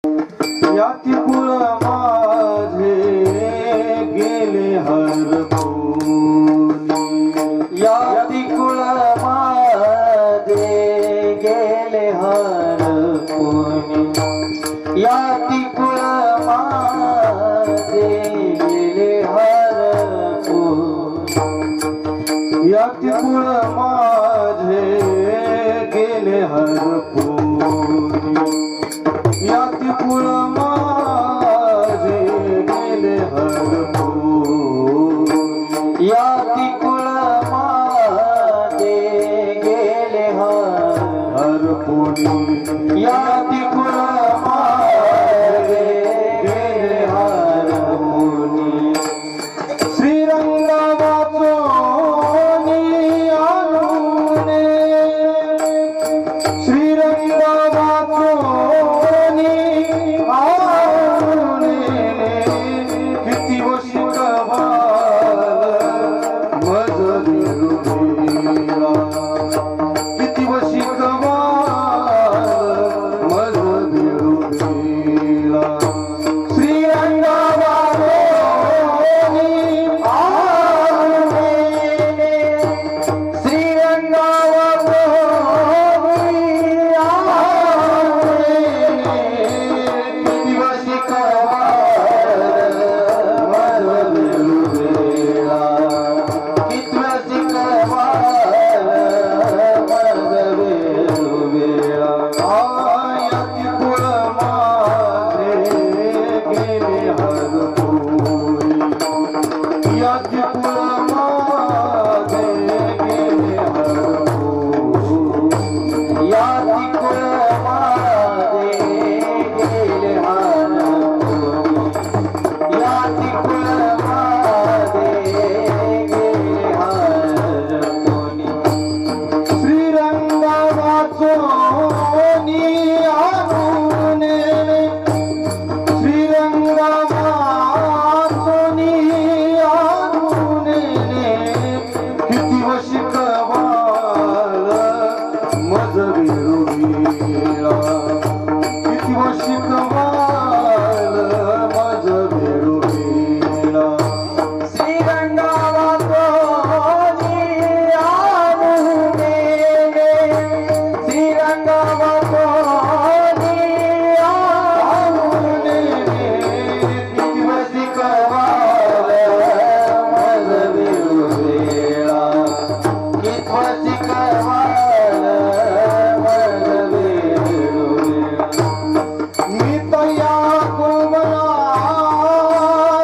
याती कुळ माझे गेले हरपूनी, याती कुळ माझे गेले हरपूनी, याती कुळ माझे गेले हरपूनी, याती कुळ माझे गेले हरपूनी, याती कुळ माझे गेले हरपूनी, याती कुळ माझे गेले हरपूनी, याती कुळ माझे गेले हरपूनी, श्रीरंग वाचोनी आणूने, श्रीरंग वाचोनी आणूने, किती वशिकवाल मज बिरुबेला, किती वशिकवाल मज बिरुबेला, श्रीरंग वाचोनी आणूने, श्रीरंग वाचोनी आणूने, किती वशिकवाल मज बिरुबेला, किती वशिकवाल मज बिरुबेला, याती कुळ माझे गेले हरपूनी, याती कुळ माझे गेले हरपूनी, याती कुळ माझे गेले हरपूनी, याती कुळ माझे गेले हरपूनी, श्रीरंग वाचोनी आणूने, श्रीरंग वाचोनी आणूने, किती वशिकवाल मज बिरुबेला, किती वशिकवाल मज बिरुबेला, श्रीरंग वाचोनी आणूने, श्रीरंग वाचोनी आणूने, किती वशिकवाल मज बिरुबेला, किती वशिकवाल मज बिरुबेला, मी तया कोमला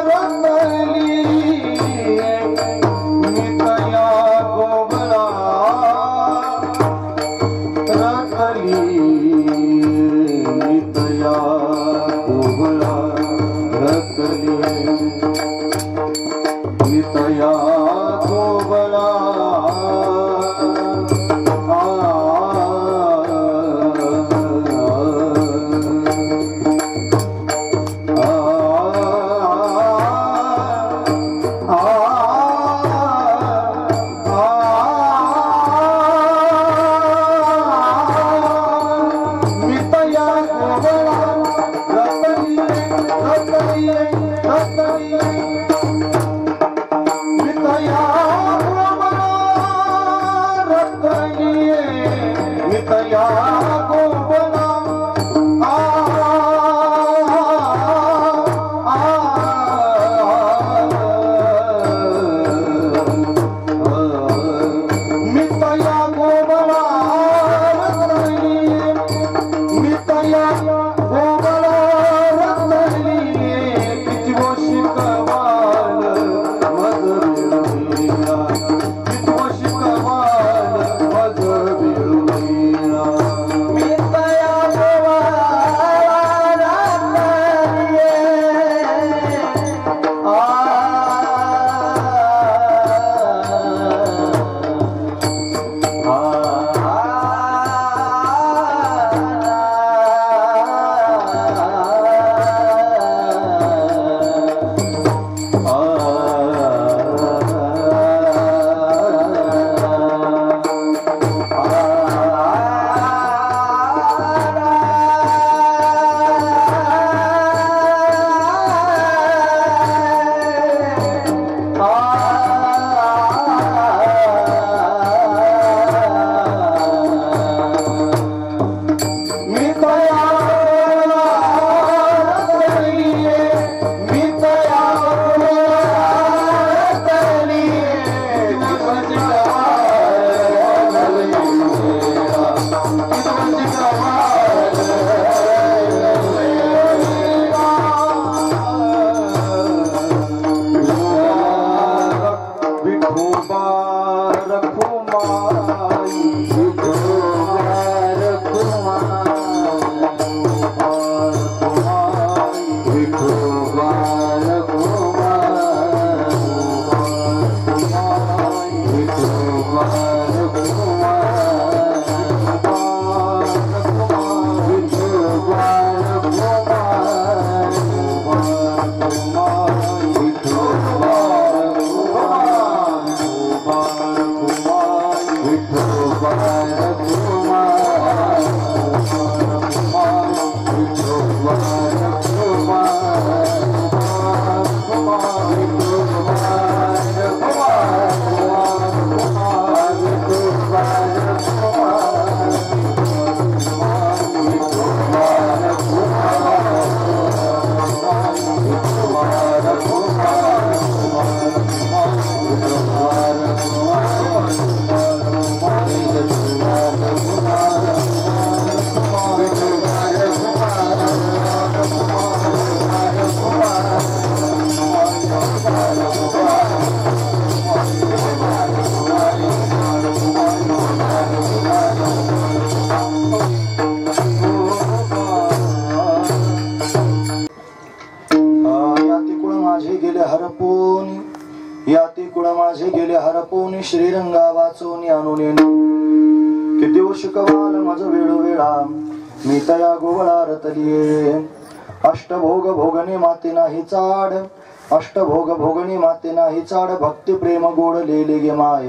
रंगली, मी तया कोमला रंगली, मी तया कोमला रंगली, मी तया कोमला मज वेळोवेळा मी तया गोवळा रतलिये अष्टभोग भोगणे माते नाही चाड अष्टभोग भोगणे माते नाही चाड भक्ती प्रेम गोड लेले गे माय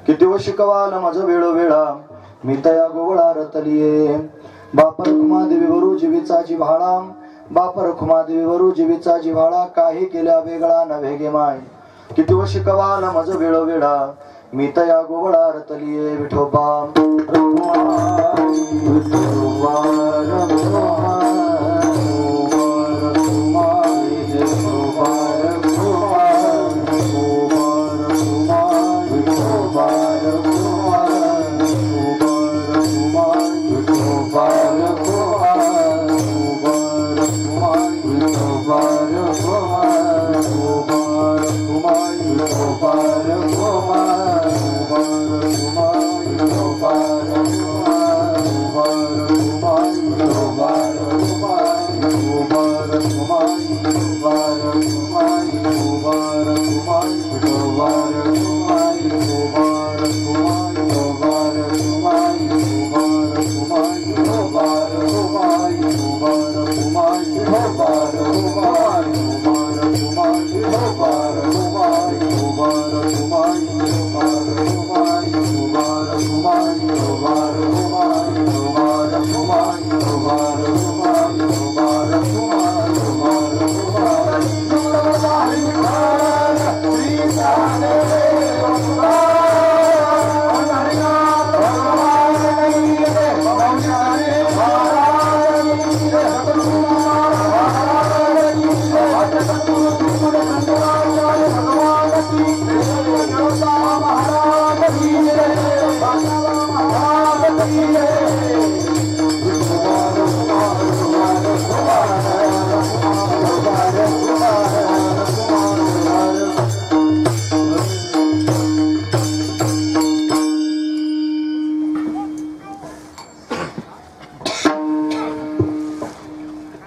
किती व शिकवाल मज वेळोवेळा मी तया गोवळा रतलिये बाप रखुमा देवी वरू जीवीचा जिव्हाळा बाप रखुमा देवी वरू जीवीचा जिव्हाळा काही केल्या वेगळा नव्हे गे माय किती व शिकवाल मज वेळोवेळा मी तया गोवळा रतलिये विठोबा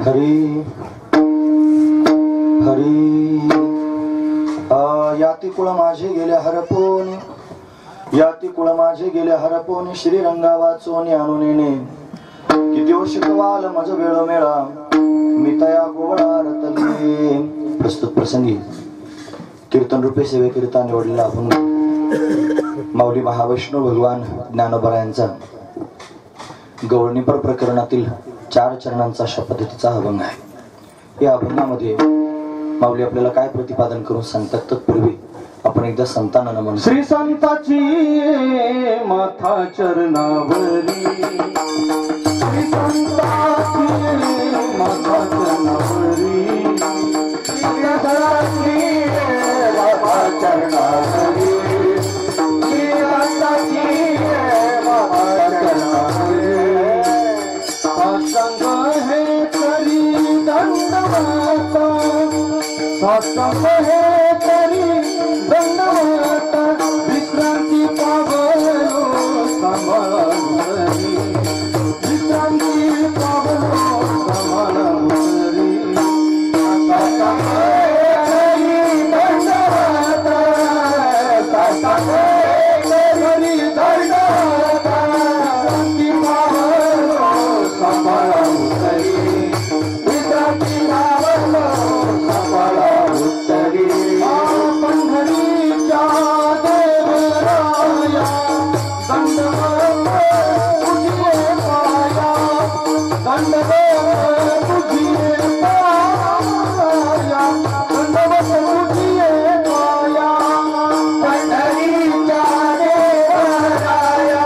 हरी हरी याती कुळ माझे गेले हरपोन याती कुळ माझे गेले हरपोन श्रीरंगा वाचोन आणून येणे किती वर्ष कवाल मज वेळो मेळा मी तया गोवळा रतलिये प्रस्तुत प्रसंगी कीर्तन रूपे सेवेकरिता निवडलेला अभंग माऊली महावैष्णव भगवान ज्ञानोबा यांचा गवळणीपर प्रकरणातील 4 चरणांचा अशा पद्धतीचा अभंग आहे। या अभंगामध्ये माऊली आपल्याला काय प्रतिपादन करून सांगतात तत्पूर्वी आपण एकदा संतांना नमन श्री संताची माथा चरणावरी श्री संताची माथा चरणावरी माथा चरणावरी श्री संताची माथा चरणावरी सत्संग है करी दंडवता सत्संग है करी दंडवता विश्रांती पावलो सांभाळून विश्रांती पावलो सांभाळून सत्संग है करी दंडवता सत्संग है करी दंडवता विश्रांती पावलो सांभाळून विश्रांती पावलो सांभाळून पंढरीच्या देवराया दंडवत तुझे पाया दंडवत तुझे पाया दंडवत तुझे पाया पंढरीच्या देवराया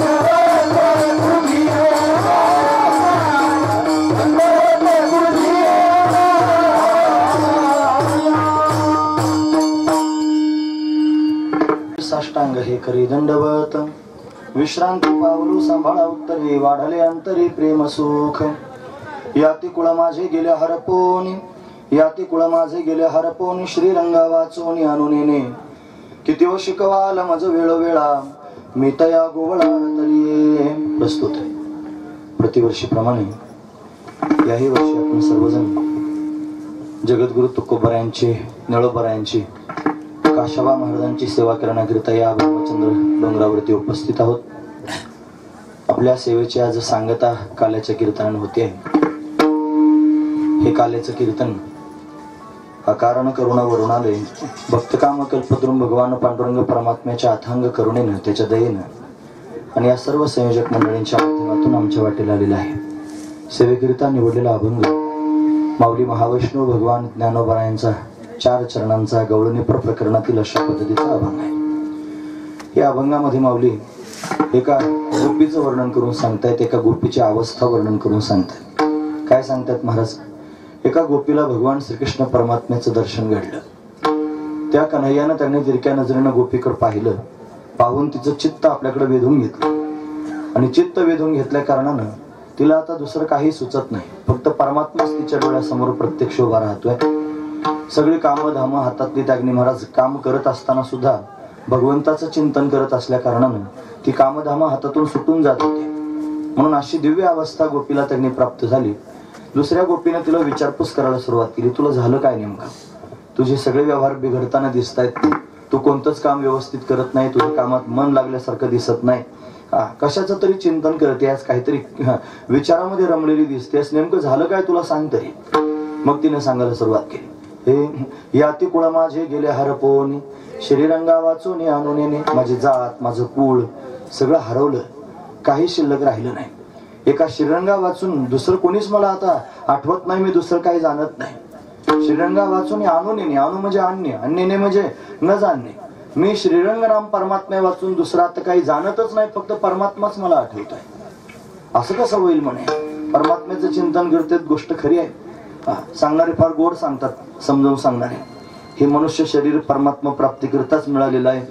दंडवत तुझे दंडवत तुझे साष्टांग हे करी दंडवत विश्रांती पावलू सांभाळा उत्तरे वाढले अंतरी प्रेम सुख याती कुळ माझे गेले हरपोनी याती कुळ माझे गेले हरपोनी श्रीरंगा वाचोनी आणून येणे किती व शिकवाल मज वेळोवेळा मी तया गोवळा रतलिये प्रस्तुत आहे। प्रतिवर्षीप्रमाणे याही वर्षी आपण सर्वजण जगद्गुरु तुकोबरायांचे नळोबरायांची काशाबा महाराजांची सेवा करण्याकरिता या ब्रह्मचंद्र डोंगरावरती उपस्थित आहोत. आपल्या सेवेची आज सांगता काल्याच्या कीर्तनाने होते आहे. हे काल्याचं कीर्तन अकारण करुणा वरुणालय भक्तकाम कल्पद्रुम भगवान पांडुरंग परमात्म्याच्या अथांग करुणेनं, त्याच्या दयेनं आणि या सर्व संयोजक मंडळींच्या माध्यमातून आमच्या वाटेला आलेला आहे. सेवेकरिता निवडलेला अभंग माऊली महावैष्णव भगवान ज्ञानोबा यांचा 4 चरणांचा गवळणीपर प्रकरणातील अशा पद्धतीचा अभंग आहे. या अभंगामध्ये माऊली एका गोपीचं वर्णन करून सांगतायत, एका गोपीची अवस्था वर्णन करून सांगतायत. काय सांगतायत महाराज? एका गोपीला भगवान श्रीकृष्ण परमात्म्याचं दर्शन घडलं. त्या कन्हैयानं त्याने तिरक्या नजरेनं गोपीकडे पाहिलं. पाहून तिचं चित्त आपल्याकडे वेधून घेतलं आणि चित्त वेधून घेतल्या कारणानं तिला आता दुसरं काही सुचत नाही. फक्त परमात्माच तिच्या डोळ्यासमोर प्रत्यक्ष उभा राहतोय. सगळी कामं धामं हातातली त्यागनी महाराज काम करत असताना सुद्धा भगवंताचं चिंतन करत असल्या कारणानं ती कामधामं हातातून सुटून जात होती. म्हणून अशी दिव्य अवस्था गोपीला त्यांनी प्राप्त झाली. दुसऱ्या गोपीने तिला विचारपूस करायला सुरुवात केली. तुला झालं काय नेमकं? तुझे सगळे व्यवहार बिघडताना दिसत आहेत. तू कोणतंच काम व्यवस्थित करत नाही. तुझ्या कामात मन लागल्यासारखं दिसत नाही. कशाचं तरी चिंतन करतेस, काहीतरी विचारामध्ये रमलेली दिसतेस. नेमकं झालं काय तुला सांग तरी. मग तिने सांगायला सुरुवात केली. हे याती कुळ माझे गेले हरपोनी, श्रीरंगा वाचून आणून माझी जात माझं कुळ सगळं हरवलं. काही शिल्लक राहिलं नाही. एका श्रीरंगा वाचून दुसरं कोणीच मला आता आठवत नाही. मी दुसरं काही जाणत नाही. श्रीरंगा वाचून आणून आणू म्हणजे आणणे, आणणे म्हणजे न जाणणे. मी श्रीरंग नाम परमात्मा वाचून दुसरं आता काही जाणतच नाही. फक्त परमात्माच मला आठवत आहे. असं कसं होईल म्हणे? परमात्म्याचं चिंतन करते, गोष्ट खरी आहे. सांगणारे फार गोड सांगतात, समजावून सांगणारे. हे मनुष्य शरीर परमात्मा प्राप्ती करताच मिळालेलं आहे.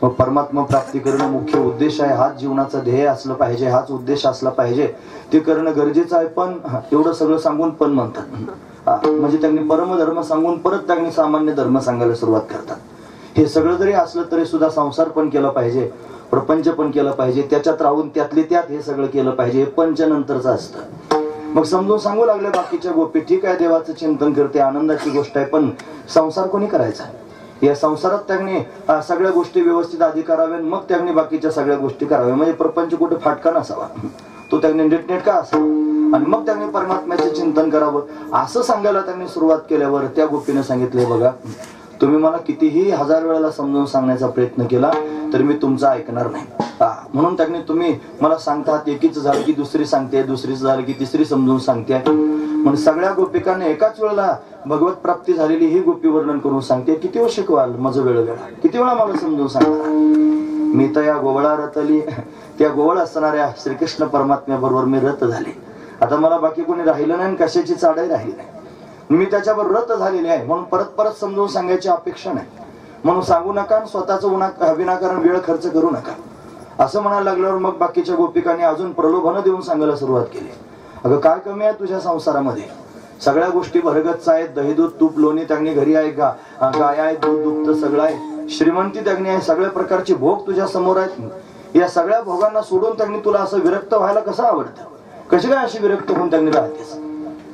मग परमात्मा प्राप्ती करणं मुख्य उद्देश आहे. हाच जीवनाचा ध्येय असलं पाहिजे, हाच उद्देश असला पाहिजे. ते करणं गरजेचं आहे. पण एवढं सगळं सांगून पण म्हणतात, म्हणजे त्यांनी परमधर्म सांगून परत त्यांनी सामान्य धर्म सांगायला सुरुवात करतात. हे सगळं जरी असलं तरी सुद्धा संसार पण केला पाहिजे, प्रपंच पण केलं पाहिजे, त्याच्यात राहून त्यातले त्यात हे सगळं केलं पाहिजे. हे पंचनंतरचं असतं. मग समजून सांगू लागले बाकीच्या गोपी, ठीक आहे देवाचं चिंतन करते, आनंदाची गोष्ट आहे, पण संसार कोणी करायचा? या संसारात त्यांनी सगळ्या गोष्टी व्यवस्थित आधी कराव्या, मग त्यांनी बाकीच्या सगळ्या गोष्टी कराव्या. म्हणजे प्रपंच कुठे फाटका नसावा, तो त्यांनी नीटनेटका असावा, आणि मग त्यांनी परमात्म्याचे चिंतन करावं. असं सांगायला त्यांनी सुरुवात केल्यावर त्या गोपीने सांगितले, बघा तुम्ही मला कितीही 1000 वेळेला समजावून सांगण्याचा प्रयत्न केला तरी मी तुमचा ऐकणार नाही. म्हणून त्यांनी तुम्ही मला सांगतात, एकीच झालं की दुसरी सांगते, दुसरीच झालं की तिसरी समजून सांगते. म्हणून सगळ्या गोपिकांनी एकाच वेळेला भगवत प्राप्ती झालेली ही गोपी वर्णन करून सांगते. किती वेळ शिकवाल माझं वेळोवेळा, किती वेळा मला समजून सांगणार? मी तर या गोवळा रतली, त्या गोवळ असणाऱ्या श्रीकृष्ण परमात्म्याबरोबर मी रत झाले. आता मला बाकी कोणी राहिलं नाही, कशाची चाडही राहिली नाही. मी त्याच्यावर रत झालेली आहे. म्हणून परत परत समजून सांगायची अपेक्षा नाही. म्हणून सांगू नका, स्वतःचं विनाकारण वेळ खर्च करू नका. असं म्हणायला लागल्यावर मग बाकीच्या गोपिकांनी अजून प्रलोभन देऊन सांगायला सुरुवात केली. अगं काय कमी आहे तुझ्या संसारामध्ये? सगळ्या गोष्टी भरगच्च आहेत. दही दूध तूप लोणी त्यांनी घरी आहे, गाय आहे, दूध दुभत सगळं आहे, श्रीमंती त्यांनी आहे, सगळ्या प्रकारचे भोग तुझ्या समोर आहेत. या सगळ्या भोगांना सोडून त्यांनी तुला असं विरक्त व्हायला कसं आवडतं? कशी काय अशी विरक्त होऊन त्यांनी राहतेस?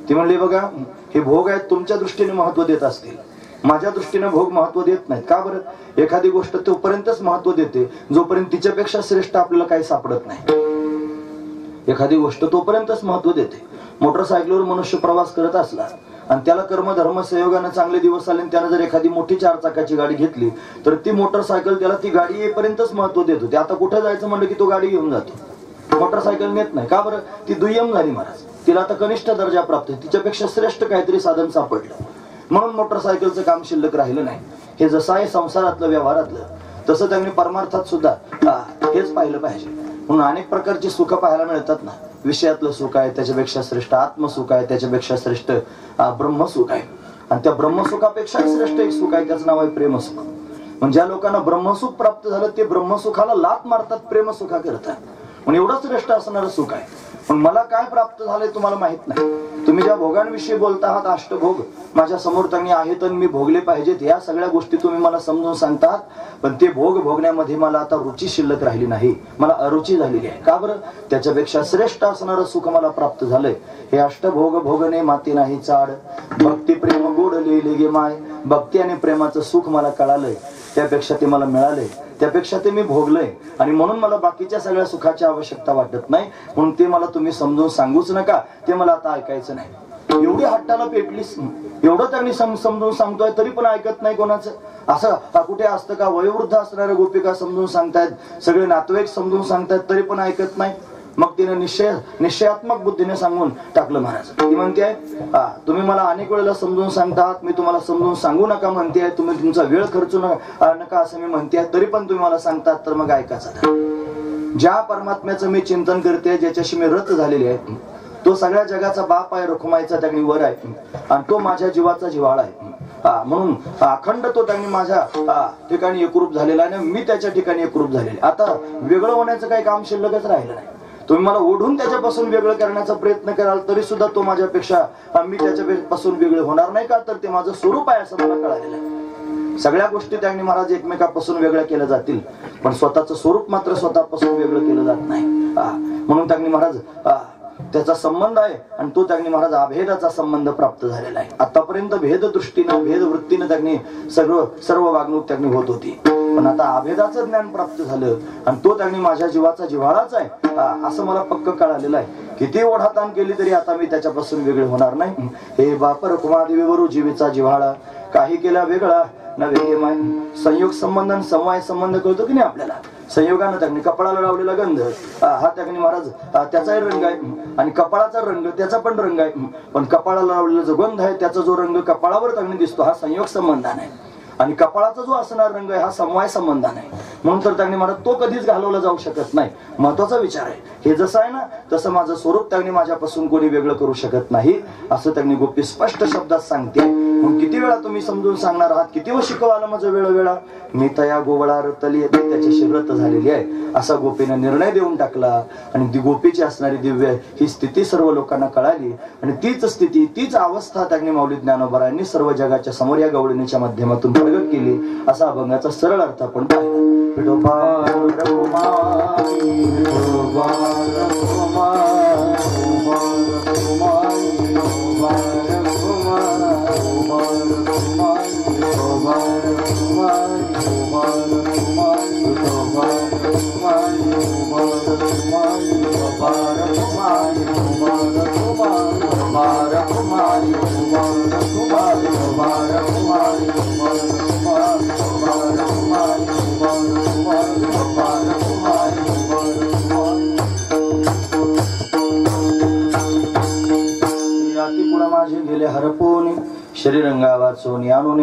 ती म्हणली, बघा हे भोग आहेत, तुमच्या दृष्टीने महत्व देत असतील, माझ्या दृष्टीने भोग महत्व देत नाहीत. का बरं? एखादी गोष्ट तोपर्यंतच महत्व देते जोपर्यंत तिच्यापेक्षा श्रेष्ठ आपल्याला काही सापडत नाही. एखादी गोष्ट तोपर्यंतच महत्व देते. मोटरसायकलवर मनुष्य प्रवास करत असला आणि त्याला कर्म धर्म संयोगाने चांगले दिवस आले, त्यानं जर एखादी मोठी 4 चाकाची गाडी घेतली तर ती मोटरसायकल त्याला ती गाडी येईपर्यंतच महत्व देत होती. आता कुठे जायचं म्हणलं की तो गाडी घेऊन जातो, मोटरसायकल नेत नाही. का बरं? ती दुय्यम झाली महाराज. तिला आता कनिष्ठ दर्जा प्राप्त, तिच्यापेक्षा श्रेष्ठ काहीतरी साधन सापडलं, म्हणून मोटरसायकलचं काम शिल्लक राहिलं नाही. हे जसं आहे संसारातलं व्यवहारातलं, तसं त्यांनी परमार्थात सुद्धा हेच पाहिलं पाहिजे. म्हणून अनेक प्रकारची सुख पाहायला मिळतात ना. विषयातलं सुख आहे त्याच्यापेक्षा श्रेष्ठ आत्मसुख आहे, त्याच्यापेक्षा श्रेष्ठ ब्रह्मसुख आहे, आणि त्या ब्रह्मसुखापेक्षा श्रेष्ठ एक सुख आहे, त्याचं नाव आहे प्रेमसुख. म्हणजे ज्या लोकांना ब्रह्मसुख प्राप्त झालं ते ब्रह्मसुखाला लात मारतात, प्रेमसुखा करतात. म्हणून एवढं श्रेष्ठ असणारं सुख आहे. पण मला काय प्राप्त झालंय तुम्हाला माहित नाही. तुम्ही ज्या भोगांविषयी बोलता आहात, अष्टभोग माझ्या समोर त्यांनी आहेत आणि मी भोगले पाहिजेत, या सगळ्या गोष्टी तुम्ही मला समजून सांगतात, पण ते भोग भोगण्यामध्ये मला आता रुची शिल्लक राहिली नाही, मला अरुची झालेली आहे. का बरं? त्याच्यापेक्षा श्रेष्ठ असणारं सुख मला प्राप्त झालंय. हे अष्टभोग भोगणे माती नाही चाड, भक्ती प्रेम गोड लिहिले गे माय. भक्ती आणि प्रेमाचं सुख मला कळालंय. त्यापेक्षा ते मला मिळाले, त्यापेक्षा ते मी भोगलंय आणि म्हणून मला बाकीच्या सगळ्या सुखाची आवश्यकता वाटत नाही. म्हणून ते मला तुम्ही समजून सांगूच नका, ते मला आता ऐकायचं नाही. एवढी हट्टाला पेटलीस, एवढं त्यांनी समजून सांगतोय तरी पण ऐकत नाही कोणाचं. असं कुठे असतं का? वयोवृद्ध असणाऱ्या गोपिका समजून सांगतायत, सगळे नातेवाईक समजून सांगतायत तरी पण ऐकत नाही. मग तिने निश्चयात्मक बुद्धीने सांगून टाकलं महाराज. ती म्हणते तुम्ही मला अनेक वेळेला समजून सांगतात, मी तुम्हाला समजून सांगू नका म्हणते, तुम्ही तुमचा वेळ खर्चू नका असं मी म्हणते, तरी पण तुम्ही मला सांगतात, तर मग ऐकायचं. ज्या परमात्म्याचं मी चिंतन करते, ज्याच्याशी मी रत झालेले आहे, तो सगळ्या जगाचा बाप आहे, रखुमाईचा त्यांनी वर आहे आणि तो माझ्या जीवाचा जिव्हाळा आहे. म्हणून अखंड तो त्यांनी माझ्या ठिकाणी एकरूप झालेला आहे, मी त्याच्या ठिकाणी एकरूप झालेले. आता वेगळं होण्याचं काही काम शिल्लकच राहिलं नाही. तुम्ही मला ओढून त्याच्यापासून वेगळं करण्याचा प्रयत्न कराल तरी सुद्धा तो माझ्यापेक्षा, मी त्याच्यापासून वेगळे होणार नाही. का तर ते माझं स्वरूप आहे असं मला कळालेलं आहे. सगळ्या गोष्टी त्यांनी महाराज एकमेकापासून वेगळ्या केल्या जातील, पण स्वतःचं स्वरूप मात्र स्वतःपासून वेगळं केलं जात नाही. म्हणून त्यांनी महाराज त्याचा संबंध आहे आणि तो त्यांनी महाराज अभेदाचा संबंध प्राप्त झालेला आहे. आतापर्यंत भेद दृष्टीनं भेद वृत्तीनं त्यांनी सर्व वागणूक त्यांनी होत होती, पण आता अभेदाचं ज्ञान प्राप्त झालं आणि तो त्यांनी माझ्या जीवाचा जिव्हाळाच आहे असं मला पक्क कळालेलं आहे. किती ओढाताण केली तरी आता मी त्याच्यापासून वेगळे होणार नाही. हे बाप रखुमादेवी वरू जीवेचा जिव्हाळा, काही केला वेगळा नव्हे माय. संयोग संबंध आणि समवाय संबंध कळतो की नाही आपल्याला. संयोगानं त्यांनी कपाळाला लावलेला गंध हा त्यांनी महाराज त्याचाही रंग आहे आणि कपाळाचा रंग त्याचा पण रंग आहे, पण कपाळाला लावलेला जो गंध आहे त्याचा जो रंग कपाळावर त्यांनी दिसतो हा संयोग संबंधाने, आणि कपाळाचा जो असणार रंग आहे हा समवाय संबंधाने. म्हणून तर त्यांनी महाराज तो कधीच घालवला जाऊ शकत नाही. महत्वाचा विचार आहे. हे जसं आहे ना तसं माझं स्वरूप त्यांनी माझ्यापासून कोणी वेगळं करू शकत नाही असं त्यांनी गोपी स्पष्ट शब्दात सांगते. मग किती वेळा तुम्ही समजून सांगणार आहात, किती वेळ शिकवायला माझं वेळोवेळा. मी तया गोवळा रतली त्याच्याशी रत झालेली आहे असा गोपीने निर्णय देऊन टाकला आणि ती गोपीची असणारी दिव्य ही स्थिती सर्व लोकांना कळाली आणि तीच स्थिती तीच अवस्था त्यांनी माऊली ज्ञानोबारायांनी सर्व जगाच्या समोर या गवळणीच्या माध्यमातून प्रगट केली असा अभंगाचा सरळ अर्थ आपण पाहिला. माझे गेले हरपून शरीरंगा वाचून आणून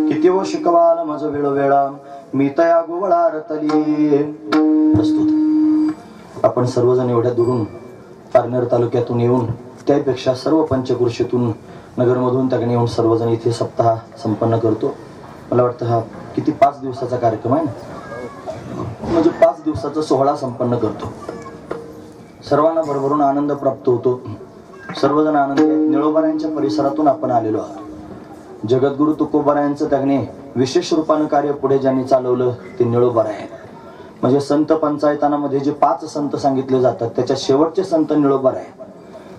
किती व शिकवाल माझ वेळोवेळा मी तया गोवळा रतली. प्रस्तुत आपण सर्वजण एवढ्या दुरून पारनेर तालुक्यातून येऊन त्यापेक्षा सर्व पंचकृषीतून नगरमधून त्याकडे येऊन सर्वजण इथे सप्ताह संपन्न करतो. मला वाटतं हा किती 5 दिवसाचा कार्यक्रम आहे ना, म्हणजे 5 दिवसाचा सोहळा संपन्न करतो. सर्वांना भरभरून आनंद प्राप्त होतो. सर्वजण आनंदी आहेत. निळोबारायांच्या परिसरातून आपण आलेलो आहोत. जगद्गुरु तुकोबारायांचं त्याने विशेष रूपानं कार्य पुढे ज्यांनी चालवलं ते निळोबाराय आहेत. म्हणजे संत पंचायतानामध्ये जे 5 संत सांगितले जातात त्याच्या शेवटचे संत निळोबाराय आहेत.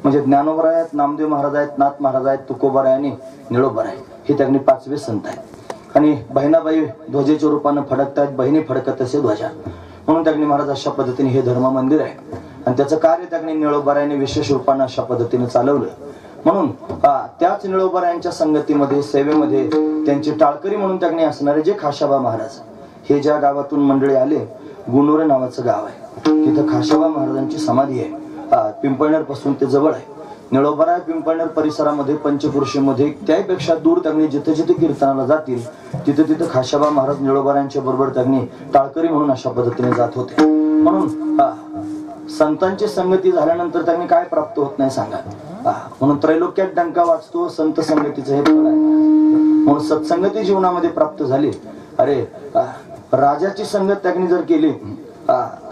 म्हणजे ज्ञानोबाराय आहेत, नामदेव महाराज आहेत, नाथ महाराज आहेत, तुकोबाराय आणि निळोबाराय हे त्यांनी 5वे संत आहेत. आणि बहिणाबाई ध्वजेच्या रूपानं फडकतायत, बहिणी फडकत असे ध्वजा, म्हणून त्यांनी महाराज अशा पद्धतीने हे धर्म मंदिर आहे आणि त्याचं कार्य त्यांनी निळोबारायांनी विशेष रूपानं अशा पद्धतीने चालवलं. म्हणून त्याच निळोबारायांच्या संगतीमध्ये सेवेमध्ये त्यांची टाळकरी म्हणून त्यांनी असणारे जे खाशाबा महाराज हे ज्या गावातून मंडळी आले, गुणोरे नावाचं गाव आहे, तिथं खाशाबा महाराजांची समाधी आहे. पिंपळनेर पासून ते जवळ आहे. निळोबाराय पिंपळनेर परिसरामध्ये पंचकृषीमध्ये त्यापेक्षा दूर त्यांनी जिथे जिथे कीर्तनाला जातील तिथे तिथे खाशाबा महाराज निळोबारायांच्या बरोबर त्यांनी टाळकरी म्हणून अशा पद्धतीने जात होते. म्हणून संतांची संगती झाल्यानंतर त्यांनी काय प्राप्त होत नाही सांगा. म्हणून त्रैलोक्यात डंका वाजतो संत संगतीचं हे फळ आहे. म्हणून सत्संगती जीवनामध्ये प्राप्त झाली. अरे राजाची संगत त्यांनी जर केली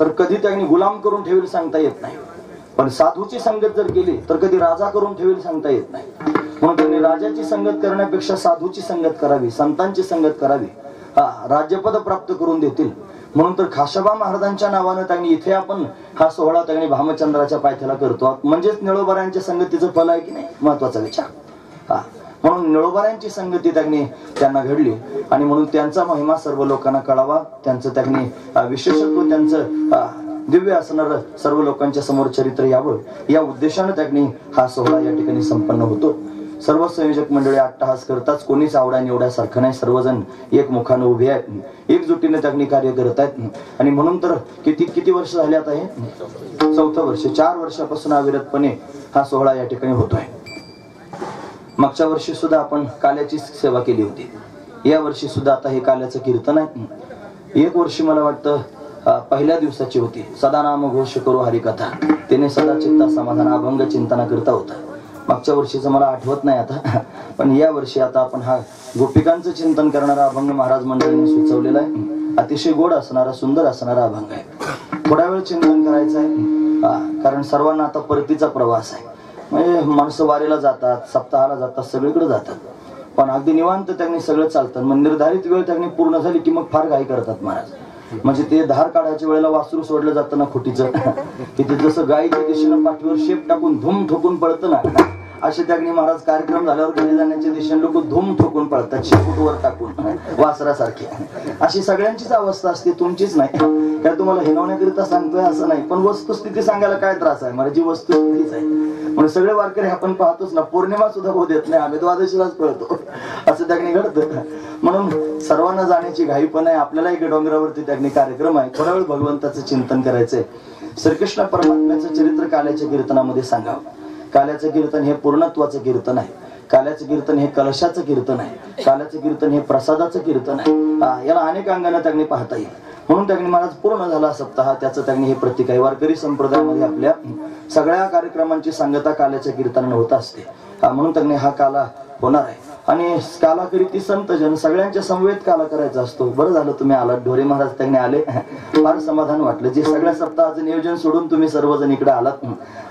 तर कधी त्यांनी गुलाम करून ठेवेल सांगता येत नाही, पण साधूची संगत जर केली तर कधी राजा करून ठेवेल सांगता येत नाही. म्हणून त्यांनी राजाची संगत करण्यापेक्षा साधूची संगत करावी, संतांची संगत करावी, राज्यपद प्राप्त करून देतील. म्हणून तर खाशाबा महाराजांच्या नावानं त्यांनी इथे आपण हा सोहळा त्यांनी भामचंद्राच्या पायथ्याला करतो. म्हणजेच निळोबारायांच्या संगतीचं फल आहे की नाही, महत्वाचा विचार. म्हणून निळोबाऱ्यांची संगती त्यांना घडली आणि म्हणून त्यांचा महिमा सर्व लोकांना कळावा, त्यांचं त्यांनी विशेषत्व त्यांचं दिव्य असणारं सर्व लोकांच्या समोर चरित्र यावं या उद्देशानं त्यांनी हा सोहळा या ठिकाणी संपन्न होतो. सर्व संयोजक मंडळी अट्टहास करताच, कोणीच आवडा निवड्यासारखं नाही, सर्वजण एक मुखानं उभे आहेत, एकजुटीने त्यांनी कार्य करत आहेत आणि म्हणून तर किती वर्ष झाले आता हे 4थं वर्ष, 4 वर्षापासून अविरतपणे हा सोहळा या ठिकाणी होतोय. मागच्या वर्षी सुद्धा आपण काल्याची सेवा केली होती, या वर्षी सुद्धा आता हे काल्याचं कीर्तन आहे. एक वर्षी मला वाटतं पहिल्या दिवसाची होती, सदा नाम घोष करू हरिकथा, त्याने सदा चित्ता समाधान अभंग चिंतना करता होता. मागच्या वर्षीचं मला आठवत नाही आता, पण या वर्षी आता आपण हा गोपिकांचं चिंतन करणारा अभंग महाराज मंडळीने सुचवलेला आहे. अतिशय गोड असणारा, सुंदर असणारा अभंग आहे. थोडा वेळ चिंतन करायचं आहे, कारण सर्वांना आता परतीचा प्रवास आहे. म्हणजे माणसं वारीला जातात, सप्ताहाला जातात, सगळीकडे जातात, पण अगदी निवांत त्यांनी सगळं चालतं. मग निर्धारित वेळ त्यांनी पूर्ण झाली की मग फार घाई करतात महाराज. म्हणजे ते धार काढायच्या वेळेला वासरू सोडलं जातं ना खुटीचं, की ते जसं गायीच्या दिशेनं पाठीवर शेप टाकून धूम ठोकून पळतं ना, असे त्यांनी महाराज कार्यक्रम झाल्यावर घरी जाण्याच्या दिशेने लोक धूम ठोकून पळतात, शेपूटवर टाकून वासरासारखे. अशी सगळ्यांचीच अवस्था असते, तुमचीच नाही. काय तुम्हाला हिनवण्याकरिता सांगतोय असं नाही, पण वस्तुस्थिती सांगायला काय त्रास आहे, माझी वस्तुस्थितीच आहे. म्हणून सगळे वारकरी आपण पाहतोच ना, पौर्णिमा सुद्धा होऊ देत नाही, आम्ही द्वादशीलाच पळतो, असं त्यांनी घडतं. म्हणून सर्वांना जाण्याची घाई पण आहे. आपल्याला एक डोंगरावरती त्यांनी कार्यक्रम आहे, थोडा वेळ भगवंताचं चिंतन करायचंय. श्रीकृष्ण परमात्म्याचं चरित्र काल्याच्या कीर्तनामध्ये सांगावं. काल्याचं कीर्तन हे पूर्णत्वाचं कीर्तन आहे, काल्याचं कीर्तन हे कलशाचं कीर्तन आहे, काल्याचं कीर्तन हे प्रसादाचं कीर्तन आहे. याला अनेक अंगाने त्यांनी पाहता येईल. म्हणून त्यांनी महाराज पूर्ण झाला सप्ताह, त्याचं त्यांनी हे प्रतीक आहे. वारकरी संप्रदायामध्ये आपल्या सगळ्या कार्यक्रमांची सांगता काल्याच्या कीर्तनाने होत असते, म्हणून त्यांनी हा काला होणार आहे. आणि काला करीती संत जन, सगळ्यांच्या समवेत काला करायचा असतो. बरं झालं तुम्ही आलात, ढोरे महाराज त्यांनी आले, फार समाधान वाटलं. जे सगळ्या सप्ताहाचं नियोजन सोडून तुम्ही सर्वजण इकडे आलात,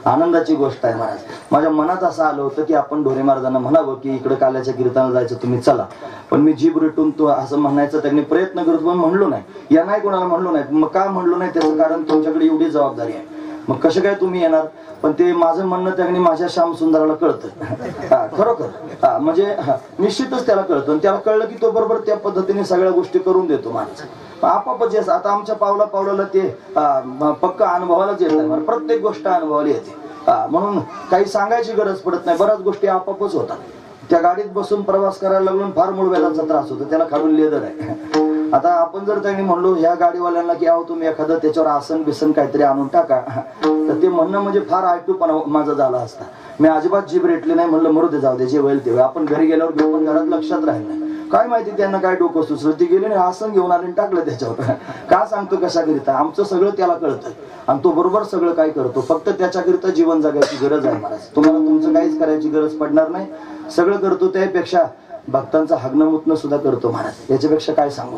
आनंदाची गोष्ट आहे महाराज. माझ्या मनात असं आलं होतं की आपण ढोरे महाराजांना म्हणावं की इकडे काल्याच्या कीर्तनाला जायचं, तुम्ही चला. पण मी जीभ रेटून तो असं म्हणायचं त्यांनी प्रयत्न करतो, पण म्हणलो नाही. या नाही कोणाला म्हणलो नाही. मग का म्हणलो नाही त्याचं कारण तुमच्याकडे एवढी जबाबदारी आहे, मग कसं काय तुम्ही येणार. पण ते माझं म्हणणं त्यांनी माझ्या श्याम सुंदराला कळतं, खरोखर. म्हणजे निश्चितच त्याला कळतं, आणि त्याला कळलं की तो बरोबर त्या पद्धतीने सगळ्या गोष्टी करून देतो माणूस. आपापच आता आमच्या पावला ते पक्क अनुभवालाच येत आहे, प्रत्येक गोष्ट अनुभवाला येते. म्हणून काही सांगायची गरज पडत नाही, बऱ्याच गोष्टी आपापच होतात. त्या गाडीत बसून प्रवास करायला लागून फार मूळव्याधाचा त्रास होतो, त्याला खालून लेदर आहे. आता आपण जर त्यांनी म्हणलो ह्या गाडीवाल्यांना की आहो तुम्ही एखादं त्याच्यावर आसन बिसन काहीतरी आणून टाका, तर ते म्हणणं म्हणजे फार आयटूपणा माझा झाला असता. मी अजिबात जीभ रेटली नाही, म्हणलं मरू दे, जाऊ दे, जे होईल ते. आपण घरी गेल्यावर घेऊन घरात लक्षात राहील नाही, काय माहिती त्यांना काय डोकं सुचलं, ती गेली नाही आसन घेऊन आले टाकलं त्याच्यावर. का सांगतो कशाकरिता, आमचं सगळं त्याला कळतं आणि तो बरोबर सगळं काय करतो. फक्त त्याच्याकरिता जीवन जगायची गरज आहे महाराज. तुम्हाला तुमचं काहीच करायची गरज पडणार नाही, सगळं करतो. त्यापेक्षा भक्तांचा हग्न मुतन सुद्धा करतो महाराज, याच्यापेक्षा काय सांगू.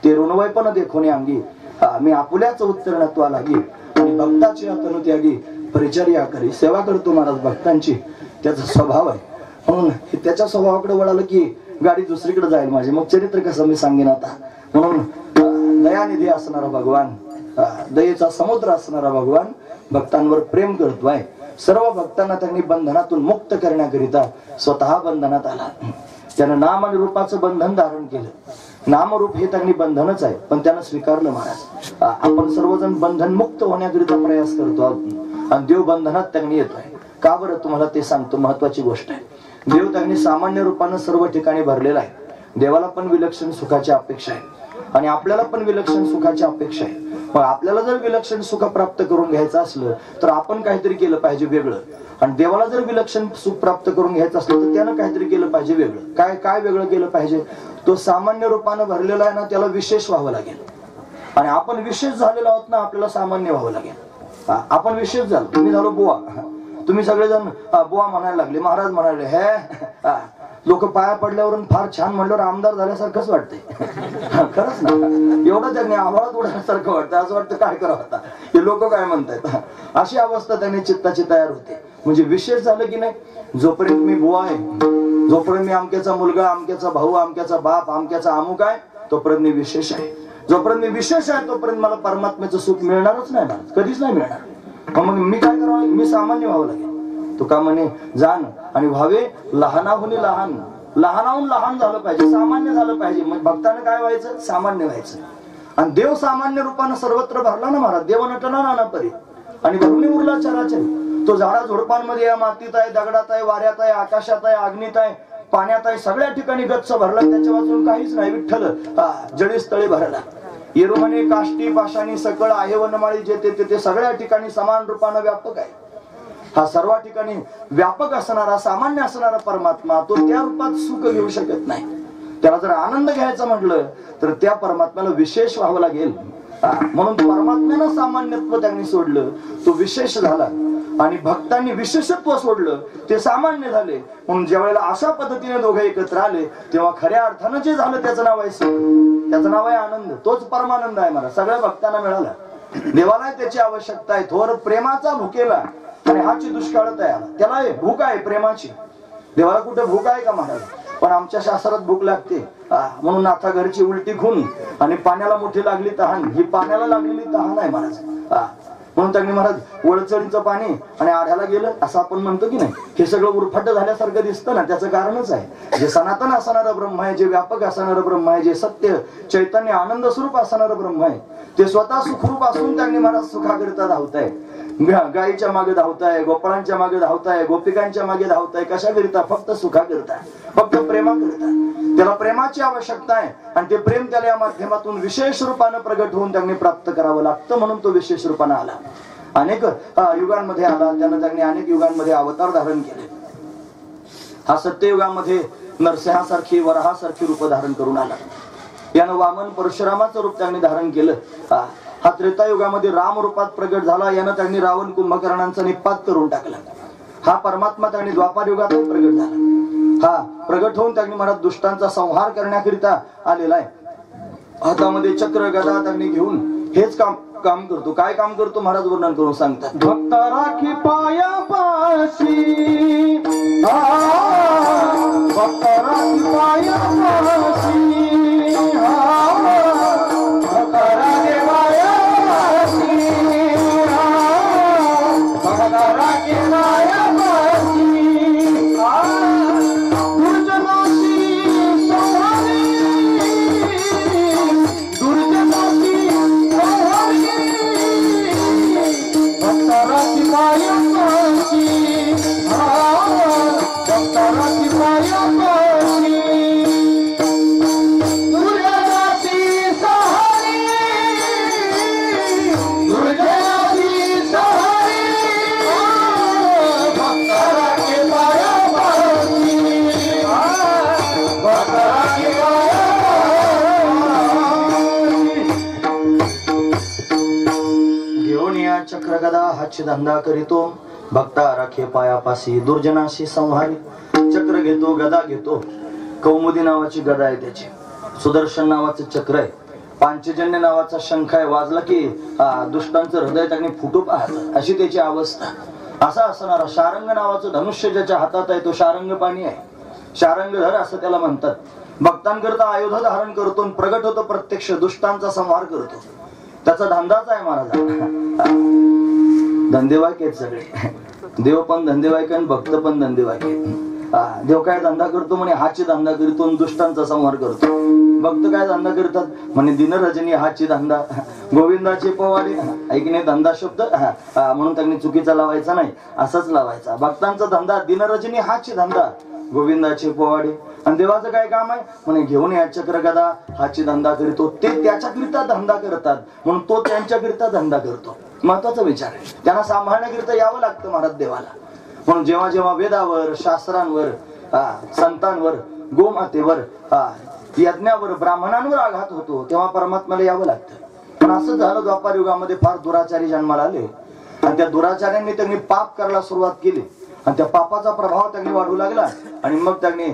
ते ऋणवय पण देखोने अंगी, मी आपुल्याच उत्तरणत्वा लागी आणि भक्ताची अतनु त्यागी परिचर्या करी. सेवा करतो महाराज भक्तांची, त्याचा स्वभाव आहे. म्हणून त्याच्या स्वभावाकडे वळालं की गाडी दुसरीकडे जाईल माझी. मग चरित्र कसं मी सांगेन आता. म्हणून दयानिधी असणारा भगवान, दयेचा समुद्र असणारा भगवान भक्तांवर प्रेम करतोय. सर्व भक्तांना त्यांनी बंधनातून मुक्त करण्याकरिता स्वतः बंधनात आला. त्यानं नाम आणि रूपाचं बंधन धारण केलं. नामरूप हे त्यांनी बंधनच आहे, पण त्यानं स्वीकारलं महाराज. आपण सर्वजण बंधन मुक्त होण्याकरिता प्रयास करतो आणि देव बंधनात त्यांनी येतोय. का बरं तुम्हाला ते सांगतो, महत्वाची गोष्ट आहे. देव त्यांनी सामान्य रूपानं सर्व ठिकाणी भरलेला आहे. देवाला पण विलक्षण सुखाची अपेक्षा आहे आणि आपल्याला पण विलक्षण सुखाची अपेक्षा आहे. मग आपल्याला जर विलक्षण सुख प्राप्त करून घ्यायचं असलं तर आपण काहीतरी केलं पाहिजे वेगळं, आणि देवाला जर विलक्षण सुख प्राप्त करून घ्यायचं असलं तर त्यानं काहीतरी केलं पाहिजे वेगळं. काय वेगळं केलं पाहिजे. तो सामान्य रूपानं भरलेला आहे ना, त्याला विशेष व्हावं लागेल. आणि आपण विशेष झालेलो आहोत ना, आपल्याला सामान्य व्हावं लागेल. आपण विशेष झालो, तुम्ही झालो बुवा, तुम्ही सगळेजण बुवा म्हणायला लागले, महाराज म्हणाले. हे लोक पाया पडल्यावरून फार छान म्हणल्यावर आमदार झाल्यासारखंच वाटतंय. खरंच ना, एवढं त्यांनी आभाळात उडण्यासारखं वाटतं. असं वाटतं काय करावं आता, हे लोक काय म्हणतायत. अशी अवस्था त्यांनी चित्ताची तयार होते. म्हणजे विशेष झालं की नाही, जोपर्यंत मी बुवा आहे, जोपर्यंत मी अमक्याचा मुलगा, अमक्याचा भाऊ, अमक्याचा बाप, अमक्याचा अमुक आहे, तोपर्यंत मी विशेष आहे. जोपर्यंत मी विशेष आहे तोपर्यंत मला परमात्म्याचं सुख मिळणारच नाही, कधीच नाही मिळणार. मग मी काय करावं, मी सामान्य व्हावं लागेल. तुका म्हणे जाण आणि व्हावे लहानाहून लहान, लहानाहून लहान झालं पाहिजे, सामान्य झालं पाहिजे. मग भक्तानं काय व्हायचं? सामान्य व्हायचं. आणि देव सामान्य रूपानं सर्वत्र भरला ना महाराज. देव नटना नाना परी आणि भरणी उरला चराचरी. तो झाडा झुडपांमध्ये आहे, मातीत आहे, दगडात आहे, वाऱ्यात आहे, आकाशात आहे, अग्नीत आहे, पाण्यात आहे, सगळ्या ठिकाणी गच्च भरला. त्याच्या वाचून काहीच नाही. विठ्ठल जळीस्थळी भरला. येरू म्हणे काष्टी पाषाणी सकळ आहे वनमाळी जेते तेथे सगळ्या ठिकाणी समान रूपानं व्यापक आहे. हा सर्व ठिकाणी व्यापक असणारा सामान्य असणारा परमात्मा तो त्या रूपात सुख घेऊ शकत नाही. त्याला जर आनंद घ्यायचा म्हटलं तर त्या परमात्म्याला विशेष व्हावं लागेल. म्हणून परमात्म्यानं सामान्यत्व त्यांनी सोडलं, तो विशेष झाला. आणि भक्तांनी विशेषत्व सोडलं, ते सामान्य झाले. म्हणून ज्या वेळेला अशा पद्धतीने दोघे एकत्र आले तेव्हा खऱ्या अर्थानं जे झालं त्याचं नाव आहे सुख, त्याचं नाव आहे आनंद. तोच परमानंद आहे मला. सगळ्या भक्तांना मिळाला. देवाला त्याची आवश्यकता आहे. थोर प्रेमाचा भुकेला आणि हाची दुष्काळ तयार. त्याला भूक आहे प्रेमाची. देवाला कुठे भूक आहे का महाराज? पण आमच्या शास्त्रात भूक लागते. म्हणून आता घरची उलटी खून आणि पाण्याला मोठी लागली तहान. ही पाण्याला लागलेली तहान आहे महाराज. म्हणून त्यांनी महाराज वळचळीचं पाणी आणि आढ्याला गेलं असं आपण म्हणतो की नाही. हे सगळं उरफाट झाल्यासारखं दिसतं ना. त्याचं कारणच आहे जे सनातन असणारं ब्रह्म आहे, जे व्यापक असणारं ब्रह्म आहे, जे सत्य चैतन्य आनंद स्वरूप असणारं ब्रह्म आहे, ते स्वतः सुखरूप असून त्यांनी महाराज सुखाकरिता धावताय. गायीच्या मागे धावताय, गोपाळांच्या मागे धावताय, गोपिकांच्या मागे धावताय. कशाकरिता? फक्त सुखाकरिता, फक्त प्रेमाकरिता. त्याला प्रेमाची आवश्यकता आहे आणि ते प्रेम त्याला या माध्यमातून विशेष रूपानं प्रगट होऊन त्यांनी प्राप्त करावं लागतं. म्हणून तो विशेष रूपानं आला. अनेक युगांमध्ये आला. त्यानं त्यांनी अनेक युगांमध्ये अवतार धारण केले. हा सत्ययुगामध्ये नरसिंहासारखी वराहासारखी रूप धारण करून आला. यानं वामन परशुरामाचं रूप त्यांनी धारण केलं. हा त्रेतायुगामध्ये राम रूपात प्रगट झाला. यानं त्यांनी रावण कुंभकर्णांचा निपात करून टाकला. हा परमात्मा त्यांनी द्वापार युगातही प्रगट झाला. हा प्रगट होऊन त्यांनी महाराज दुष्टांचा संहार करण्याकरिता आलेला आहे. हातामध्ये चक्र गदा त्यांनी घेऊन हेच काम करतो. काय काम करतो महाराज वर्णन करून सांगतात. भक्त राखी पायापाशी, भक्त राखी पायापाशी, भक्त राखी पायापाशी, भक्त राखी पायापाशी, दुर्जनाशी संहारी, दुर्जनाशी संहारी, भक्त राखी पायापाशी, भक्त राखी पायापाशी, दुर्जनाशी संहारी, दुर्जनाशी संहारी, भक्त राखी पायापाशी, भक्त राखी पायापाशी. घेऊन या चक्र गदा हाची धंदा करीतो, भक्ता राखे पायापाशी, दुर्जनाशी संहारी. चक्र घेतो, गदा घेतो. कौमुदी नावाची गदा आहे त्याची. सुदर्शन नावाचं चक्र आहे. पांचजन्य नावाचा शंख आहे. वाजला की दुष्टांचं हृदय त्यांनी फुटू पाहत अशी त्याची अवस्था. असा असणारा शारंग नावाचं धनुष्य ज्याच्या हातात आहे तो शारंग पाणी आहे. शारंगधर असं त्याला म्हणतात. भक्तांकरता आयुध धारण करतो आणि प्रगट होतो. प्रत्यक्ष दुष्टांचा संहार करतो. त्याचा धंदाच आहे महाराज. धंदेवाईक आहेत सगळे. देव पण धंदेवाईक आणि भक्त पण धंदेवाईक आहेत. देव काय धंदा करतो म्हणे हाची धंदा करतो आणि दुष्टांचा संहार करतो. भक्त काय धंदा करतात म्हणे दिनरजनी हाची धंदा, गोविंदाचे पोवाडे. ऐकणे धंदा शब्द म्हणून त्यांनी चुकीचा लावायचा नाही, असाच लावायचा. भक्तांचा धंदा दिनरजनी हाची धंदा, गोविंदाचे पोवाडे. आणि देवाचं काय काम आहे म्हणे घेऊन या चक्र गदा हाची धंदा करतो. ते त्याच्याकरिता धंदा करतात म्हणून तो त्यांच्याकरिता धंदा करतो. महत्वाचा विचार आहे. त्यांना सांभाळण्याकरिता यावं लागतं महाराज देवाला. म्हणून जेव्हा जेव्हा वेदावर, शास्त्रांवर, संतांवर, गोमातेवर, यज्ञावर, ब्राह्मणांवर आघात होतो तेव्हा परमात्म्याला यावं लागतं. पण असं झालं द्वापार युगामध्ये फार दुराचारी जन्माला आले आणि त्या दुराचार्यांनी त्यांनी पाप करायला सुरुवात केली आणि त्या पापाचा प्रभाव त्यांनी वाढू लागला. आणि मग त्यांनी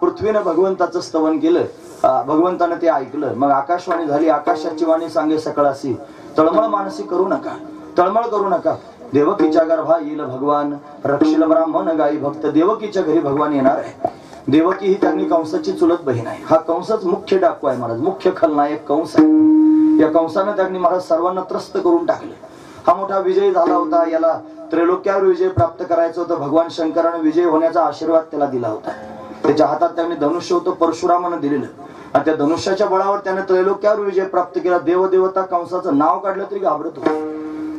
पृथ्वीनं भगवंताचं स्तवन केलं. भगवंतानं ते ऐकलं. मग आकाशवाणी झाली. आकाशाची वाणी सांगे सकळासी, तळमळ मानसी करू नका, तळमळ करू नका. देवकीच्या गर्भा येईल भगवान, रक्षिल ब्राह्मण गाई भक्त. देवकीच्या घरी भगवान येणार आहे. देवकी ही त्यांनी कंसाची चुलत बहीण आहे. हा कंसच मुख्य डाकू आहे महाराज. मुख्य खलनायक कंस आहे. या कंसानं त्यांनी महाराज सर्वांना त्रस्त करून टाकले. हा मोठा विजय झाला होता. याला त्रैलोक्यावर विजय प्राप्त करायचं होतं. भगवान शंकराने विजय होण्याचा आशीर्वाद त्याला दिला होता. त्याच्या हातात त्यांनी धनुष्य होतं, परशुरामानं दिलेलं, आणि त्या धनुष्याच्या बळावर त्याने त्रैलोक्यावर विजय प्राप्त केला. देवदेवता कंसाचं नाव काढलं तरी घाबरत होतो.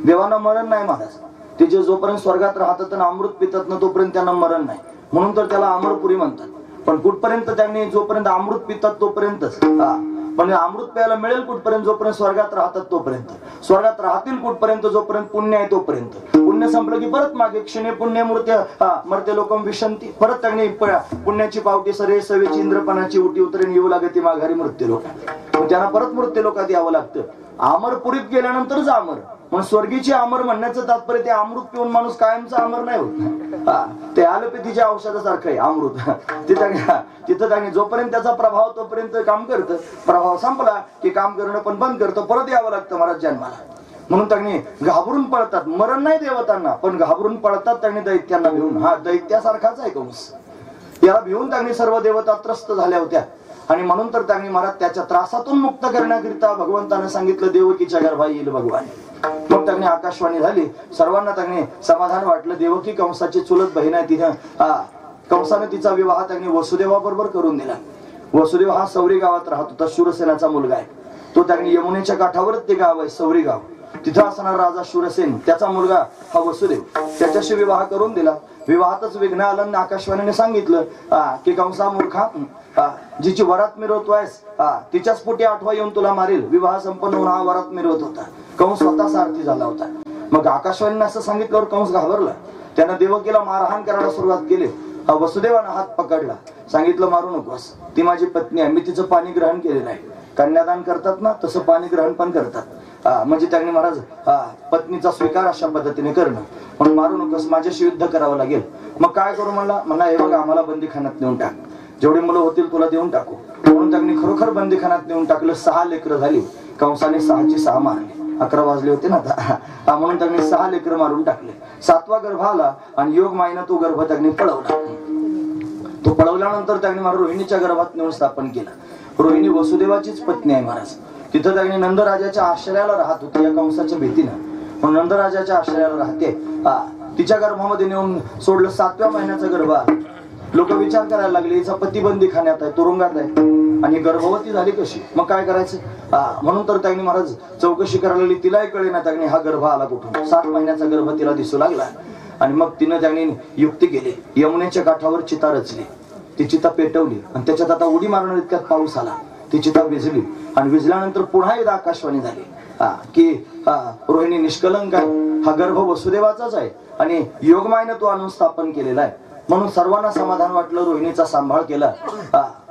देवांना मरण नाही महाराज. ते जे जोपर्यंत स्वर्गात राहतात आणि अमृत पितात ना तोपर्यंत त्यांना मरण नाही, म्हणून तर त्याला अमरपुरी म्हणतात. पण कुठपर्यंत त्यांनी जोपर्यंत अमृत पितात तोपर्यंतच. पण अमृत प्यायला मिळेल कुठपर्यंत? जोपर्यंत स्वर्गात राहतात तोपर्यंत. स्वर्गात राहतील कुठपर्यंत? जोपर्यंत पुण्य आहे तोपर्यंत. पुण्य संपलं की परत मागे क्षणे पुण्य मूर्त्या मर्त्य लोकम विशंती. परत त्यांनी पुण्याची पावटी सरे सवेची इंद्रपणाची उटी उतरेन येऊ लागते माघारी मृत्यू लोक. त्यांना परत मृत्यू लोकात यावं लागतं. अमरपुरीत गेल्यानंतरच अमर. पण स्वर्गीची अमर म्हणण्याचं तात्पर्य ते अमृत पिऊन माणूस कायमचा अमर नाही होत. ते ॲलोपॅथीच्या औषधासारखं आहे अमृत. तिथं त्यांनी जोपर्यंत त्याचा प्रभाव तोपर्यंत काम करतं. प्रभाव संपला की काम करणं पण बंद करतं. परत यावं लागतं महाराज जन्माला. म्हणून त्यांनी घाबरून पळतात. मरण नाही देवतांना, पण घाबरून पळतात त्यांनी दैत्यांना भिवून. हा दैत्यासारखाच आहे कंस. याला भिवून त्यांनी सर्व देवता त्रस्त झाल्या होत्या. आणि म्हणून तर त्यांनी महाराज त्याच्या त्रासातून मुक्त करण्याकरिता भगवंताने सांगितलं देवकीच्या गर्भात येईल भगवान. मग त्यांनी आकाशवाणी झाली. सर्वांना त्यांनी समाधान वाटलं. देवकी कंसाची चुलत बहीण आहे. तिथं कंसाने तिचा विवाह त्यांनी वसुदेवाबरोबर करून दिला. वसुदेव हा सौरी गावात राहत होता. शूरसेनाचा मुलगा आहे तो. त्यांनी यमुनेच्या काठावरच ते गाव आहे सौरी गाव. तिथं असणार राजा शूरसेन, त्याचा मुलगा हा वसुदेव. त्याच्याशी विवाह करून दिला. विवाहातच विघ्न आलं. आकाशवाणीने सांगितलं की कंसा मूर्खा, जिची वरात मिरवतो आहेस तिच्याच पोटी आठवा येऊन तुला मारेल. विवाह संपन्न होऊन हा वरात मिरवत होता. कंस स्वतः सारथी झाला होता. मग आकाशवाणीने असं सांगितल्यावर कंस घाबरला. त्यानं देवकीला मारहाण करायला सुरुवात केली. वसुदेवानं हात पकडला. सांगितलं मारू नकोस, ती माझी पत्नी आहे. मी तिचं पाणी ग्रहण केलेलं आहे. कन्यादान करतात ना तसं पाणी ग्रहण पण करतात. म्हणजे त्यांनी महाराज पत्नीचा स्वीकार अशा पद्धतीने करणं. म्हणून मारू नकोस, माझ्याशी युद्ध करावं लागेल. मग काय करू म्हणला हे बघा आम्हाला बंदीखान्यात नेऊन टाक. जेवढी मुलं होतील तुला देऊन टाकू. म्हणून त्यांनी खरोखर बंदीखान्यात नेऊन टाकलं. 6 लेकरं झाली. कंसाने 6ची 6 मारली. 11 वाजले होते ना म्हणून त्यांनी 6 लेकरं मारून टाकले. 7वा गर्भ आला आणि योग मायना तो गर्भ त्यांनी पळवला. तो पळवल्यानंतर त्यांनी महाराज रोहिणीच्या गर्भात नेऊन स्थापन केलं. रोहिणी वसुदेवाचीच पत्नी आहे महाराज. तिथं त्यांनी नंदराजाच्या आश्रयाला राहत होती या कंसाच्या भीतीनं. म्हणून नंदराजाच्या आश्रयाला राहते. तिच्या गर्भामध्ये नेऊन सोडलं. 7व्या महिन्याचा गर्भ आला. लोक विचार करायला लागले हिचा पती बंदीखान्यात आहे, तुरुंगात आहे आणि गर्भवती झाली कशी? मग काय करायचं? म्हणून तर त्यांनी महाराज चौकशी करायला लागली. तिलाही कळे ना त्यांनी हा गर्भ आला कुठून. 7 महिन्याचा गर्भ तिला दिसू लागला. आणि मग तिनं त्यांनी युक्ती केली. यमुनेच्या काठावर चिता रचली. ती चिता पेटवली आणि त्याच्यात आता उडी मारणार इतक्यात पाऊस आला. ती चिता विझली आणि विझल्यानंतर पुन्हा एकदा आकाशवाणी झाली की रोहिणी निष्कलंक आहे. हा गर्भ वसुदेवाचाच आहे आणि योगमायेनं तो आणून स्थापन केलेला आहे. म्हणून सर्वांना समाधान वाटलं. रोहिणीचा सांभाळ केला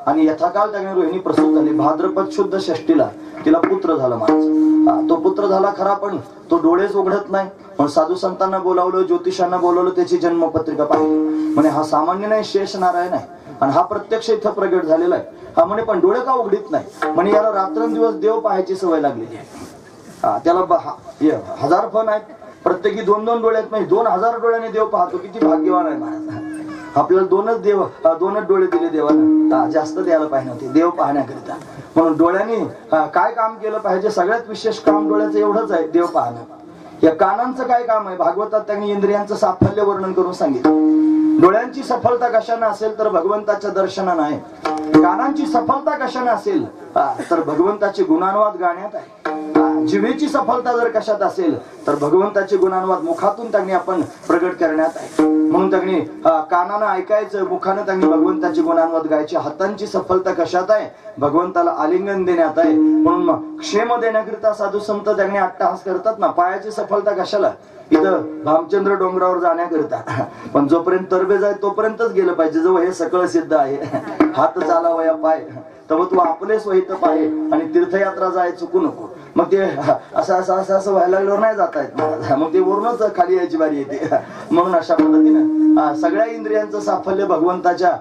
आणि यथाकाल त्याने रोहिणी प्रसूत झाली. भाद्रपद शुद्ध षष्टीला तिला पुत्र झाला महाराज. तो पुत्र झाला खरा पण तो डोळेच उघडत नाही. पण साधू संतांना बोलावलं, ज्योतिषांना बोलावलं, त्याची जन्मपत्रिका पाहिली. म्हणे हा सामान्य नाही, शेष नारायण आहे आणि हा प्रत्यक्ष इथं प्रगट झालेला आहे. हा म्हणे पण डोळे का उघडीत नाही? म्हणे याला रात्रंदिवस देव पाहायची सवय लागलेली आहे. त्याला 1000 फण आहेत. प्रत्येकी 2-2 डोळे आहेत. म्हणजे 2000 डोळ्याने देव पाहतो. किती भाग्यवान आहे महाराज. आपल्याला 2च डोळे दिले देवानं. जास्त द्यायला पाहिजे होते देव पाहण्याकरिता. म्हणून डोळ्यांनी काय काम केलं पाहिजे? सगळ्यात विशेष काम डोळ्याचं एवढंच आहे, देव पाहणं. या कानांचं काय काम आहे? भागवतात त्यांनी इंद्रियांचं साफल्य वर्णन करून सांगितलं. डोळ्यांची सफलता कशाने असेल तर भगवंताच्या दर्शनानं आहे. कानांची सफलता कशाने असेल तर भगवंताचे गुणानुवाद गाण्यात आहे. जिभेची सफलता जर कशात असेल तर भगवंताचे गुणानुवाद मुखातून त्यांनी आपण प्रगट करण्यात आहे. म्हणून त्यांनी कानानं ऐकायचं, मुखानं त्यांनी भगवंताचे गुणानुवाद गायचे. हातांची सफलता कशात आहे? भगवंताला आलिंगन देण्यात आहे. म्हणून क्षेम देण्याकरिता साधू संत त्यांनी अट्टहास करतात ना. पायाची सफलता कशाला? इथं भामचंद्र डोंगरावर जाण्याकरिता. पण जोपर्यंत तरबेज आहे तोपर्यंतच गेलं पाहिजे. जवळ हे सकळ सिद्ध आहे. हात चालावया पाय तव तू आपले स्वहित पाहे आणि तीर्थयात्रा जाय चुकू नको. मग ते असं व्हायला लागल्यावर नाही जाता येत. मग ते वरूनच खाली यायची बारी येते. म्हणून अशा पद्धतीनं सगळ्या इंद्रियांचं साफल्य भगवंताच्या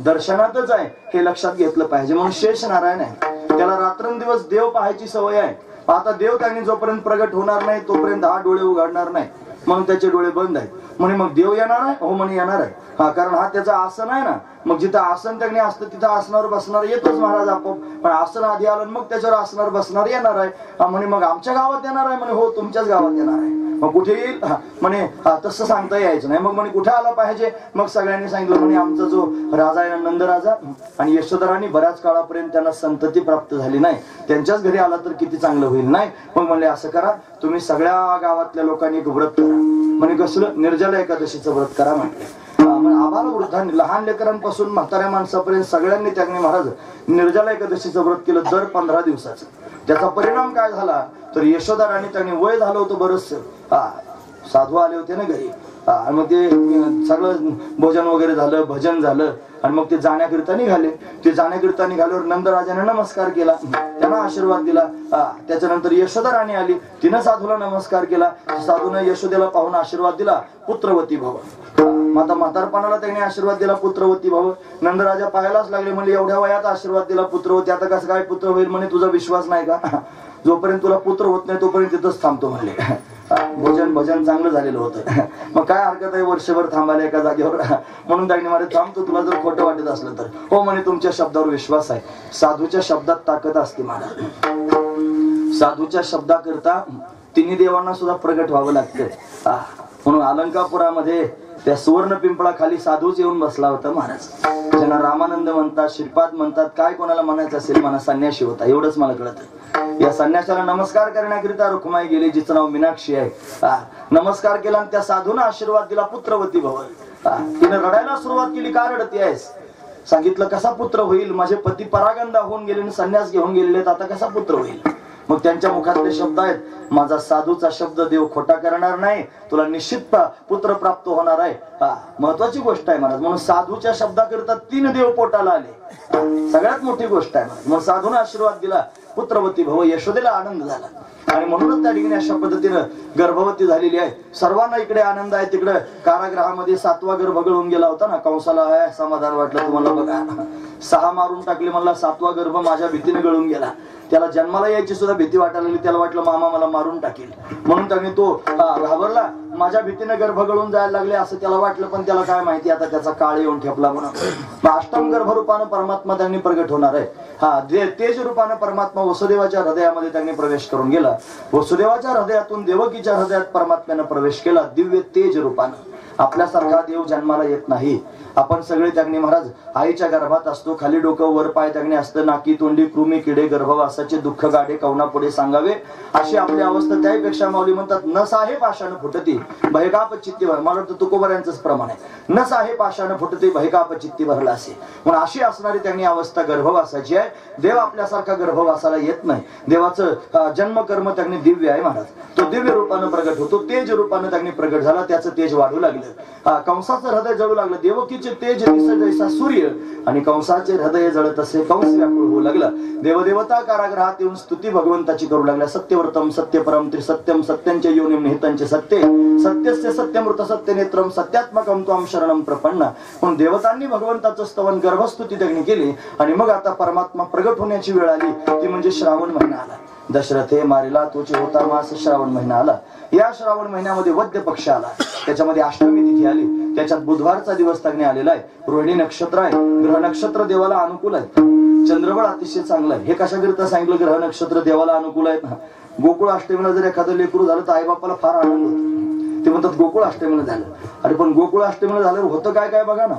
दर्शनातच आहे हे लक्षात घेतलं पाहिजे. म्हणून शेष नारायण आहे. त्याला रात्रंदिवस देव पाहायची सवय आहे. आता देव त्यांनी जोपर्यंत प्रगट होणार नाही तोपर्यंत हा डोळे उघडणार नाही. म्हणून त्याचे डोळे बंद आहेत. म्हणे मग देव येणार आहे? हो म्हणे येणार आहे. कारण हा त्याचा आसन आहे ना. मग जिथं आसन त्यांनी असतं तिथं आसनावर बसणार येतोच महाराज आपोआप. पण आसन आधी आलं मग त्याच्यावर आसनावर बसणार येणार आहे. म्हणे मग आमच्या गावात येणार आहे? म्हणे हो तुमच्याच गावात येणार आहे. मग कुठे येईल म्हणे तसं सांगता यायचं नाही. मग म्हणे कुठे आला पाहिजे. मग सगळ्यांनी सांगितलं म्हणे आमचा जो राजा आहे नंद राजा आणि यशोधरांनी बऱ्याच काळापर्यंत त्यांना संतती प्राप्त झाली नाही, त्यांच्याच घरी आला तर किती चांगलं होईल. नाही मग म्हणले असं करा तुम्ही सगळ्या गावातल्या लोकांनी एक व्रत करा. म्हणे कसलं. निर्जला एकादशीचं व्रत करा म्हटले. आबाल वृद्धांनी लहान लेकरांपासून म्हाताऱ्या माणसापर्यंत सगळ्यांनी त्याने महाराज निर्जला एकादशीचं व्रत केलं दर 15 दिवसाचं. त्याचा परिणाम काय झाला तर यशोदा राणी त्यांनी वय झालं होतं बरंच, साधू आले होते ना घरी, आणि मग ते सगळं भोजन वगैरे झालं, भजन झालं आणि मग ते जाण्याकरिता निघाले. ते जाण्याकरिता निघाल्यावर नंदराजाने नमस्कार केला, त्यांना आशीर्वाद दिला. त्याच्यानंतर यशोदा राणी आली, तिनं साधूला नमस्कार केला. साधूने यशोदेला पाहून आशीर्वाद दिला, पुत्रवती भव. माता म्हातारपणाला त्याने आशीर्वाद दिला, पुत्रवती भव. नंदराजा पाहायलाच लागले, म्हणजे एवढ्या वयात आशीर्वाद दिला पुत्रवती, आता कसं काय पुत्र होईल. म्हणे तुझा विश्वास नाही का, जोपर्यंत तुला पुत्र होत नाही तोपर्यंत तिथंच थांबतो म्हणले. भजन चांगलं झालेलं होतं, मग काय हरकत आहे वर्षभर थांबायला एका जागेवर. म्हणून त्यांनी मला थांबतो, तुला जर खोटं वाटत असलं तर. हो म्हणे तुमच्या शब्दावर विश्वास आहे. साधूच्या शब्दात ताकद असते मला. साधूच्या शब्दाकरता तिन्ही देवांना सुद्धा प्रगट व्हावं लागतं. म्हणून अलंकापुरामध्ये त्या सुवर्ण पिंपळाखाली साधूच येऊन बसला होता महाराज. ज्यांना रामानंद म्हणतात, श्रीपाद म्हणतात, काय कोणाला म्हणायचं असेल मला संन्यासी होता, एवढंच मला कळत. या संन्यासाला नमस्कार करण्याकरिता रुक्माई गेली, जिचं नाव मीनाक्षी आहे. नमस्कार केला आणि त्या साधूने आशीर्वाद दिला, पुत्रवती भव. तिने रडायला सुरुवात केली, का रडती आहेस. सांगितलं कसा पुत्र होईल, माझे पती परागंदा होऊन गेले आणि संन्यास घेऊन गेलेले, आता कसा पुत्र होईल. मग त्यांच्या मुखातले शब्द आहेत, माझा साधूचा शब्द देव खोटा करणार नाही, तुला निश्चित पुत्र प्राप्त होणार आहे. महत्वाची गोष्ट आहे महाराज. म्हणून साधूच्या शब्दाकरिता 3 देव पोटाला आले, सगळ्यात मोठी गोष्ट आहे महाराज. मग साधूने आशीर्वाद दिला, पुत्रवती भव. यशोदेला आनंद झाला आणि म्हणूनच त्या ठिकाणी अशा पद्धतीनं गर्भवती झालेली आहे. सर्वांना इकडे आनंद आहे. तिकडे कारागृहामध्ये 7वा गर्भ गळून गेला होता ना, कंसाला आहे समाधान वाटलं तुम्हाला. बघा 6 मारून टाकले, मला 7वा गर्भ माझ्या भीतीने गळून गेला. त्याला जन्माला यायची सुद्धा भीती वाटायला लागली. त्याला वाटलं मामा मला मारून टाकेल, म्हणून त्याने तो घाबरला. माझ्या भीतीने गर्भ गळून जायला लागले असं त्याला वाटलं, पण त्याला काय माहिती आता त्याचा काळ येऊन ठेपला म्हणून. अष्टम गर्भ रूपानं परमात्मा त्यांनी प्रगट होणार आहे. तेज रूपानं परमात्मा वसुदेवाच्या हृदयामध्ये त्यांनी प्रवेश करून गेला. वसुदेवाच्या हृदयातून देवकीच्या हृदयात परमात्म्यानं प्रवेश केला, दिव्य तेज रूपानं. आपल्यासारखा देव जन्माला येत नाही. आपण सगळे त्यागणे महाराज आईच्या गर्भात असतो, खाली डोकं वर पाय त्यागणे असतं, नाकी तोंडी कृमी किडे गर्भवासाचे दुःख गाडे कवना पुढे सांगावे, अशी आपली अवस्था. त्यापेक्षा माऊली म्हणतात न साहे पाशानं फुटती भयकाप चित्ती भर. मला वाटतं तुकोबर यांचंच प्रमाण आहे, न साहे पाशानं फुटती भयकाप चित्ती भरला असे. म्हणून अशी असणारी त्यांनी अवस्था गर्भवासाची आहे. देव आपल्यासारखा गर्भवासाला येत नाही. देवाचं जन्म कर्म त्यांनी दिव्य आहे महाराज. तो दिव्य रूपानं प्रगट होतो, तेज रूपानं त्यांनी प्रगट झाला, त्याचं तेज वाढू लागलं. कंसाचं हृदय जळू लागलं. देवकीचे तेज दिस जैसा सूर्य आणि कंसाचे हृदय जळत असे कंस व्याकुळ होऊ लागला. देवदेवता कारागृहात येऊन स्तुती भगवंताची करू लागल्या. सत्यव्रतम सत्यपरम त्रिसत्यम सत्यांचे योनिम निहितांचे सत्य सत्यस्य सत्यमृत सत्यनेत्रम सत्यात्मकम त्वं शरणम प्रपन्न. म्हणून देवतांनी भगवंताचं स्तवन गर्भस्तुती त्यांनी केली. आणि मग आता परमात्मा प्रगट होण्याची वेळ आली, ती म्हणजे श्रावण महिना आला. दशरथे मारिला तोचे होता मास श्रावण महिना आला. या श्रावण महिन्यामध्ये वद्य पक्ष आला, त्याच्यामध्ये अष्टमी तिथी आली, त्याच्यात बुधवारचा दिवस तग्ने आलेला आहे. रोहिणी नक्षत्र आहे, ग्रह नक्षत्र देवाला अनुकूल आहे. चंद्रबळ अतिशय चांगलं आहे. हे कशाकरिता सांगितलं, ग्रह नक्षत्र देवाला अनुकूल आहेत ना. गोकुळ अष्टमीला जर एखादं लेकरू झालं तर आई बापाला फार आनंद होतो. ते म्हणतात गोकुळ अष्टमीला झालं. अरे पण गोकुळ अष्टमीला झाल्यावर होतं काय काय बघा ना.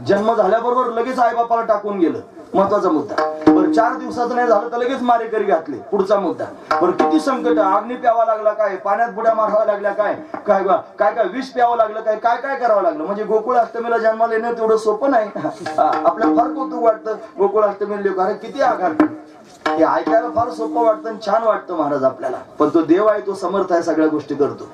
जन्म झाल्याबरोबर लगेच आई बापाला टाकून गेलं, महत्वाचा मुद्दा. बरं 4 दिवसाचं नाही झालं तर लगेच मारेकरी घातले, पुढचा मुद्दा. बरं किती संकट, अग्नी प्यावा लागला काय, पाण्यात बुड्या माराव्या लागल्या काय, काय काय काय विष प्यावं लागलं काय, काय काय करावं लागलं. म्हणजे गोकुळ अष्टमीला जन्माला येणं तेवढं सोपं नाही. आपल्याला फार कौतुक वाटतं गोकुळ अष्टमीला लोक अरे किती आघात, हे ऐकायला फार सोपं वाटतं आणि छान वाटतं महाराज आपल्याला. पण तो देव आहे, तो समर्थ आहे, सगळ्या गोष्टी करतो.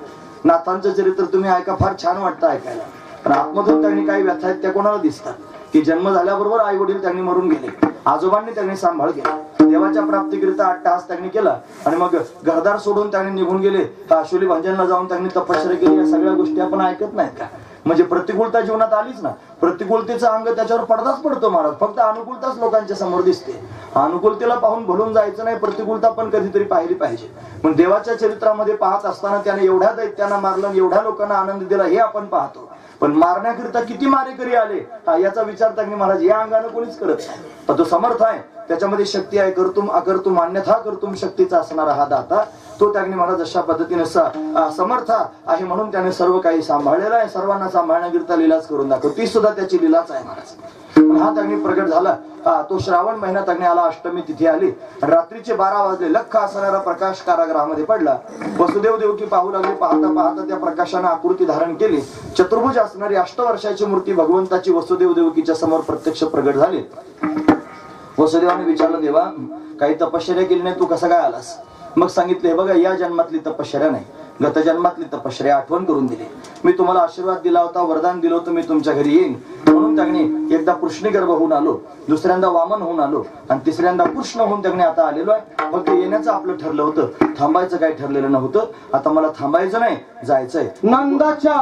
नाथांचं चरित्र तुम्ही ऐका, फार छान वाटतं ऐकायला. पण आत्मधून त्यांनी काही व्यथा आहेत त्या कोणाला दिसतात की जन्म झाल्याबरोबर आई वडील त्यांनी मरून गेले, आजोबांनी त्यांनी सांभाळ केला, देवाच्या प्राप्तीकरिता 8 तास त्यांनी केला आणि मग घरदार सोडून त्यांनी निघून गेले. आशुली भांजनला जाऊन त्यांनी तपश्चर्या केली. या सगळ्या गोष्टी आपण ऐकत नाहीत का. म्हणजे प्रतिकूलता जीवनात आलीच ना, प्रतिकूलतेचा अंग त्याच्यावर पडदाच पडतो महाराज. फक्त अनुकूलताच लोकांच्या समोर दिसते. अनुकूलतेला पाहून भुलून जायचं नाही, प्रतिकूलता पण कधीतरी पाहिली पाहिजे. पण देवाच्या चरित्रामध्ये पाहत असताना त्याने एवढ्या दैत्यांना मारलं, एवढ्या लोकांना आनंद दिला हे आपण पाहतो. पण मारण्याकरिता किती मारेकरी आले याचा विचार त्यांनी महाराज या अंगाने कोणीच करत नाही. पण तो समर्थ आहे, त्याच्यामध्ये शक्ती आहे. कर्तुम अकर्तुम अन्यथा कर्तुम शक्तीचा असणारा हा दाता तो त्याने महाराज अशा पद्धतीने समर्थ आहे म्हणून त्याने सर्व काही सांभाळलेलं आहे. सर्वांना सांभाळण्याकरिता लीलाच करून दाखव, ती सुद्धा त्याची लीलाच आहे महाराज. हा त्याने प्रगट झाला. तो श्रावण महिना त्याने आला, अष्टमी तिथी आली, रात्रीचे 12 वाजले. लख असणारा प्रकाश कारागृहामध्ये पडला. वसुदेव देवकी पाहू लागले. पाहता पाहता त्या प्रकाशाने आकृती धारण केली. चतुर्भुज असणारी 8 वर्षाची मूर्ती भगवंताची वसुदेव देवकीच्या समोर प्रत्यक्ष प्रगट झाली. वसुदेवाने विचारलं, देवा काही तपश्चर्या केली नाही, तू कसा काय आलास? मग सांगितले, बघा या जन्मातली तपश्चर्या नाही, गत जन्मातली तपश्चर्या आठवण करून दिली. मी तुम्हाला आशीर्वाद दिला होता, वरदान दिलं होतं, मी तुमच्या घरी येईन म्हणून त्याने एकदा कृष्णगर्भ होऊन आलो, दुसऱ्यांदा वामन होऊन आलो आणि तिसऱ्यांदा कृष्ण होऊन त्याने आता आलेलो आहे. मग ते येण्याचं आपलं ठरलं होतं, थांबायचं काही ठरलेलं नव्हतं. आता मला थांबायचं नाही, जायचंय नंदाच्या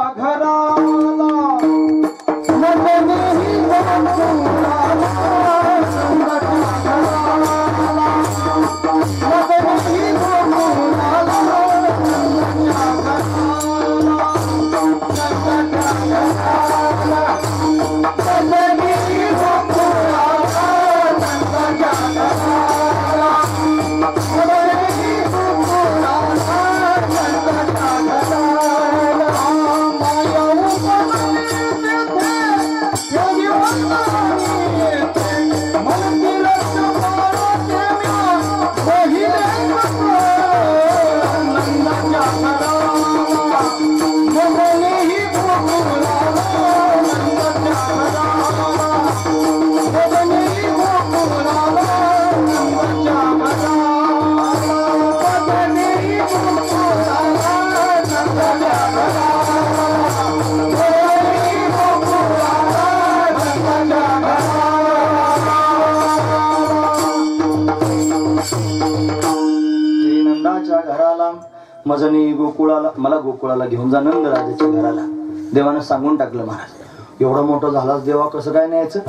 घराला मजनी गोकुळाला, मला गोकुळाला घेऊन जा, नंद राजाच्या घराला. देवानं सांगून टाकलं, महाराज एवढं मोठं झालास देवा, कसं काय न्यायचं?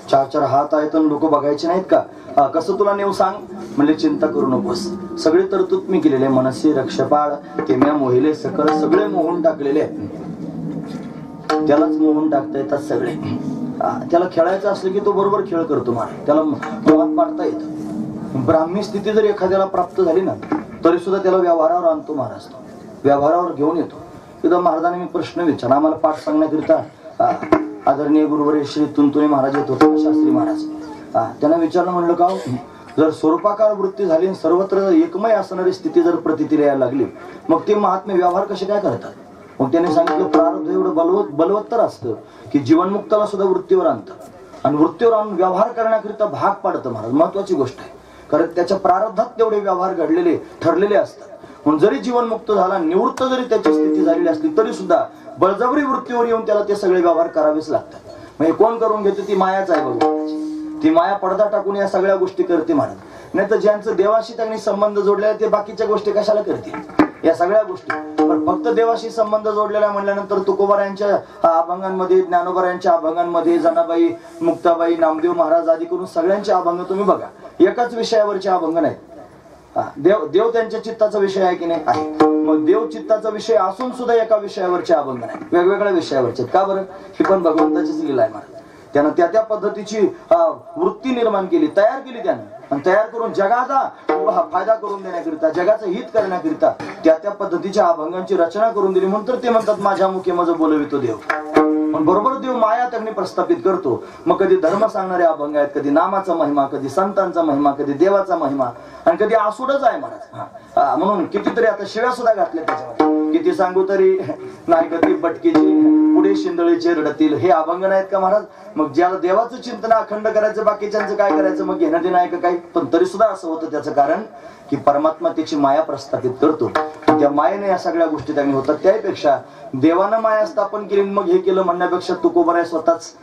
4 हात आहेत लोक बघायचे नाहीत का? कसं तुला नेऊ सांग? म्हणजे चिंता करू नकोस, सगळे तरतूद मी केलेले, मनसी रक्षपाळ केम्या मोहिले सकळ सगळे मोहून टाकलेले आहेत. त्यालाच मोहून टाकता येतात सगळे. त्याला खेळायचं असलं की तो बरोबर खेळ करतो महाराज, त्याला मोहात पाडता येतं. ब्राह्मी स्थिती जर एखाद्याला प्राप्त झाली ना तरी सुद्धा त्याला व्यवहारावर आणतो महाराज, तो व्यवहारावर घेऊन येतो. तिथं महाराजांनी मी प्रश्न विचारला, आम्हाला पाठ सांगण्याकरिता आदरणीय गुरुवर श्री तुंतुणे महाराज येत होते, शास्त्री महाराज. त्यांना विचारलं, म्हणलं का जर स्वरूपाकार वृत्ती झाली, सर्वत्र एकमय असणारी स्थिती जर प्रतीती यायला लागली, मग ते महात्मे व्यवहार कसे काय करतात? मग त्याने सांगितलं, प्रारब्ध एवढं बलवत्तर असतं की जीवनमुक्ताला सुद्धा वृत्तीवर आणतं आणि वृत्तीवर आणून व्यवहार करण्याकरिता भाग पाडतं महाराज. महत्वाची गोष्ट आहे, कारण त्याच्या प्रारब्धात तेवढे व्यवहार घडलेले ठरलेले असतात. म्हणून जरी जीवनमुक्त झाला, निवृत्त जरी त्याची स्थिती झालेली असली तरी सुद्धा बळजबरी वृत्तीवर येऊन त्याला ते सगळे व्यवहार करावेच लागतात. म्हणजे कोण करून घेते? ती मायाच आहे बघू, ती माया पडदा टाकून या सगळ्या गोष्टी करते महाराज. नाही तर ज्यांचं देवाशी त्यांनी संबंध जोडलेला ते बाकीच्या गोष्टी कशाला करतील? या सगळ्या गोष्टी. पण फक्त देवाशी संबंध जोडलेला म्हणल्यानंतर तुकोबारायांच्या अभंगांमध्ये, ज्ञानोबारायांच्या अभंगांमध्ये, जनाबाई, मुक्ताबाई, नामदेव महाराज आदी करून सगळ्यांचे अभंग तुम्ही बघा, एकाच विषयावरचे अभंग नाहीत. देव त्यांच्या चित्ताचा विषय आहे की नाही? आहे. मग देव चित्ताचा विषय असून सुद्धा एका विषयावरचे अभंग नाही, वेगवेगळ्या विषयावरचे. का बरं? ही पण भगवंताचीच लीला आहे महाराज. त्यानं त्या पद्धतीची वृत्ती निर्माण केली, तयार केली त्यानं, आणि तयार करून जगाचा फायदा करून देण्याकरिता, जगाचं हित करण्याकरिता त्या पद्धतीच्या अभंगांची रचना करून दिली. म्हणून तर ते म्हणतात, माझ्या मुखे माझं बोलवितो देव. पण बरोबर देव माया त्यांनी प्रस्थापित करतो. मग कधी धर्म सांगणारे अभंग आहेत, कधी नामाचा महिमा, कधी संतांचा महिमा, कधी देवाचा महिमा, आणि कधी आसूडच आहे महाराज. म्हणून कितीतरी आता शिव्या सुद्धा घातल्या त्याच्यामध्ये. किती सांगू तरी नाही कधी बटकीची पुढे शिंदळीचे रडतील, हे अभंग नाहीत का महाराज? मग ज्याला देवाचं चिंतन अखंड करायचं, बाकीच्यांचं काय करायचं? मग घेणं देणं आहे का काही? पण तरी सुद्धा असं होतं. त्याचं कारण की परमात्मा त्याची माया प्रस्थापित करतो. त्या मायेने या सगळ्या गोष्टी त्यांनी होतात. त्यापेक्षा देवानं माया स्थापन केली मग हे केलं म्हणण्यापेक्षा तुकोबर आहे स्वतःच.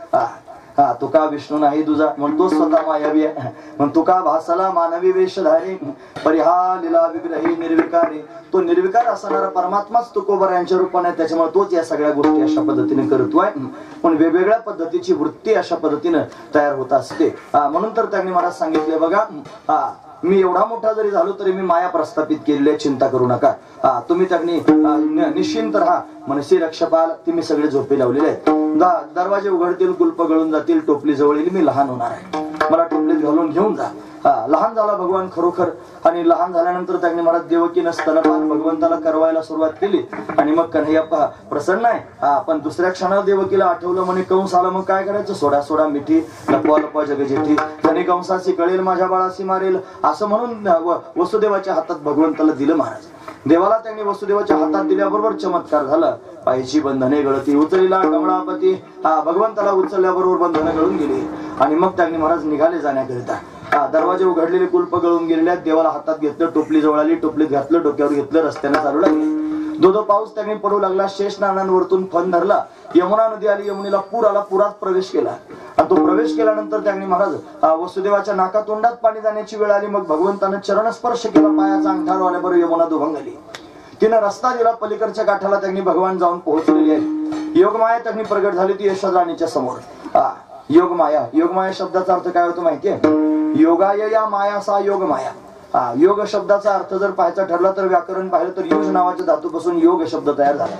तुका विष्णू नाही तुझा म्हणतो स्वतः मायावी आहे. मग तुका भासाला मानवी वेशधारी, परिहा लीला विग्रही निर्विकारी. तो निर्विकार असणारा परमात्माच तुकोबर यांच्या रूपाने, त्याच्यामुळे तोच या सगळ्या गोष्टी अशा पद्धतीने करतोय. पण वेगवेगळ्या पद्धतीची वृत्ती अशा पद्धतीने तयार होत असते. म्हणून तर त्यांनी मला सांगितले, बघा मी एवढा मोठा जरी झालो तरी मी माया प्रस्थापित केलेली आहे, चिंता करू नका. तुम्ही त्यांनी निश्चिंत राहा. मनसी रक्षपाल ती मी सगळे झोपे लावलेले आहेत. दरवाजे उघडतील, कुलप गळून जातील, टोपली जवळ येईल, मी लहान होणार आहे, मला टोपलीत घालून घेऊन जा. लहान झाला भगवान खरोखर. आणि लहान झाल्यानंतर त्यांनी मला देवकीनं स्तनपान भगवंताला करवायला सुरुवात केली. आणि मग कन्हैया प्रसन्न आहे. पण दुसऱ्या क्षणाला देवकीला आठवलं, म्हणे कंस आला, मग काय करायचं? सोडा सोडा मिठी, लपवा लपवा जगजेठी, त्याने कंसाची कळेल माझ्या बाळाशी मारेल, असं म्हणून वसुदेवाच्या हातात भगवंताला दिलं महाराज. देवाला त्यांनी वसुदेवाच्या हातात दिल्याबरोबर चमत्कार झाला. पायची बंधने गळती, उचलीला कमळापती, भगवंताला उचलल्याबरोबर बंधने गळून गेली. आणि मग त्यांनी महाराज निघाले जाण्याकरिता. दरवाजे उघडलेले, कुलप गळून गेलेले, देवाला हातात घेतलं, टोपली जवळ आली, टोपलीत घातलं, डोक्यावर घेतलं, रस्त्याने चालू लागले. दो पाऊस त्यांनी पडू लागला. शेष नानांवरतून फन धरला. यमुना नदी आली, यमुनेला पूर आला, पुरात प्रवेश केला. आणि तो प्रवेश केल्यानंतर त्यांनी महाराज वसुदेवाच्या नाकातोंडात पाणी जाण्याची वेळ आली. मग भगवंतानं चरण स्पर्श केला, पायाचा अंगठा आल्याबरोबर यमुना दुभंगली. तिनं रस्ता दिला, पलीकडच्या काठाला त्यांनी भगवान जाऊन पोहोचलेली आहे. योगमाया त्यांनी प्रगट झाली ती यशोधराणीच्या समोर. योगमाया, योगमाया शब्दाचा अर्थ काय होतो माहितीये? योगाय या माया सा योगमाया. योग शब्दाचा अर्थ जर पाहायचा ठरला तर व्याकरण पाहिलं तर युज नावाच्या धातूपासून योग शब्द तयार झाला.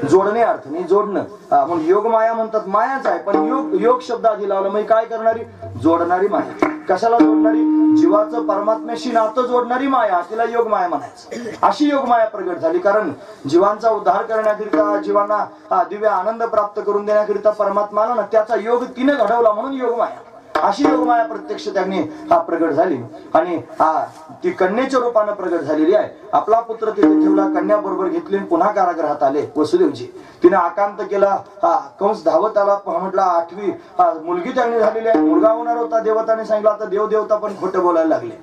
जोडणे अर्थ नाही, जोडणं. म्हणून योग माया म्हणतात, मायाच आहे, पण योग शब्द आधी लावला म्हणजे काय करणारी? जोडणारी माया. कशाला जोडणारी? जीवाचं परमात्म्याशी नातं जोडणारी माया, तिला योग माया म्हणायचं. अशी योग माया प्रगट झाली. कारण जीवांचा उद्धार करण्याकरिता, जीवांना दिव्य आनंद प्राप्त करून देण्याकरिता परमात्माला ना त्याचा योग तिने घडवला, म्हणून योग माया. अशी योगमाया प्रत्यक्ष त्यांनी प्रगट झाली. आणि ती कन्येच्या रूपानं प्रगट झालेली आहे. आपला पुत्र तिथे ठेवला, कन्या बरोबर घेतली, पुन्हा कारागृहात आले वसुदेवजी. तिने आकांत केला. कंस धावत आला, म्हटला 8वी मुलगी त्यांनी झालेली आहे, मुलगा होणार होता. देवताने सांगितलं. आता देवदेवता पण खोटं बोलायला लागले.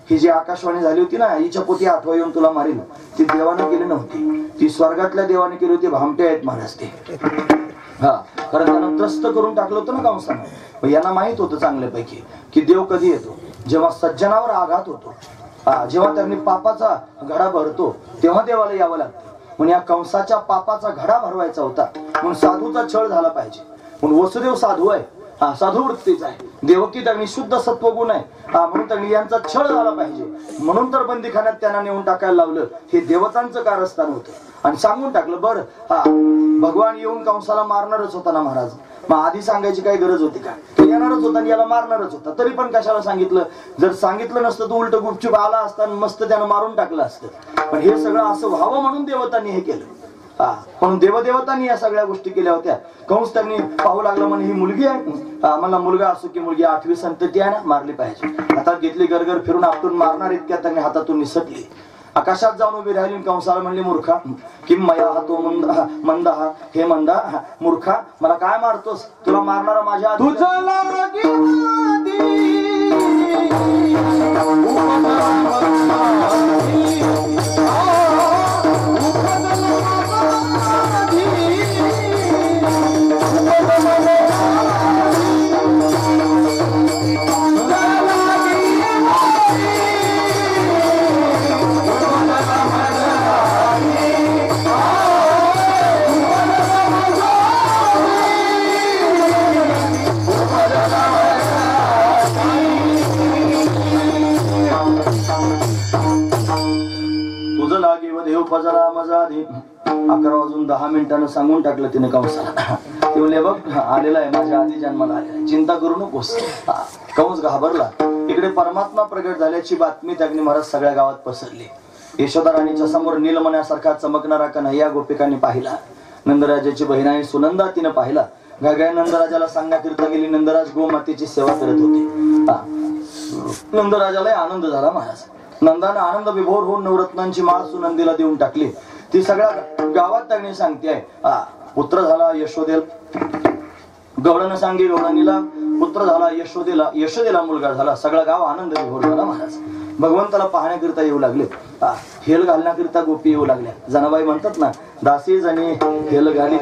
ही जी आकाशवाणी झाली होती ना, हिच्या पोटी 8वा येऊन तुला मारील, ती देवाने केली नव्हती, ती स्वर्गातल्या देवाने केली होती. भामटे आहेत महाराज ते. कारण त्यांना त्रस्त करून टाकलं होतं ना कंसानं. यांना माहित होतं चांगल्यापैकी की देव कधी येतो? जेव्हा सज्जनावर आघात होतो, जेव्हा त्यांनी पापाचा घडा भरतो, तेव्हा देवाला यावं लागतं. म्हणून या कंसाच्या पापाचा घडा भरवायचा होता, म्हणून साधूचा छळ झाला पाहिजे. म्हणून वसुदेव साधू आहे, साधू वृत्तीचा आहे. देवकी त्यांनी शुद्ध सत्वगुण आहे, म्हणून त्यांनी यांचा छळ झाला पाहिजे. म्हणून तर बंदीखान्यात त्यांना नेऊन टाकायला लावलं. हे देवतांचं कारस्थान होतं. आणि सांगून टाकलं, बर भगवान येऊन कंसाला मारणारच होता ना महाराज, मग आधी सांगायची काही गरज होती का? तो येणारच होता आणि याला मारणारच होता, तरी पण कशाला सांगितलं? जर सांगितलं नसतं तो उलट गुपचूप आला असता, मस्त त्यानं मारून टाकलं असतं. पण हे सगळं असं व्हावं म्हणून देवतांनी हे केलं. म्हणून देवदेवतांनी या सगळ्या गोष्टी केल्या होत्या. कंस त्यांनी पाहू लागलं, म्हणे ही मुलगी आहे, मला मुलगा असो की मुलगी, 8वी संतती आहे ना, मारली पाहिजे. हातात घेतली, गरगर फिरून आपटून मारणार इतक्या त्यांनी हातातून निसटली. आकाशात जाऊन उभी राहिली. कंसाला म्हणली, मूर्खा किम मया तो मंदा, हे मंदा मूर्खा, मला काय मारतोस? तुला मारणारा माझ्या फजला मजा दे. 11 वाजून 10 मिनिटांना सांगून टाकलं तिने कंसाला. ते बोलले, बघ आलेला आहे, माझ्या आधी जन्माला आलेला, चिंता करू नकोस. कंस घाबरला. इकडे परमात्मा प्रगट झाल्याची बातमी त्यांनी महाराज सगळ्या गावात पसरली. यशोदा राणीच्या समोर नीलमण्यासारखा चमकणारा कन्हैया गोपिकांनी पाहिला. नंदराजाची बहीण आहे सुनंदा तिने पाहिला. गाय नंदराजाला सांगण्याकरिता गेली. नंदराज गोमातेची सेवा करत होते. नंदराजाला आनंद झाला महाराज. नंदानं आनंद विभोर होऊन नवरत्नांची माळ सुनंदीला देऊन टाकली. ती सगळ्या गावात त्यांनी सांगते, पुत्र झाला यशोदेला. गवळण सांगे गवळणीला पुत्र झाला, यशोदेला मुलगा झाला. सगळा गाव आनंद विभोर झाला महाराज. भगवंताला पाहण्याकरिता येऊ लागले. हेल घालण्याकरिता गोपी येऊ लागल्या. जनाबाई म्हणतात ना, दासी जणी हेल घाली.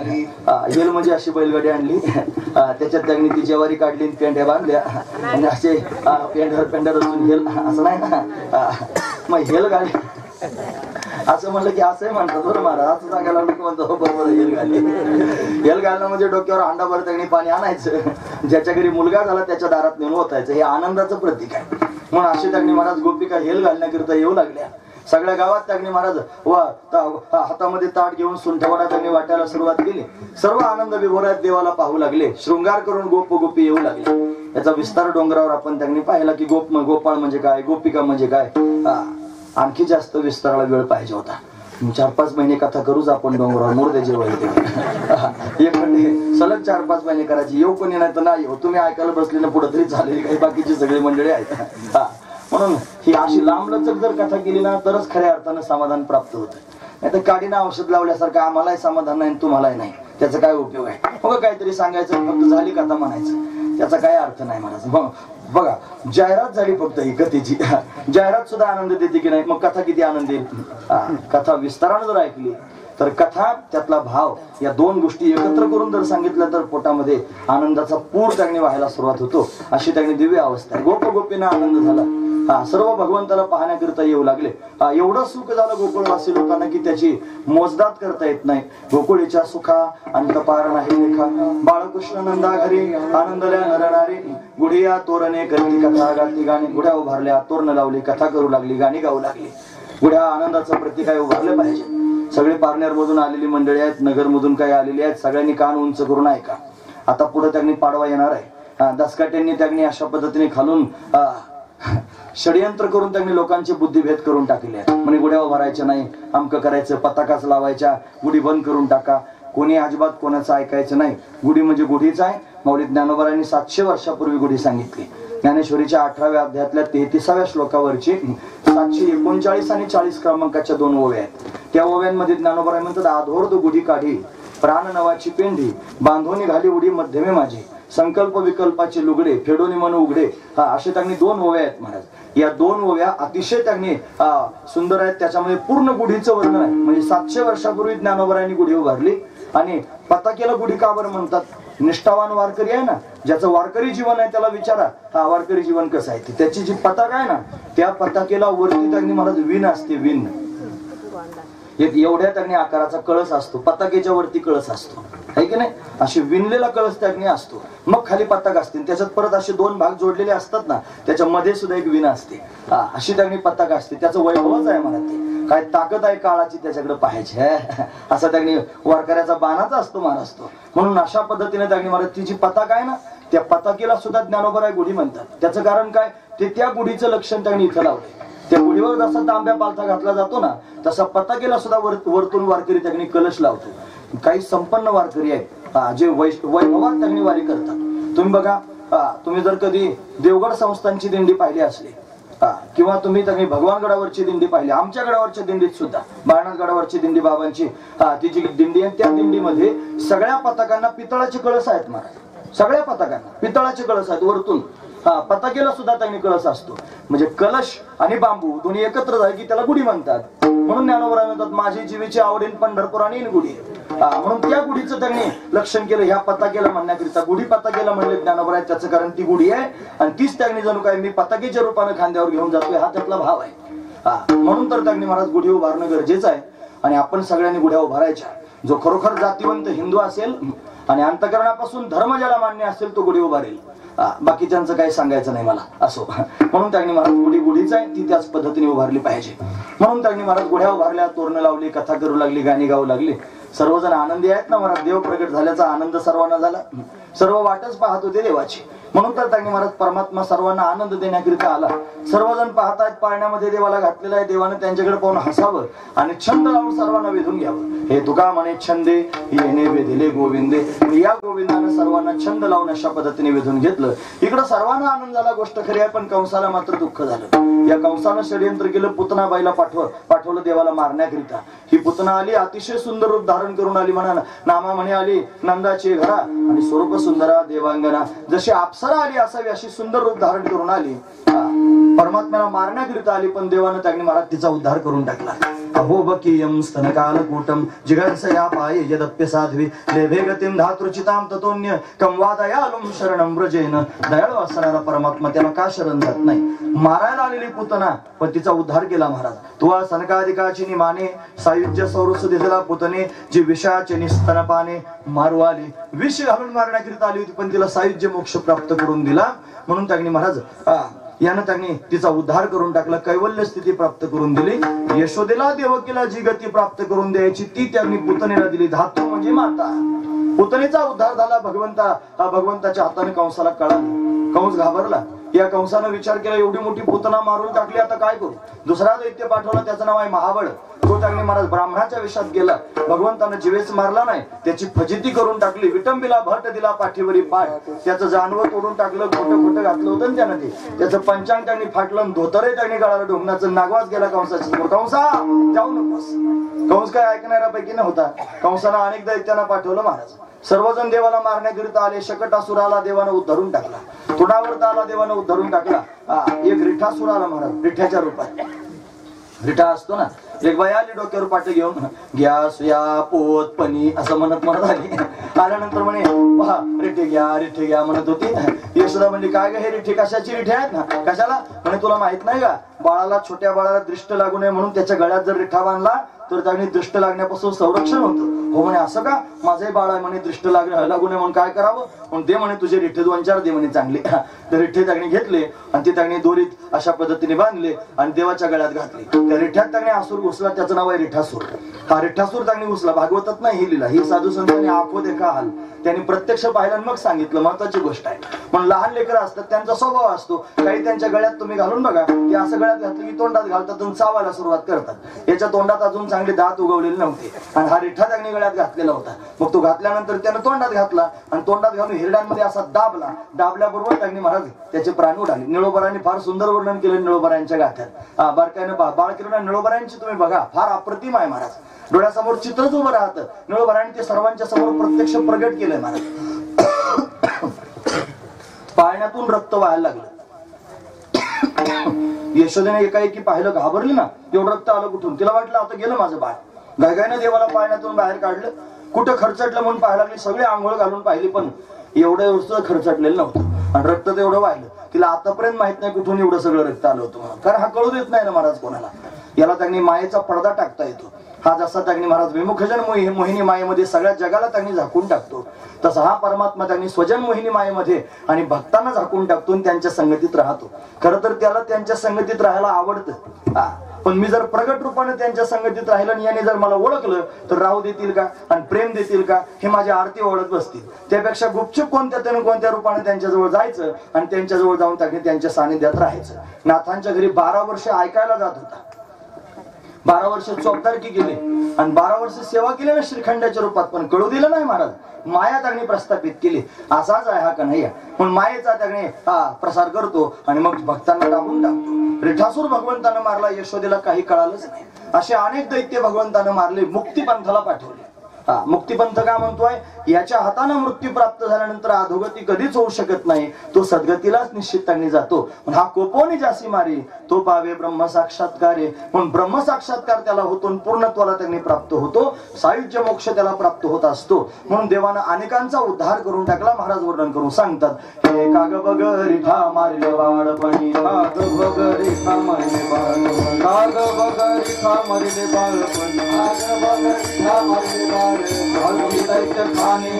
हेल म्हणजे अशी बैलगाडी आणली, त्याच्यात त्यांनी ती जेवारी काढली, पेंढ्या बांधल्या आणि असे पेंढर असून हेल असं नाही ना, मग हेल घाली असं म्हणलं की असंही म्हणतात बरं महाराज. असं सांगायला लोक म्हणतो बरोबर हेल घाली. हेल घालणं म्हणजे डोक्यावर अंडाभर त्यांनी पाणी आणायचं, ज्याच्या घरी मुलगा झाला त्याच्या दारात नेऊन ओतायचं. हे आनंदाचं प्रतीक आहे. म्हणून अशी त्यांनी महाराज गोपिका हेल घालण्याकरिता येऊ लागल्या. सगळ्या गावात त्यांनी महाराज हातामध्ये ताट घेऊन सुंठवडा त्यांनी वाटायला सुरुवात केली. सर्व आनंद विभोरात देवाला पाहू लागले. शृंगार करून गोप गोपी येऊ लागले. याचा विस्तार डोंगरावर आपण त्यांनी पाहिला की गोपाळ म्हणजे काय, गोपिका म्हणजे काय. आणखी जास्त विस्ताराला वेळ पाहिजे होता. 4-5 महिने कथा करूच आपण डोंगरावर. मोर द्यायचे वय सलग 4-5 महिने करायची. येऊ कोणी नाही तर नाही येऊ. तुम्ही ऐकायला बसले ना पुढे तरी चालेल. काही बाकीची सगळी मंडळी आहेत. म्हणून ही अशी लांबलचक जर कथा केली ना तरच खऱ्या अर्थानं समाधान प्राप्त होतं. नाही तर काडीनं औषध लावल्यासारखं आम्हालाही समाधान नाही तुम्हालाही नाही. त्याचा काय उपयोग आहे. मग काहीतरी सांगायचं फक्त झाली कथा म्हणायचं त्याचा काय अर्थ नाही महाराज. बघा जाहिरात झाली फक्त ही कथेची. जाहिरात सुद्धा आनंद देते की नाही. मग कथा किती आनंद देईल. कथा विस्तारानं जर ऐकली तर कथा त्यातला भाव या दोन गोष्टी एकत्र करून जर सांगितलं तर पोटामध्ये आनंदाचा पूर त्यांनी व्हायला सुरुवात होतो. अशी त्यांनी दिव्य अवस्था आहे. गोप गोपींना आनंद झाला. सर्व भगवंताला पाहण्याकरिता येऊ लागले. एवढं सुख झालं गोकुळवासी लोकांना की त्याची मोजदात करता येत नाही. गोकुळीच्या सुखा अंतपार नाही लेखा. बाळकृष्ण नंदा घरी आनंदल्या नरणारी. गुढिया तोरणे करती कथा गाती गाणी. गुढ्या उभारल्या, तोरण लावली, कथा करू लागली, गाणी गाऊ लागली. गुढ्या आनंदाचं प्रतीक आहे, उभारले पाहिजे. सगळे पारनेर मधून आलेली मंडळी आहेत, नगर मधून काही आलेली आहेत. सगळ्यांनी कान उंच करून ऐका. आता पुढे त्यांनी पाडवा येणार आहे. दसकाट्यांनी त्यांनी अशा पद्धतीने खालून षडयंत्र करून त्यांनी लोकांची बुद्धिभेद करून टाकले आहेत. म्हणजे गुढ्या उभारायच्या नाही, अमकं करायचं, पताकाच लावायच्या, गुढी बंद करून टाका. कोणी अजिबात कोणाचं ऐकायचं नाही. गुढी म्हणजे गुढीच आहे. माऊली ज्ञानोबारांनी 700 वर्षापूर्वी गुढी सांगितली. ज्ञानेश्वरीच्या 18व्या अध्यायातल्या 33व्या श्लोकावरची 739 आणि 40 क्रमांकाच्या 2 ओव्या आहेत. त्या ओव्यांमध्ये ज्ञानोबा म्हणतात आधोर्द गुढी काढी प्राण नवाची पेंढी बांधोनी घाली उडी मध्यमे माझी संकल्प विकल्पाचे लुगडे फेडोनी मन उघडे. असे त्यांनी 2 ओव्या आहेत महाराज. या 2 ओव्या अतिशय त्यांनी सुंदर आहेत. त्याच्यामध्ये पूर्ण गुढीचं वर्णन आहे. म्हणजे 700 वर्षापूर्वी ज्ञानोबरांनी गुढी उभारली. आणि पताकेला गुढी का बरं म्हणतात. निष्ठावान वारकरी आहे ना, ज्याचं वारकरी जीवन आहे त्याला विचारा वारकरी जीवन कसं आहे. त्याची जी पताका आहे ना त्या पताकेला वरती त्यांनी महाराज विण असते. विण एक एवढ्या त्यांनी आकाराचा कळस असतो. पताकेच्या वरती कळस असतो आहे की नाही. अशी विणलेला कळस त्यांनी असतो. मग खाली पताक असते. त्याच्यात परत असे 2 भाग जोडलेले असतात ना, त्याच्यामध्ये सुद्धा एक विण असते. अशी त्यांनी पताक असते. त्याचं वैभवच आहे मला. ते काय ताकद आहे काळाची त्याच्याकडे पाहायची असा त्यांनी वारकऱ्याचा बाणाचा असतो मान असतो. म्हणून अशा पद्धतीने त्यांनी मला ती जी पताक आहे ना त्या पताकेला सुद्धा ज्ञानोबराय गुढी म्हणतात. त्याचं कारण काय ते त्या गुढीचं लक्षण त्यांनी इथं लावलंय. त्या गुढीवर जसा तांब्या पालथा घातला जातो ना तसा पताकेला सुद्धा वरतून वारकरी त्यांनी कलश लावतो. काही संपन्न वारकरी आहेत जे वैभवात त्यांनी वारी करतात. तुम्ही बघा, तुम्ही जर कधी देवगड संस्थांची दिंडी पाहिली असली किंवा तुम्ही त्यांनी भगवान गडावरची दिंडी पाहिली. आमच्या गडावरच्या दिंडीत सुद्धा बाळनाथ गडावरची दिंडी बाबांची ती जी दिंडी आहे त्या दिंडीमध्ये सगळ्या पताकांना पितळाचे कळस आहेत महाराज. सगळ्या पताकांना पितळाचे कळस आहेत वरतून. पताकेला सुद्धा त्यांनी कळस असतो. म्हणजे कलश आणि बांबू दोन्ही एकत्र झाले की त्याला गुढी म्हणतात. म्हणून ज्ञानोबा म्हणतात माझी जीवीची आवडीन पंढरपुराने गुढी. म्हणून त्या गुढीचं त्यांनी लक्षण केलं ह्या पताकेला म्हणण्याकरिता. गुढी पताकेला म्हणले ज्ञानोबा. त्याचं कारण ती गुढी आहे आणि तीच त्यांनी जणू काय मी पताकेच्या रूपाने खांद्यावर घेऊन जातोय हा त्यातला भाव आहे. म्हणून तर त्यांनी महाराज गुढी उभारणं गरजेचं आहे. आणि आपण सगळ्यांनी गुढ्या उभारायच्या. जो खरोखर जातीवंत हिंदू असेल आणि अंतकरणापासून धर्म ज्याला मान्य असेल तो गुढी उभारेल. बाकीच्यांचं काही सांगायचं नाही मला असो. म्हणून त्यांनी महाराज गुढी गुढीच आहे ती त्याच पद्धतीने उभारली पाहिजे. म्हणून त्यांनी महाराज गुढ्या उभारल्या, तोरणं लावली, कथा करू लागली, गाणी गाऊ लागली. सर्वजण आनंदी आहेत ना महाराज. देव प्रगट झाल्याचा आनंद सर्वांना झाला. सर्व वाटच पाहत होते देवाची. म्हणून तर त्यांनी महाराज परमात्मा सर्वांना आनंद देण्याकरिता आला. सर्वजण पाहतायत पाळण्यामध्ये देवाला घातलेला आहे. देवाने त्यांच्याकडे पाहून हसावं आणि छंद लावून सर्वांना वेधून घ्यावं. हे तुका म्हणे छंदे येणे वेधिले गोविंदे. या गोविंदाने सर्वांना छंद लावून अशा पद्धतीने वेधून घेतलं. इकडं सर्वांना आनंद झाला गोष्ट खरी आहे. पण कंसाला मात्र दुःख झालं. या कंसानं षडयंत्र केलं. पुतना बाईला पाठवलं देवाला मारण्याकरिता. ही पुतना आली अतिशय सुंदर रूप धारण करून आली. म्हणा नामा म्हणे आली नंदाची घरा आणि स्वरूप सुंदरा देवांगना. जशी अप्सरा आली असावी अशी सुंदर रूप धारण करून आली. परमात्म्याला मारण्याकरिता आली. पण देवानं त्यांनी महाराज तिचा उद्धार करून टाकला. अहोबकीयम स्तनकालकूटम जिगर्षया पाये यदप्य साध्वी लेभे गतिम धातृचिताम ततोन्य कंवादयालुम शरणं व्रजेन. दयाळू असणारा परमात्मा त्याला का शरण जात नाही. मारायला आलेली पुतना पण तिचा उद्धार केला महाराज. तुवा सनकाधिकाची निमाने सायुज्य सौरस दिसला पुतने जी विषाचे निस्तनपाने मारू आली. विष घालून मारण्याकरिता आली होती पण तिला सायुज्य मोक्ष प्राप्त करून दिला. म्हणून त्यांनी महाराज यानं त्यांनी तिचा उद्धार करून टाकला, कैवल्य स्थिती प्राप्त करून दिली. यशोदेला देवकीला जी गती प्राप्त करून द्यायची ती त्यांनी पुतणीला दिली. धातू म्हणजे माता. पुतणीचा उद्धार झाला. भगवंताच्या हाताने कंसाला कळाला. कंस घाबरला. या कंसानं विचार केला एवढी मोठी पुतना मारून टाकली, आता काय करू. दुसरा दैत्य पाठवला, त्याचं नाव आहे महाबळ. तो त्यांनी महाराज ब्राह्मणाच्या वेशात गेला. भगवंतानं जीवेच मारला नाही, त्याची फजिती करून टाकली. विटंबीला भट दिला पाठीवरी पाठ. त्याचं जानवं तोडून टाकलं, खोटं घातलं होतं ना त्यानं ते. त्याचं पंचांग त्यांनी फाटलं, धोतरही त्यांनी गाळाला. ढोंगणाचं नागवाच गेला कंसाच्या समोर. कंसा जाऊ नकोस. कंस काय ऐकणाऱ्यापैकी नव्हता. कंसानं अनेक दैत्यांना पाठवलं महाराज. सर्वजण देवाला मारण्याकरिता आले. शकटासुराला देवानं उद्धरून टाकला. तुडावरता आला देवानं उद्धरून टाकला. एक रिठासुर आला महाराज, रिठ्याच्या रूपात. रिठा असतो ना, एक बाई आली डोक्यावर पाटे घेऊन, गॅस या पोत पनी असं म्हणत आली. आल्यानंतर म्हणे पहा रिठे घ्या म्हणत होती. यशोदा म्हणली काय ग हे रिठे कशाची रिठे आहेत ना, कशाला. म्हणे तुला माहित नाही का, बाळाला छोट्या बाळाला दृष्ट लागू नये म्हणून त्याच्या गळ्यात जर रिठा बांधला तर त्याने दृष्ट लागण्यापासून संरक्षण होतं. हो म्हणे असं का, माझंही बाळ आहे म्हणे, दृष्ट लागू नये म्हणून काय करावं. म्हणून ते म्हणे तुझे रिठे 2-4 दे म्हणे चांगले. तर रिठे त्यांनी घेतले आणि ते त्यांनी दोरीत अशा पद्धतीने बांधले आणि देवाच्या गळ्यात घातले. त्या रिठ्यात त्यांनी आसूर घुसला, त्याचं नाव आहे रिठासूर. हा रिठासूर त्यांनी घुसला. भागवतात नाही हे लिहिला. ही साधू संतांनी आखो देखा हाल त्यांनी प्रत्यक्ष पाहिलं मग सांगितलं. महत्वाची गोष्ट आहे. पण लहान लेकरं असतात, त्यांचा स्वभाव असतो. काही त्यांच्या गळ्यात तुम्ही घालून बघा, की असं गळ्यात घातलं की तोंडात घालतात आणि चावायला सुरुवात करतात. याच्या तोंडात अजून चांगले दात उगवलेले नव्हते आणि हा रिठा त्यांनी गळ्यात घातलेला होता. मग तो घातल्यानंतर त्यानं तोंडात घातला आणि तोंडात घालून हिरड्यांमध्ये असा दाबल्याबरोबर त्यांनी महाराज त्याचे प्राण उडाले. निळोबरांनी फार सुंदर वर्णन केलं निळोबरांच्या गाथ्यात. बारकाईनं बाळकिरण निळोबरांची तुम्ही बघा, फार अप्रतिम आहे महाराज. डोळ्यासमोर चित्रच उभं राहतं. निळोबरांनी ते सर्वांच्या समोर प्रत्यक्ष प्रगट केलंय महाराज. पाळण्यातून रक्त व्हायला लागलं. यशोदेने एकाएकी पाहिलं, घाबरली ना, एवढं रक्त आलं कुठून. तिला वाटलं आता गेलं माझं बाळ. गायगायनं देवाला पाळण्यातून बाहेर काढलं. कुठं खर्चटलं म्हणून पाहायला लागली. सगळे आंघोळ घालून पाहिली पण एवढं खर्चटलेलं नव्हतं आणि रक्त तेवढं वाहिलं. तिला आतापर्यंत माहित नाही कुठून एवढं सगळं रक्त आलं होतं म्हणून. कारण हा कळू देत नाही ना महाराज कोणाला. याला त्यांनी मायेचा पडदा टाकता येतो. हा जसा त्यांनी महाराज विमुखजन मोहिनी मायेमध्ये सगळ्या जगाला त्यांनी झाकून टाकतो, तसा हा परमात्मा त्यांनी स्वजन मोहिनी मायेमध्ये आणि भक्तांना झाकून टाकतो आणि त्यांच्या संगतीत राहतो. खरं तर त्याला त्यांच्या संगतीत राहायला आवडतं. पण मी जर प्रगट रूपाने त्यांच्या संगतीत राहिलं आणि याने जर मला ओळखलं तर राहू देतील का आणि प्रेम देतील का, हे माझी आरती ओळख बसतील. त्यापेक्षा गुपचूप कोणत्या रूपाने त्यांच्याजवळ जायचं आणि त्यांच्याजवळ जाऊन त्यांच्या सानिध्यात राहायचं. नाथांच्या घरी 12 वर्ष ऐकायला जात होता. 12 वर्ष चौकदारकी केली आणि 12 वर्ष सेवा केली ना श्रीखंडाच्या रूपात, पण कळू दिलं नाही महाराज. माया त्यांनी प्रस्थापित केली. असाच आहे हा कन्हैया. पण मायेचा त्याने प्रसार करतो आणि मग भक्तांना दाबून टाकतो. रिठासूर भगवंतानं मारला, यशोदेला काही कळालंच नाही. असे अनेक दैत्य भगवंतानं मारले. मुक्तिपंथाला पाठवले. मुक्तिपंथ का म्हणतोय, याच्या हाताने मृत्यू प्राप्त झाल्यानंतर अधोगती कधीच होऊ शकत नाही, तो सद्गतीलाच निश्चिताने जातो. पण हा कोपोनी जासी मारी तो पावे ब्रह्म साक्षात्कारे. पण ब्रह्म साक्षात्कार त्याला होतो, पूर्णत्वाला त्यांनी प्राप्त होतो, सायुज्य मोक्ष त्याला प्राप्त होत असतो. म्हणून देवानं अनेकांचा उद्धार करून टाकला. महाराज वर्णन करून सांगतात, हे काग बग रिठा मारले बाळपणी, काग बग रिठा मारले बाळपणी, काग बग रिठा मारले बाळपणी, काग बग रिठा मारले बाळपणी. खाने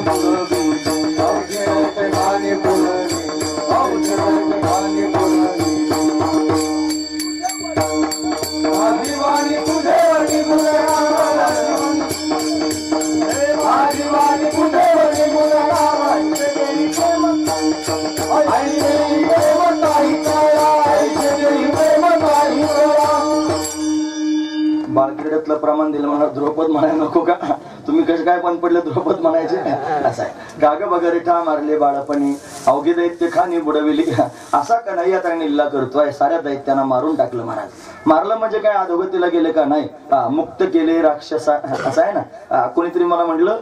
बाळक्रीडेतलं प्रमाण दिलं म्हणा. द्रौपद म्हणायला नको का, तुम्ही कसं काय पण पडले द्रौपद म्हणायचे. असं आहे. गाग बगर ठा मारले बाळपणी, अवघे दैत्य खानी बुडविली. असा कन्हैया त्यांनी लिला करतोय. साऱ्या दैत्यांना मारून टाकलं महाराज. मारलं म्हणजे काय, अधोगतीला गेले का नाही, मुक्त केले राक्षसा. असं आहे ना. कोणीतरी मला म्हटलं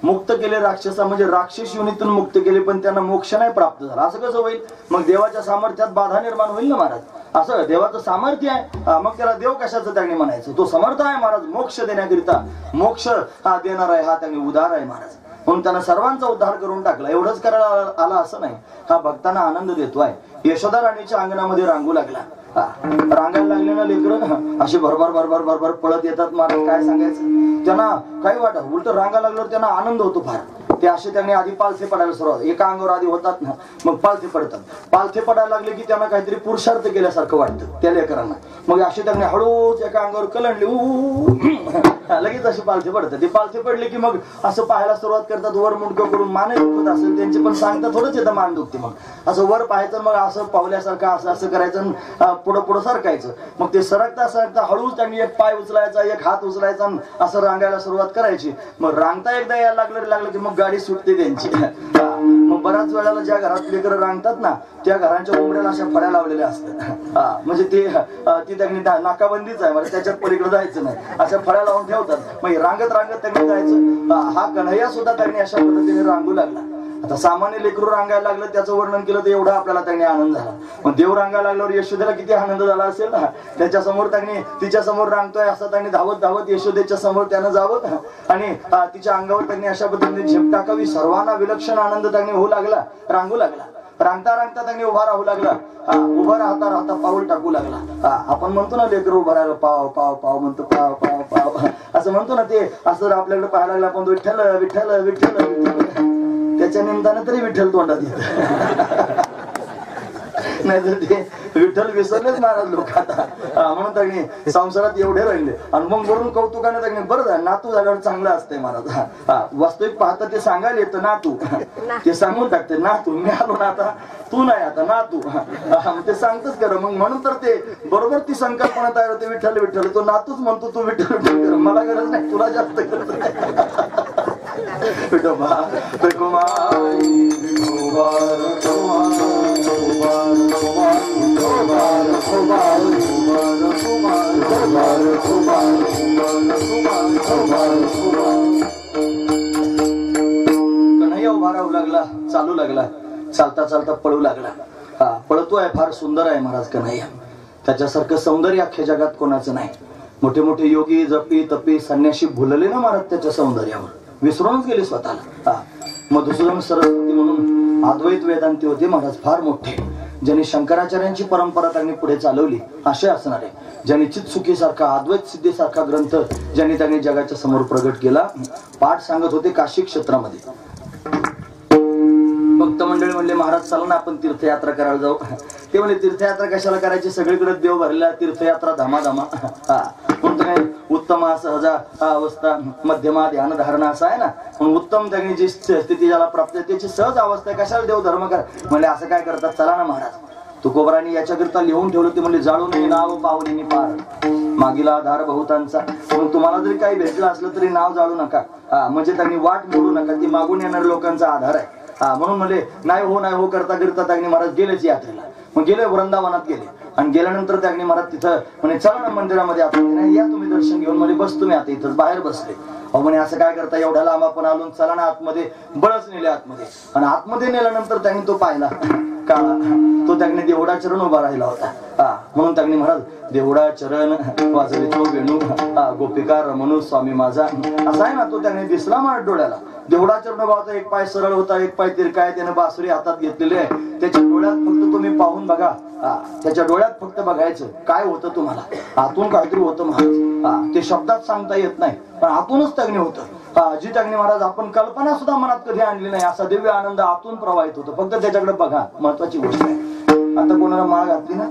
मुक्त केले राक्षसा म्हणजे राक्षस योनीतून मुक्त केले, पण त्यांना मोक्ष नाही प्राप्त झाला. असं कसं होईल. मग देवाच्या सामर्थ्यात बाधा निर्माण होईल ना महाराज. असं देवाचं सामर्थ्य आहे, मग त्याला देव कशाचं त्यांनी म्हणायचं. तो समर्थ आहे महाराज मोक्ष देण्याकरिता. मोक्ष हा देणार आहे, हा त्यांनी उदार आहे महाराज. म्हणून त्यांना सर्वांचा उद्धार करून टाकला. एवढंच करायला आला असं नाही, हा भक्तांना आनंद देतोय. यशोदा राणीच्या अंगणामध्ये रांगू लागला. रांगायला लागले ना लेकरं, असे भरभर पळत येतात महाराज. काय सांगायचं त्यांना, काही वाटत उलट रांगा लागल्यावर त्यांना आनंद होतो फार. ते असे त्यांनी आधी पालथे पडायला सुरुवात, एका अंगावर आधी होतात ना, मग पालथे पडतात. पालथे पडायला लागले की त्यांना काहीतरी पुरुषार्थ केल्यासारखं वाटतं त्या लेकरांना. मग असे त्यांनी हळूच एका अंगावर कलंडले लगेच असे पालथे पडतात. ते पालथे पडले की मग असं पाहायला सुरुवात करतात, वर मुंडकं करून. मान दुखत असेल त्यांचे पण सांगतात, थोडंच येतं मान दुखते. मग असं वर पाहायचं, मग असं पावल्यासारखं असं असं करायचं, पुढं पुढं सरकायचं. मग ते सरकता सरकता हळूच त्यांनी एक पाय उचलायचा, एक हात उचलायचा, असं रांगायला सुरुवात करायची. मग रांगता एकदा यायला लागलं की मग गाडी सुटते त्यांची. मग बऱ्याच वेळेला ज्या घरात लेकरं रांगतात ना, त्या घरांच्या उमऱ्याला अशा फळ्या लावलेल्या असतात. म्हणजे ती त्यांनी नाकाबंदीच आहे, म्हणजे त्याच्यात पलीकडे जायचं नाही, अशा फळ्या लावून ठेवतात. मग रांगत रांगत त्यांनी जायचं. हा कन्हैया सुद्धा त्यांनी अशा पद्धतीने रांगू लागला. आता सामान्य लेकरू रांगायला लागलं, त्याचं वर्णन केलं तर एवढा आपल्याला त्यांनी आनंद झाला. मग देव रांगायला लागल्यावर यशोदेला किती आनंद झाला असेल ना. त्याच्या समोर त्यांनी, तिच्या समोर रांगतोय असं त्यांनी धावत धावत यशोदेच्या समोर त्यानं जावं आणि तिच्या अंगावर त्यांनी अशा पद्धतीने झेप टाकावी. सर्वांना विलक्षण आनंद त्यांनी होऊ लागला, रांगू लागला. रांगता रांगता त्यांनी उभा राहू लागला. उभा राहता राहता पाऊल टाकू लागला. आपण म्हणतो ना लेकरू उभा राहायला, पाव पाव पाव म्हणतो, पाव पाव पाव असं म्हणतो ना. ते असं आपल्याकडे पाहायला लागलं आपण, विठ्ठल विठ्ठल विठ्ठल विठ्ठल, त्याच्या निमित्तानं तरी विठ्ठल तोंडात येत. नाहीतर ते विठ्ठल विसरलेच महाराज लोक आता. म्हणून त्यांनी संसारात एवढे राहिले. आणि मग वरून कौतुकाने त्यांनी, बरं झालं नातू झाल्यावर चांगलं असतंय महाराज. वास्तविक पाहता ते सांगायला येतं नातू, ते सांगून टाकते नातू, मी आलो ना आता, तू नाही आता नातू. ते सांगतच खरं. मग म्हणून तर ते बरोबर ती संकल्पना तयार होते, विठ्ठल विठ्ठल. तो नातूच म्हणतो तू विठ्ठल विठ्ठल कर, मला गरज नाही, तुला जास्त करत. विठोबा कुमारी कन्हैया उभा राहू लागला, चालू लागला, चालता चालता पळू लागला. पळतोय, फार सुंदर आहे महाराज कन्हैया. त्याच्यासारखं सौंदर्य अख्ख्या जगात कोणाचं नाही. मोठे मोठे योगी, जपी, तपी, संन्याशी भुलले ना महाराज त्याच्या सौंदर्यावर, विसरूनच गेले स्वतःला. मधुसूदन सरस्वती म्हणून अद्वैत वेदांती होते महाराज, फार मोठे, ज्यांनी शंकराचार्यांची परंपरा त्यांनी पुढे चालवली. असे असणारे ज्यांनी चित्सुखीसारखा, अद्वैत सिद्धीसारखा ग्रंथ ज्यांनी त्यांनी जगाच्या समोर प्रगट केला. पाठ सांगत होते काशी क्षेत्रामध्ये. भक्त मंडळी म्हणले, महाराज चला ना आपण तीर्थयात्रा करायला जाऊ. ते म्हणले, तीर्थयात्रा कशाला करायची, सगळीकडे देव भरला, तीर्थयात्रा धामाधामा. म्हणून काय उत्तम सहजा अवस्था, मध्यमा ध्यान धारणा असं आहे ना. म्हणून उत्तम त्यांनी जी स्थिती ज्याला प्राप्त आहे त्याची सहज अवस्था आहे, कशाला देव धर्म करा. म्हणजे असं काय करतात, चला ना महाराज. तुकोबरांनी याच्याकरिता लिहून ठेवलं ते म्हणजे, जाळून नाव पावलीनी पार, मागीला आधार बहुतांचा. म्हणून तुम्हाला जरी काही भेटलं असलं तरी नाव जाळू नका. म्हणजे त्यांनी वाट मोडू नका, ती मागून येणाऱ्या लोकांचा आधार आहे. म्हणून म्हणजे नाही हो करता करता त्यांनी महाराज गेलेच यात्रेला. मग गेले वृंदावनात गेले. आणि गेल्यानंतर त्यांनी महाराज तिथं म्हणे, चला ना मंदिरामध्ये आपण, नाही या तुम्ही दर्शन घेऊन. म्हणजे बस तुम्ही आता इथंच बाहेर बसले. म्हणे असं काय करता, एवढ्या लांब आपण आलो, चला ना आतमध्ये. बळच नेले आतमध्ये. आणि आतमध्ये नेल्यानंतर त्यांनी तो पाहिला काळा, तो त्यांनी देवडा चरण उभा राहिला होता. म्हणून त्यांनी महाराज देवडा चरण वाजवितो वेणू, गोपिका रमणू स्वामी माझा, असा आहे ना. तो त्यांनी दिसला महाराज डोळ्याला. देवडा चरण भावाचा एक पाय सरळ होता, एक पाय तिरका, त्याने बासुरी हातात घेतलेली आहे. त्याच्या डोळ्यात फक्त तुम्ही पाहून बघा, त्याच्या डोळ्यात फक्त बघायचं काय होतं तुम्हाला. आतून काहीतरी होतं महाराज, ते शब्दात सांगता येत नाही, पण आतूनच त्यांनी होतं. जी त्यांनी महाराज आपण कल्पना सुद्धा मनात कधी आणली नाही, असा दिव्य आनंद आतून प्रवाहित होतो. फक्त त्याच्याकडे बघा, महत्वाची गोष्ट आहे. आता कोणाला माळ घातली ना,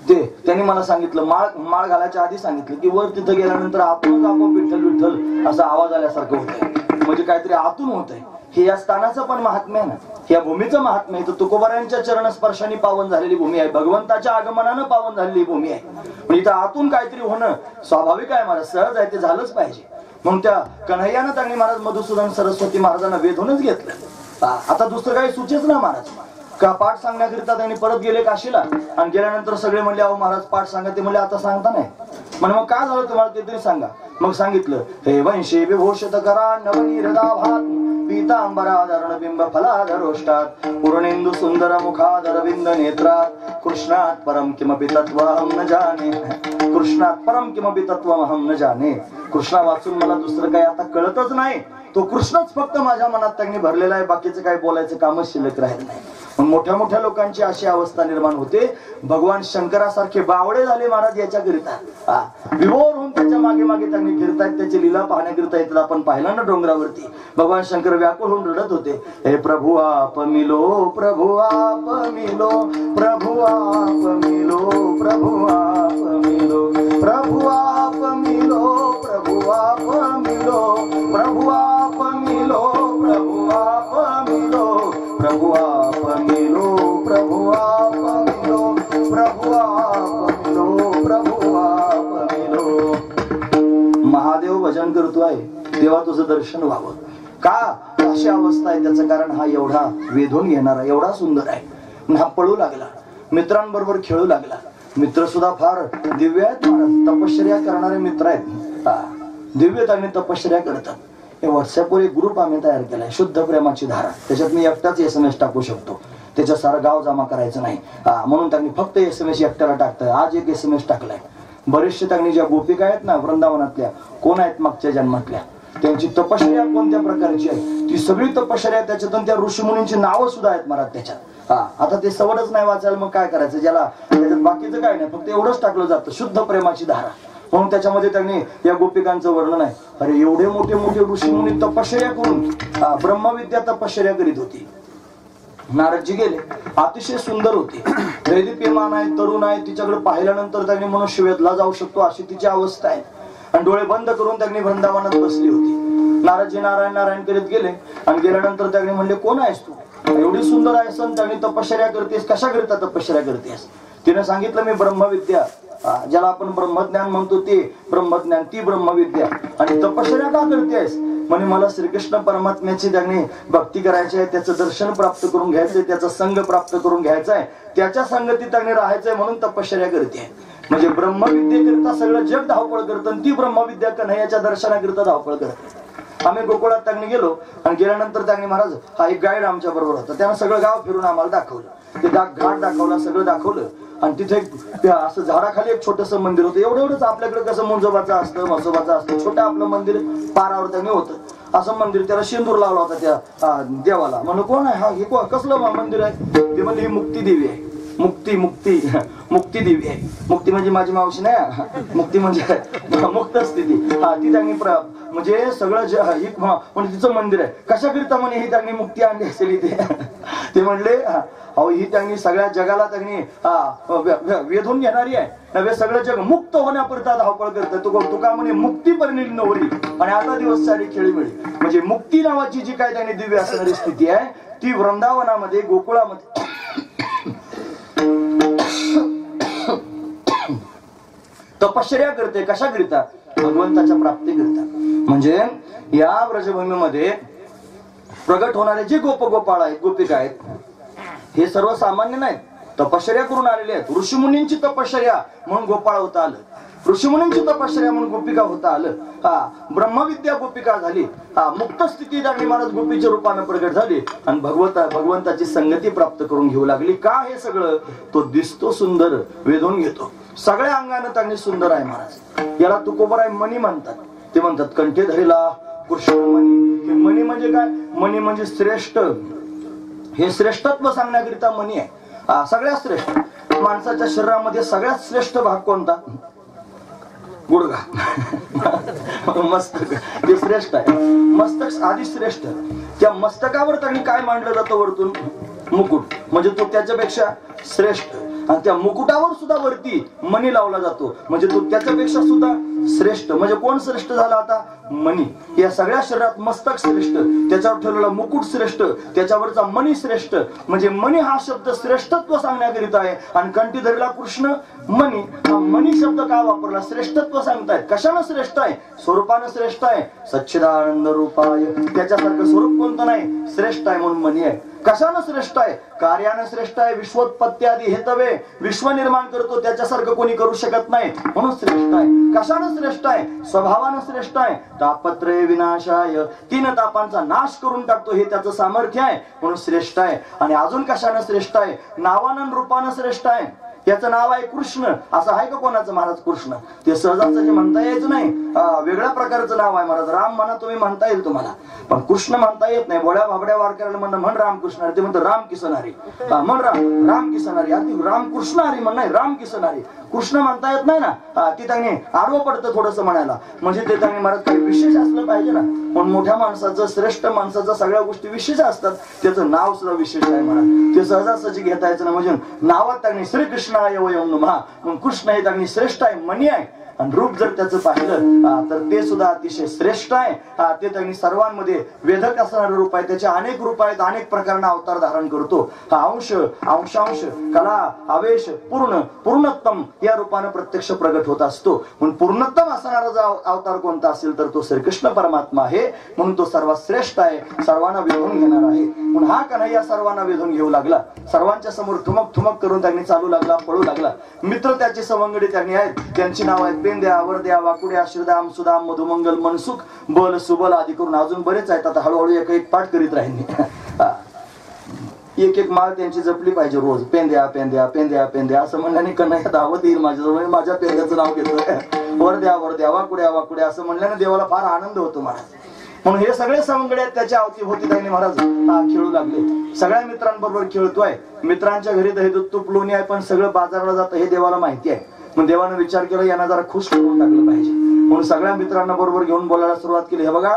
ते त्यांनी मला सांगितलं, माळ घालायच्या आधी सांगितलं की वर तिथं गेल्यानंतर आतूनच आपोआप विठ्ठल विठ्ठल असा आवाज आल्यासारखं होतंय. म्हणजे काहीतरी आतून होतंय. हे या स्थानाचं पण महात्म्य आहे ना, या भूमीचं महात्म्य आहे. तर तुकोबारांच्या चरण स्पर्शाने पावन झालेली भूमी आहे, भगवंताच्या आगमनानं पावन झालेली भूमी आहे. पण इथं आतून काहीतरी होणं स्वाभाविक आहे महाराज, सहज आहे, ते झालंच पाहिजे. म्हणून त्या कन्हैयानं त्यांनी महाराज मधुसूदन सरस्वती महाराजांना वेधूनच घेतलं. आता दुसरं काही सुचेच ना महाराज. का पाठ सांगण्याकरिता त्यांनी परत गेले काशीला. आणि गेल्यानंतर सगळे म्हणले, अहो महाराज पाठ सांगा. ते म्हणले, आता सांगता नाही. म्हणे मग काय झालं तुम्हाला ते तरी सांगा. मग सांगितलं, हे वंशी विभूषित करा नवनीरदा भात, पीतांबराधरण बिंब फलाधरोष्टात, पूर्णेंदू सुंदर मुखाधर बिंद नेत्रात, कृष्णात परम किमपि तत्वहम न जाने, कृष्णात परम किमपि तत्वहम न जाने. कृष्णा वाचून मला दुसरं काही आता कळतच नाही. तो कृष्णच फक्त माझ्या मनात त्यांनी भरलेला आहे, बाकीचं काही बोलायचं कामच शिल्लक राहिलं नाही. मोठ्या मोठ्या लोकांची अशी अवस्था निर्माण होते, भगवान शंकरासारखे बावळे झाले महाराज याच्याकरिता, विभोर होऊन त्याच्या मागे मागे त्यांनी फिरतायत, त्याची लीला पाहण्याकरिता येतात. आपण पाहिलं ना डोंगरावरती भगवान शंकर व्याकुळ होऊन रडत होते, हे प्रभु आप मिलो, प्रभु आप मिलो, प्रभु आप मिलो, प्रभु आप मिलो, प्रभु आप मिलो, प्रभु आप मिलो, प्रभु आप मिलो, प्रभु आप मिलो, प्रभु आप मिलो, प्रभु आप मिलो, प्रभु आप मिलो, प्रभु आप मिलो. महादेव भजन करतोय तेव्हा तुझं दर्शन व्हावं. का अशी अवस्था आहे त्याचं कारण हा एवढा वेधून घेणारा, एवढा सुंदर आहे. हा पळू लागला, मित्रांबरोबर खेळू लागला. मित्र सुद्धा फार दिव्य आहेत महाराज, तपश्चर्या करणारे मित्र आहेत, दिव्य त्यांनी तपश्चर्या करतात. हे व्हॉट्सअपवर एक ग्रुप आम्ही तयार केलाय, शुद्ध प्रेमाची धारा. त्याच्यात मी एकटाच SMS टाकू शकतो, त्याच्यात सारं गाव जमा करायचं नाही, म्हणून त्यांनी फक्त SMS एकट्याला टाकतंय. आज एक SMS टाकलाय. बरेचसे त्यांनी ज्या गोपिका आहेत ना वृंदावनातल्या, कोण आहेत मागच्या जन्मातल्या, त्यांची तपश्चर्या कोणत्या प्रकारची आहे ती सगळी तपश्चर्या त्याच्यातून त्या ऋषीमुनींची नावं सुद्धा आहेत महाराज त्याच्यात. आता ते सवडच नाही वाचायला, मग काय करायचं, ज्याला त्याच्यात बाकीचं काय नाही, फक्त एवढंच टाकलं जातं, शुद्ध प्रेमाची धारा. म्हणून त्याच्यामध्ये त्यांनी या गोपिकांचं वर्णन आहे. अरे एवढे मोठे मोठे ऋषीमुनी तपश्चर्या करून ब्रह्मविद्या तपश्चर्या करीत होती. नारदजी गेले, अतिशय सुंदर होती, दैदिप्यमान आहे, तरुण आहे. तिच्याकडे पाहिल्यानंतर त्यांनी मनुष्य वेधला जाऊ शकतो अशी तिची अवस्था आहे. आणि डोळे बंद करून त्यांनी वृंदावनात बसली होती. नारदजी नारायण नारायण करीत गेले आणि गेल्यानंतर त्यांनी म्हणले, कोण आहेस तू, एवढी सुंदर आहेस आणि त्यांनी तपश्चर्या करतेस, कशा करता तपश्चर्या करतेस. तिने सांगितलं, मी ब्रह्मविद्या, ज्याला आपण ब्रह्मज्ञान म्हणतो ते ब्रह्मज्ञान, ती ब्रह्मविद्या. आणि तपश्चर्या का करतेस म्हणे, मला श्रीकृष्ण परमात्म्याची त्यांनी भक्ती करायची आहे, त्याचं दर्शन प्राप्त करून घ्यायचंय, त्याचा संग प्राप्त करून घ्यायचा आहे, त्याच्या संगतीत त्यांनी राहायचंय म्हणून तपश्चर्या करते. म्हणजे ब्रह्मविद्येकरिता सगळं जग धावपळ करतं आणि ती ब्रह्मविद्या कन्हैयाच्या दर्शनाकरिता धावपळ करते. आम्ही गोकुळात त्यांनी गेलो आणि गेल्यानंतर त्यांनी महाराज, हा एक गाईड आमच्या बरोबर होता, त्यानं सगळं गाव फिरून आम्हाला दाखवलं, ते घाट दाखवला, सगळं दाखवलं. आणि तिथे असं झाडाखाली एक छोटस मंदिर होतं, एवढंच आपल्याकडे कसं मुंजोबाचं असतं, म्हसोबाचं असतं, छोटं आपलं मंदिर पारावर त्यांनी होतं असं मंदिर. त्याला शेंदूर लावला होता त्या देवाला. म्हणून कोण आहे हा, हे कसलं मंदिर आहे, ते म्हणजे ही मुक्ती देवी आहे. मुक्ती मुक्ती मुक्ती देवी आहे. मुक्ती म्हणजे माझी मावशी नाही, मुक्ती म्हणजे मुक्त स्थिती. ती त्यांनी म्हणजे सगळं म्हणजे तिचं मंदिर आहे. कशाकरिता म्हणे ही त्यांनी मुक्ती आणली असेल इथे. ते म्हणले, अहो ही त्यांनी सगळ्या जगाला त्यांनी वेधून घेणारी आहे, नव्हे सगळं जग मुक्त होण्याकरिता धावपळ करतं. तुका म्हणे मुक्ती परिणिली नवरी आणि आता दिवस सारी खेळी मिळी. म्हणजे मुक्ती नावाची जी काय त्यांनी दिव्य असणारी स्थिती आहे ती वृंदावनामध्ये, गोकुळामध्ये तपश्चर्या करते. कशा करता, भगवंताच्या प्राप्ती करता. म्हणजे या व्रजभूमीमध्ये प्रगट होणारे जे गोपाळ आहेत, गोपिका आहेत, हे सर्वसामान्य नाहीत, तपश्चर्या करून आलेले आहेत. ऋषीमुनींची तपश्चर्या म्हणून गोपाळ होता आलं, ऋषीमुनींची तपश्चर्या म्हणून गोपिका होता आलं. ब्रह्मविद्या गोपिका झाली, मुक्त स्थिती त्यांनी महाराज गोपीच्या रूपाने प्रगट झाली आणि भगवंताची संगती प्राप्त करून घेऊ लागली. का हे सगळं, तो दिसतो सुंदर, वेधून घेतो, सगळ्या अंगाने त्यांनी सुंदर आहे महाराज. याला तुकोबर आहे मणी म्हणतात. ते म्हणतात कंठे धरेला कृष्ण मणी. मणी म्हणजे काय, मणी म्हणजे श्रेष्ठ, हे श्रेष्ठत्व सांगण्याकरिता मणी आहे. सगळ्यात श्रेष्ठ माणसाच्या शरीरामध्ये सगळ्यात श्रेष्ठ भाग कोणता, गुडघा. मस्तक ते श्रेष्ठ आहे, मस्तक आधी श्रेष्ठ. त्या मस्तकावर त्यांनी काय मांडलं जातं वरतून, मुकुट, म्हणजे तो त्याच्यापेक्षा श्रेष्ठ. आणि त्या मुकुटावर सुद्धा वरती मणी लावला जातो, म्हणजे तो त्याच्यापेक्षा सुद्धा श्रेष्ठ. म्हणजे कोण श्रेष्ठ झाला आता, मणी. या सगळ्या शरीरात मस्तक श्रेष्ठ, त्याच्यावर ठेवलेला मुकुट श्रेष्ठ, त्याच्यावरचा मणी श्रेष्ठ. म्हणजे मणी हा शब्द श्रेष्ठत्व सांगण्याकरिता आहे. आणि कंठी धरला कृष्ण मणी, हा मणी शब्द का वापरला, श्रेष्ठत्व सांगतायत. कशानं श्रेष्ठ आहे, स्वरूपानं श्रेष्ठ आहे, सच्चिदानंद रूपाय, त्याच्यासारखं स्वरूप कोणतं नाही, श्रेष्ठ आहे म्हणून मणी आहे. कशानं श्रेष्ठ आहे, कार्यानं श्रेष्ठ आहे. विश्वोत्पत्त्यादी हेतवे, विश्व निर्माण करतो, त्याच्यासारखं कोणी करू शकत नाही म्हणून श्रेष्ठ आहे. कशानं श्रेष्ठ आहे, स्वभावानं श्रेष्ठ आहे. तापत्रय विनाशाय, 3 तापांचा नाश करून टाकतो, हे त्याचं सामर्थ्य आहे म्हणून श्रेष्ठ आहे. आणि अजून कशानं श्रेष्ठ आहे, नावानं रूपानं श्रेष्ठ आहे. याचं नाव आहे कृष्ण, असं आहे का कोणाचं महाराज कृष्ण? ते सहजाचं जे म्हणता यायचं नाही, वेगळ्या प्रकारचं नाव आहे महाराज. राम म्हणा तुम्ही, म्हणता येईल तुम्हाला, पण कृष्ण म्हणता येत नाही. भोळ्या भाबड्या वारकऱ्याला म्हण रामकृष्ण हरी, ते म्हणतं राम किसन हरी. म्हण राम किसन हरी, अगदी रामकृष्ण हरी म्हण, नाही राम किसन हरी. कृष्ण म्हणता येत नाही ना, ते त्यांनी आडवं पडतं थोडंसं म्हणायला. म्हणजे ते त्यांनी महाराज काही विशेष असलं पाहिजे ना. पण मोठ्या माणसाचं, श्रेष्ठ माणसाचं सगळ्या गोष्टी विशेष असतात, त्याचं नाव सुद्धा विशेष आहे म्हणा. ते सहजासहजी घेता यायचं ना. म्हणजे नावात त्यांनी श्रीकृष्णाय वयं नमः, मग कृष्ण हे त्यांनी श्रेष्ठ आहे, मनी आहे. आणि रूप जर त्याचं पाहिलं तर ते सुद्धा अतिशय श्रेष्ठ आहे. ते त्यांनी सर्वांमध्ये वेधक असणारं रूप आहे. त्याचे अनेक रूप आहेत, अनेक प्रकारना अवतार धारण करतो. हा अंश, अंशांश, कला, आवेश, पूर्णत्तम या रूपानं प्रत्यक्ष प्रगट होत असतो. म्हणून पूर्णत्तम असणारा जो अवतार कोणता असेल तर तो श्रीकृष्ण परमात्मा आहे. म्हणून तो सर्वात श्रेष्ठ आहे, सर्वांना वेधून घेणार आहे. म्हणून हा कन्हैया सर्वांना वेधून घेऊ लागला. सर्वांच्या समोर ठुमक ठुमक करून त्यांनी चालू लागला, पळू लागला. मित्र त्याचे सवंगडी त्यांनी आहेत, त्यांची नाव आहेत पेंद्या, वरद्या, वाकुड्या, श्रीदाम, सुदाम, मधुमंगल, मनसुख, बल, सुबल आदी करून अजून बरेच आहेत. आता हळूहळू एक एक पाठ करीत राहील. एक एक माळ त्यांची जपली पाहिजे रोज. पेंद्या पेंद्या पेंद्या पेंद्या असं म्हणल्याने कन्हैया धावत येईल माझ्याजवळ, माझ्या पेंद्याचं नाव घेतोय. वरद्या वरद्या, वाकुड्या वाकुड्या असं म्हणल्याने देवाला फार आनंद होतो महाराज. म्हणून हे सगळे सवंगडे आहेत त्याच्या अवतीभोवती त्यांनी महाराज खेळू लागले. सगळ्या मित्रांबरोबर खेळतोय. मित्रांच्या घरी दही दूध तूप लोणी आहे, पण सगळं बाजाराला जातं हे देवाला माहिती आहे. मग देवानं विचार केला यांना जरा खुश करून टाकलं पाहिजे. म्हणून सगळ्या मित्रांना बरोबर घेऊन बोलायला सुरुवात केली. हे बघा,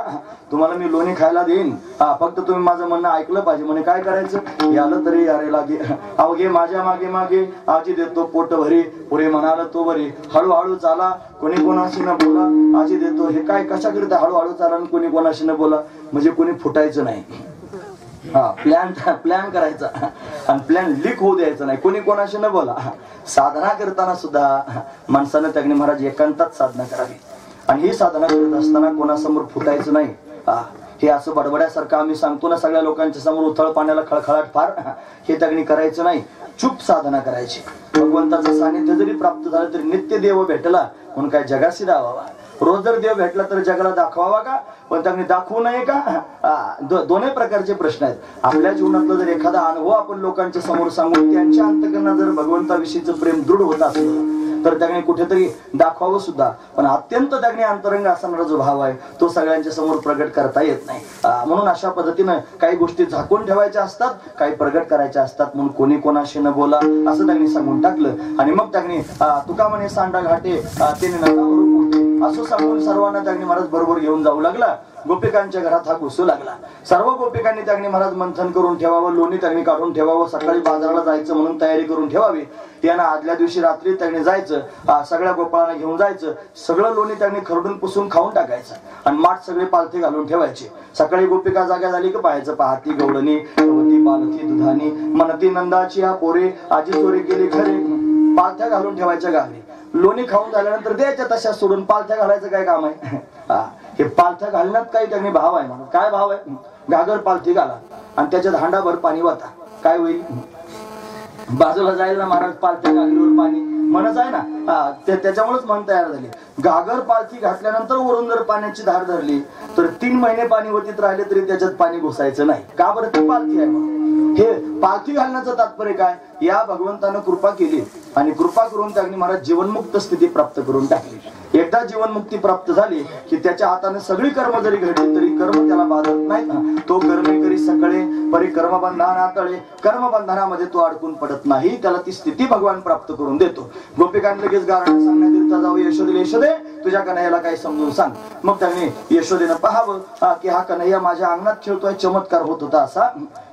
तुम्हाला मी लोणी खायला देईन, फक्त तुम्ही माझं म्हणणं ऐकलं पाहिजे. म्हणे काय करायचं? यालं तरी यारे लागे, अवघे माझ्या मागे मागे, आजी देतो पोट भरी, पुरे म्हणाल तो बरी, हळूहळू चाला, कोणी कोणाशी न बोला, आजी देतो. हे काय कशाकरिता हळूहळू चाला आणि कोणी कोणाशी न बोला? म्हणजे कोणी फुटायचं नाही. प्लॅन करायचा आणि प्लॅन लीक होऊ द्यायचं नाही, कोणी कोणाशी न बोला. साधना करताना सुद्धा माणसानं त्याने महाराज एकांतात साधना करावी. आणि ही साधना करत असताना कोणासमोर फुटायचं नाही. हे असं बडबड्यासारखं आम्ही सांगतो ना सगळ्या लोकांच्या समोर, उथळ पाण्याला खळखळाट फार, हे त्याने करायचं नाही. चुप साधना करायची. भगवंताचं सानिध्य जरी प्राप्त झालं तरी नित्य देव भेटला म्हणून काय जगाशी दावावा. रोज जर देव भेटला तर जगाला दाखवावा का? पण त्यांनी दाखवू नये का? दोन्ही प्रकारचे प्रश्न आहेत. आपल्या जीवनातला जर एखादा अनुभव आपण लोकांच्या समोर सांगून त्यांच्या अंतकरणात जर भगवंताविषयीचं प्रेम दृढ होत असेल तर त्याने कुठेतरी दाखवावं सुद्धा. पण अत्यंत त्याने अंतरंग असणारा जो भाव आहे तो सगळ्यांच्या समोर प्रगट करता येत नाही. म्हणून अशा पद्धतीनं काही गोष्टी झाकून ठेवायच्या असतात, काही प्रगट करायच्या असतात. म्हणून कोणी कोणाशी न बोला असं त्यांनी सांगून टाकलं. आणि मग त्यांनी तुका म्हणे सांडा घाटे त्याने नकावरून उठे असं सांगून सर्वांना त्यांनी महाराज बरोबर घेऊन जाऊ लागला. गोपिकांच्या घरात हा घुसू लागला. सर्व गोपिकांनी त्यांनी महाराज मंथन करून ठेवावं, लोणी त्यांनी काढून ठेवावं, सकाळी बाजाराला जायचं म्हणून तयारी करून ठेवावी. त्यांना आदल्या दिवशी रात्री त्यांनी जायचं, सगळ्या गोपाळांना घेऊन जायचं, सगळं लोणी त्यांनी खरडून पुसून खाऊन टाकायचं आणि माठ सगळे पालथी घालून ठेवायचे. सकाळी गोपिका जाग्या झाली की पाहायचं, पाहती गवळणी गवती पालथी दुधानी मनती नंदाची हा पोरे आजी चोरी केली खरे. पालथ्या घालून ठेवायच्या गावी. लोणी खाऊन झाल्यानंतर द्यायच्या तशा सोडून. पालथ्या घालायचं काय काम आहे? हे पालथ्या घालण्यात काही त्यांनी भाव आहे म्हणून. काय भाव आहे? घागर पालथी घाला आणि त्याच्यात हांडाभर पाणी वाटा, काय होईल? बाजूला जाईल ना महाराज पालथ्या घागरीवर पाणी म्हणच आहे ना. त्याच्यामुळेच मन तयार झाले. घागर पालथी घातल्यानंतर वरून जर पाण्याची धार धरली तर 3 महिने पाणी वतीत राहिले तरी त्याच्यात पाणी घुसायचं नाही. का बरं? ती पालथी आहे म्हणून. हे पालथी घालण्याचं तात्पर्य काय? या भगवंतानं कृपा केली आणि कृपा करून त्यांनी महाराज जीवनमुक्त स्थिती प्राप्त करून टाकली. एकदा जीवनमुक्ती प्राप्त झाली की त्याच्या हाताने सगळी कर्म जरी घडली तरी कर्म त्याला बाधत नाहीत ना. तो कर्मे करी सकळे परी कर्मबंधन आतळे, कर्मबंधनामध्ये तो अडकून पडत नाही. त्याला ती स्थिती भगवान प्राप्त करून देतो. गोपिकांनी लगेच गारणं सांगण्यात जाऊ, यशोदे यशोदे तुझ्या कन्हैयाला काही समजून सांग. मग त्यांनी यशोदेनं पाहावं की हा कन्हैया माझ्या अंगणात खेळतोय. चमत्कार होत होता असा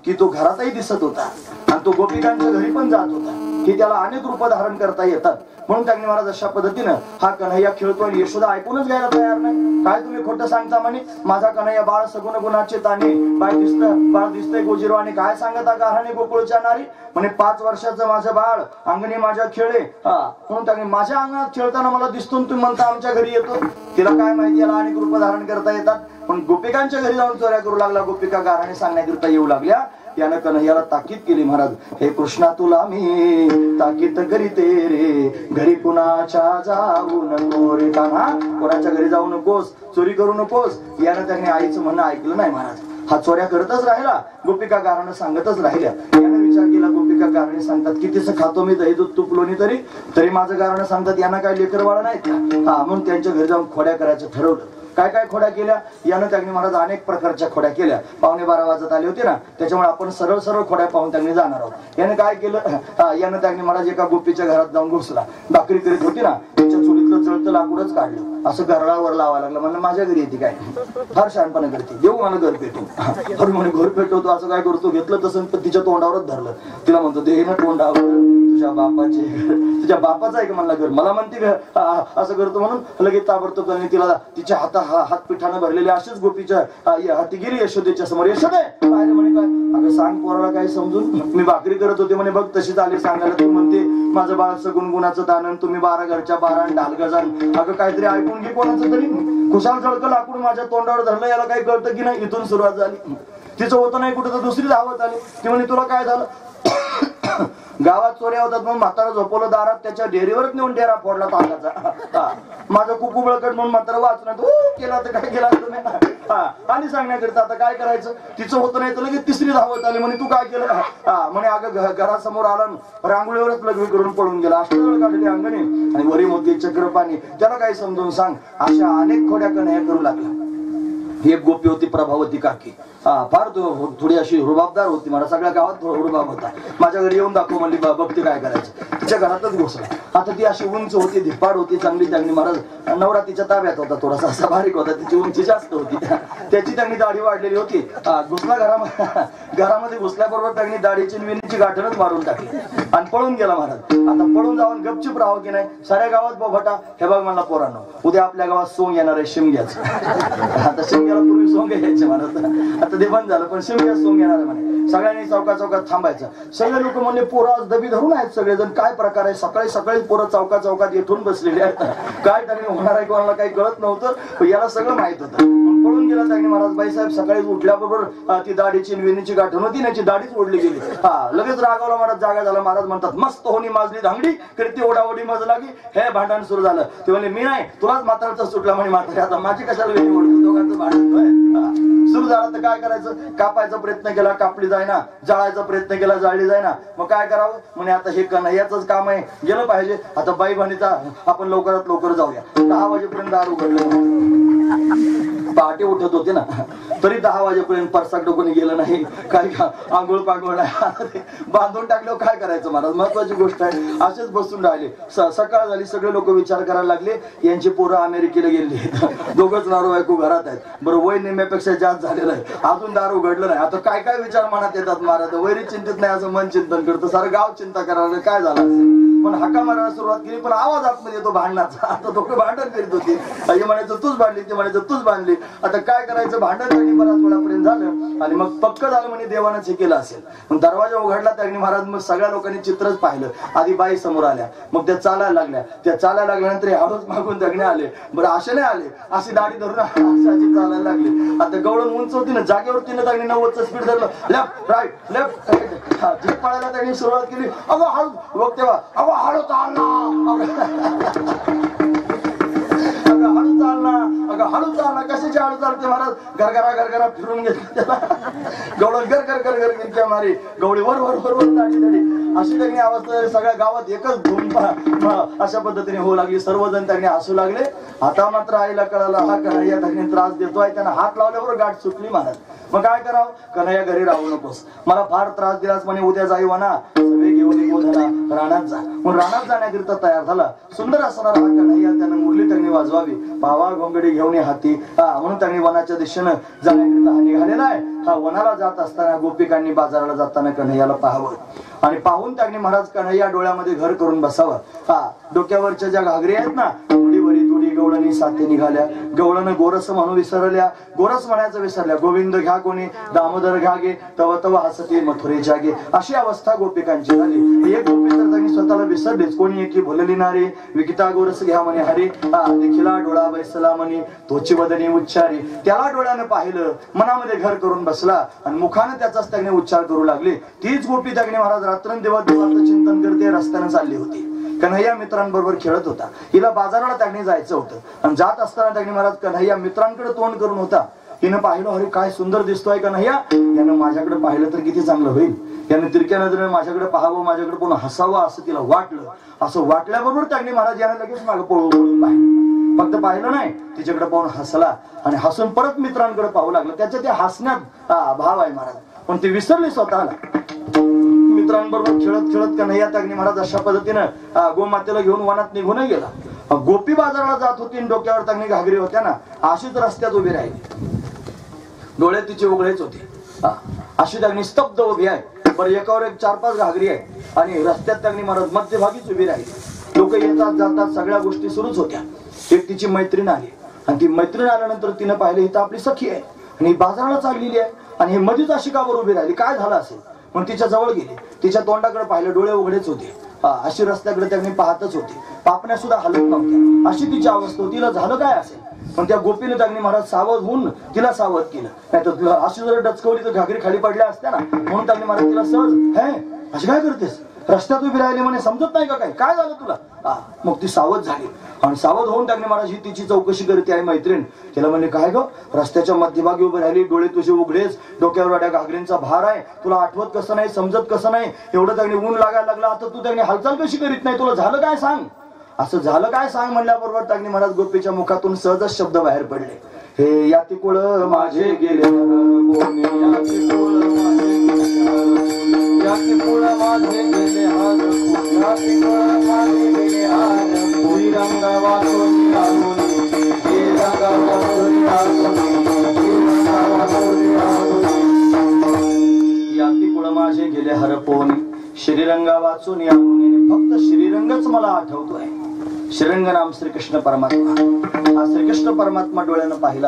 की तो घरातही दिसत होता आणि तो गोपिकांच्या घरी पण जात होता की त्याला अनेक रूप धारण करता येतात. म्हणून त्यांनी महाराज अशा पद्धतीनं हा कन्हैया खेळतो आणि यशोदा ऐकूनच घ्यायला तयार नाही. काय तुम्ही खोटं सांगता म्हणे? माझा कन्हैया बाळ सगुण गुणाचे ताने, बाळ दिसतंय गोजिरो आणि काय सांगता गाराने गोकुळच्या नारी. म्हणे 5 वर्षाचं माझं बाळ अंगणी माझ्या खेळे. म्हणून त्यांनी माझ्या अंगणात खेळताना मला दिसतो तुम्ही म्हणता आमच्या घरी येतो. तिला काय माहिती याला अनेक रूप धारण करता येतात. पण गोपिकांच्या घरी जाऊन चोऱ्या करू लागला. गोपिका गाराने सांगण्याकरिता येऊ लागल्या. यानं कन्हैयाला ताकीद केली. महाराज हे कृष्णा तुला मी ताकीद करीते रे, घरी कुणाच्या जाऊ नको रे. कान्हा कोणाच्या घरी जाऊ नकोस, चोरी करू नकोस. यानं त्यांनी आईचं म्हणणं ऐकलं नाही महाराज. हा चोऱ्या करतच राहिला. गोपिका गारानं सांगतच राहिल्या. यानं विचार केला, गोपिका गाराने सांगतात कितीच खातो मी दही दूध तूप लोणी तरी माझं गारानं सांगतात यांना काय लेकर बाळ नाहीत का. हा म्हणून त्यांच्या घरी जाऊन खोड्या करायचं ठरवलं. काय काय खोड्या केल्या यानं त्यांनी महाराज अनेक प्रकारच्या खोड्या केल्या. 11:15 वाजत आले होते ना, त्याच्यामुळे आपण सरळ सरळ खोड्या पाहून त्यांनी जाणार आहोत. यानं काय केलं, यानं त्यांनी महाराज एका गोपीच्या घरात जाऊन घुसला. भाकरी करीत होती ना, त्याच्या चुलीतलं जळतं लाकूडच काढलं, असं घरावर लावायला लागलं. म्हणलं माझ्या घरी येते काय, फार शहाणपणा करते, देऊ मला घर पेटून. अरे म्हणे घर पेटवतो असं काय करतो, घेतलं तसं पण तिच्या तोंडावरच धरलं. तिला म्हणतो दे ना तोंडावर, तुझ्या बापाचे घर, तुझ्या बापाचं आहे का म्हणला घर, मला म्हणते असं करतो म्हणून लगेच ताबडतोब तिला तिच्या हात पिठानं भरलेले असेच गोपीच्या हाती गेली यशोदेच्या समोर. यशोदे पाहिलं म्हणे काय, अगं सांग पोराला काय समजून, मी भाकरी करत होते म्हणे, बघ तशीच आली सांगायला. तू म्हणते माझं बाळचं गुणगुणाचं दानन, तुम्ही 12 घरच्या 12 ढाल गजान. अगं काहीतरी ऐकून घे कोणाचं तरी. खुशाल जळकं लाकूड माझ्या तोंडावर धरलं, याला काही कळतं की नाही. इथून सुरुवात झाली. तिचं होतं नाही कुठं तर दुसरी धावत आली. ती म्हणे तुला काय झालं, गावात चोऱ्या होतात म्हणून म्हातारा झोपवलं दारात, त्याच्या डेअरीवरच नेऊन डेरा फोडला ताकाचा. माझं कुकू बळकट म्हणून म्हातारा वाचणार केला तर काय केला तुम्ही. आणि सांगण्याकरिता आता काय करायचं, तिचं होतं नाही तर लगेच तिसरी धावत आली. म्हणे तू काय केलं, म्हणे अगं घरासमोर आला रांगोळीवरच लग्न करून पळून गेला, अष्टदळ काढलेली अंगणी आणि वरी मोती चक्र पाणी, त्याला काय समजून सांग. अशा अनेक खोड्या कन्हैया करू लागला. ही एक गोपी होती प्रभावती काकी. फार थोडी अशी रुबाबदार होती. मला सगळ्या गावात रुबाब होता. माझ्या घरी येऊन दाखव म्हणली, बघते काय करायचं. तिच्या घरातच घुसला. आता ती अशी उंच होती, धिप्पाड होती चांगली. त्यांनी महाराज नवरा तिच्या ताब्यात होता, थोडासा असा बारीक होता, तिची उंची जास्त होती, त्याची त्यांनी दाढी वाढलेली होती. घुसला घरामध्ये घुसल्याबरोबर त्यांनी दाढीची विणीची गाठणच मारून टाकली आणि पळून गेला महाराज. आता पळून जाऊन गपचूप राहावं की नाही, साऱ्या गावात बोभाटा. हे बघ मला पोरांनो, उद्या आपल्या गावात सोंग येणार आहे शिमग्याचं. आता शिमग्याला पूर्वी सोंग यायचे महाराज, आता ते बंद झालं, पण शिमग्यात सोंग येणार आहे म्हणे. सगळ्यांनी चौकात थांबायचं. सगळे लोक म्हणले पोरं आज दबी धरून आहेत सगळेजण, काय प्रकार आहे. सकाळी पोरं चौकात येथून बसलेले आहेत. काय त्यांनी होणार आहे कोणाला काही कळत नव्हतं, याला सगळं माहित होतं. पळून गेला त्यांनी महाराज. बाईसाहेब सकाळी उठल्याबरोबर ती दाढीची विणीची गाठण होती, त्याची दाढीच ओढली गेली. लगेच रागावला महाराज, जागा झाला. महाराज म्हणतात मस्त होणी माजली धांगडी करी ती ओढाओढी मज लागी. हे भांडण सुरू झालं. ते म्हणले मी नाही, तुलाच म्हाताराचा सुटला म्हणे. म्हातारा आता माझी कशाला वेळी ओढली, दोघांचं भांडण सुरू झालं. तर काय करायचं, कापायचा प्रयत्न केला, कापली जायना. जाळायचा प्रयत्न केला, जाळली जायना. मग काय करावं म्हणे, आता हे कन्हैयाचंच काम आहे, गेलं पाहिजे. आता बाई म्हणीचा आपण लवकरात लवकर जाऊया. 10 वाजेपर्यंत दार उघडलं. पहाटे उठत होते ना, तरी 10 वाजेपर्यंत परसाक कोणी गेलं नाही. काय आंघोळ पांघोळ नाही, बांधून टाकल्यावर काय करायचं महाराज. महत्वाची गोष्ट आहे. असेच बसून राहिले. सकाळ झाली, सगळे लोक विचार करायला लागले, यांची पोरं अमेरिकेला गेली, दोघंच नारो बायको घरात आहेत. बरं, वय निम्म्यापेक्षा जास्त झालेलं आहे, अजून दार उघडलं नाही. आता काय काय विचार मनात येतात महाराज. वैरी चिंतित नाही असं मन चिंतन करतं, सारं गाव चिंता करायला काय झालं असेल. पण हाका मारायला सुरुवात केली, पण आवाज आतमध्ये येतो भांडणाचा. आता दोघं भांडण करीत होती. हे म्हणायचं तूच भांडली, ते म्हणायचं तूच बांधली. आता काय करायचं, भांडण त्यांनी बराच वेळापर्यंत झालं आणि मग पक्क झालं म्हणे देवानंच हे केलं असेल. मग दरवाजा उघडला त्यांनी महाराज. मग सगळ्या लोकांनी चित्रच पाहिलं. आधी बाई समोर आल्या, मग त्या चालायला लागल्या. त्या चालायला लागल्यानंतर हळूच मागून दगणे आले. बरं, असे नाही आले, अशी दाढी धरून अशी चालायला लागली. आता गवळण उंच होती ना, जागेवर तिने त्यांनी 90चं स्पीड धरलं. लेफ्ट राईट लेफ्ट जीप पळायला त्यांनी सुरुवात केली. अगं हळू बघ तेव्हा, अगं हळू चालना, हळू चालना, अगं हळू चालना. कशाची हळू चालते महाराज. गरगरा फिरून घेतलं त्याला. गवळण गर मारी. गवळी वर वर वर वर दाढी. अशी त्यांनी अवस्था सगळ्या गावात एकच धूम अशा पद्धतीने होऊ लागली. सर्वजण त्यांनी हसू लागले. आता मात्र आईला कळालं, हा कन्हैया त्यांनी त्रास देतोय. त्यांना हात लावल्यावर गाठ सुटली महाराज. मग काय करावं, कन्हैया घरी राहू नकोस, मला फार त्रास दिलास म्हणे. उद्या जाई वना सगळे घेऊन झाला रानात जा. मग रानात जाण्याकरिता तयार झाला. सुंदर असणारा हा कन्हैया त्यानं मुरली त्यांनी वाजवावी. भावा घोंगडी घेऊन हाती म्हणून त्यांनी वनाच्या दिशेनं जाण्याकरिता हा निघालेला आहे. हा वनाला जात असताना गोपिकांनी बाजाराला जाताना कन्हैयाला पाहावं आणि पाहून त्यांनी महाराज कन्हैया डोळ्यामध्ये घर करून बसावं. डोक्यावरच्या ज्या घागरी आहेत ना, थोडी गवळणी साथे निघाल्या. गवळण गोरस म्हणून विसरल्या, गोरस म्हणायचं विसरल्या. गोविंद घ्या कोणी, दामोदर घ्या गे, तव तव हसते मथुरे जागे. अशी अवस्था गोपिकांची झाली. एक गोपी तर त्यांनी स्वतःला विसरलेच. कोणी एकी भोलली नारे, विकिता गोरस घ्या म्हणे हरे. देखिला डोळा बैसला म्हणे, तोची वदनी उच्चारे. त्याला डोळ्यानं पाहिलं, मनामध्ये घर करून बसला आणि मुखानं त्याचाच त्याने उच्चार करू लागले. तीच गोपी त्याने महाराज रात्रंदिवस देवाचं चिंतन करते रस्त्यानं चालली होती. कन्हैया मित्रांबरोबर खेळत होता. हिला बाजाराला त्यांनी जायचं होतं आणि जात असताना त्यांनी महाराज कन्हैया मित्रांकडे तोंड करून होता. हिनं पाहिलं, अरे काय सुंदर दिसतोय का नाही, यानं माझ्याकडे पाहिलं तर किती चांगलं होईल, यानं तिरक्या नजरेने माझ्याकडे पाहावं, माझ्याकडे कोण हसावं असं तिला वाटलं. असं वाटल्याबरोबर त्यांनी महाराज यानं लगेच मागे पळून पाहिलं. फक्त पाहिलं नाही, तिच्याकडे पाहून हसला आणि हसून परत मित्रांकडे पाहू लागलं. त्याच्या त्या हसण्यात भाव आहे महाराज, पण ते विसरले स्वतःला. मित्रांबरोबर खेळत खेळत कन्हैया त्यागनी महाराज अशा पद्धतीनं गोमातेला घेऊन वनात निघून गेला. गोपी बाजाराला जात होती, डोक्यावर त्यागनी घागरी होत्या ना, अशीच रस्त्यात उभी राहिली. डोळे तिचे उघडेच होते, अशी त्यागनी स्तब्ध उभी आहे. बरं, एकावर एक 4-5 घागरी आहे आणि रस्त्यात त्यागनी महाराज मध्यभागीच उभी राहिली. लोक येतात जातात, सगळ्या गोष्टी सुरूच होत्या. एक तिची मैत्रीण आली आणि ती मैत्रीण आल्यानंतर तिनं पाहिलं, ही तर आपली सखी आहे आणि बाजाराला चाललेली आहे आणि हे मध्येच अशी का बरोबर उभी राहिली, काय झालं असेल. मग तिच्या जवळ गेली, तिच्या तोंडाकडे पाहिलं, डोळे उघडेच होते. अशी रस्त्याकडे त्यांनी पाहतच होते, पापण्या सुद्धा हलत नव्हत्या. अशी तिची अवस्था होती. तिला झालं काय असेल. पण त्या गोपीने त्यांनी महाराज सावध होऊन तिला सावध केलं. नाही तर तुला अशी जर डचकवली तर घागरी खाली पडल्या असत्या ना. म्हणून त्यांनी महाराज तिला सहज, हे अशी काय करतेस, रस्त्यात उभी राहिली म्हणे, समजत नाही का काय झालं तुला. मग ती सावध झाली आणि सावध होऊन त्यांनी महाराज ही तिची चौकशी करते आहे मैत्रीण. तिला म्हणले, काय ग, रस्त्याच्या मध्यभागी उभी राहिली, डोळे तुझे उघडेच, डोक्यावर वाड्या घागरींचा भार आहे, तुला आठवत कसं नाही, समजत कसं नाही, एवढं त्यांनी ऊन लागायला लागला, आता तू त्यांनी हालचाल कशी करीत नाही, तुला झालं काय सांग. असं झालं काय सांग म्हणल्याबरोबर त्यांनी महाराज गोपीच्या मुखातून सहजच शब्द बाहेर पडले, हे याती कुळ माझे गेले, माझे गेले हरपोनी, श्रीरंगा वाचून या फक्त श्रीरंगच मला आठवतोय. श्रीरंग नाम श्रीकृष्ण परमात्मा. हा श्रीकृष्ण परमात्मा डोळ्यानं पाहिला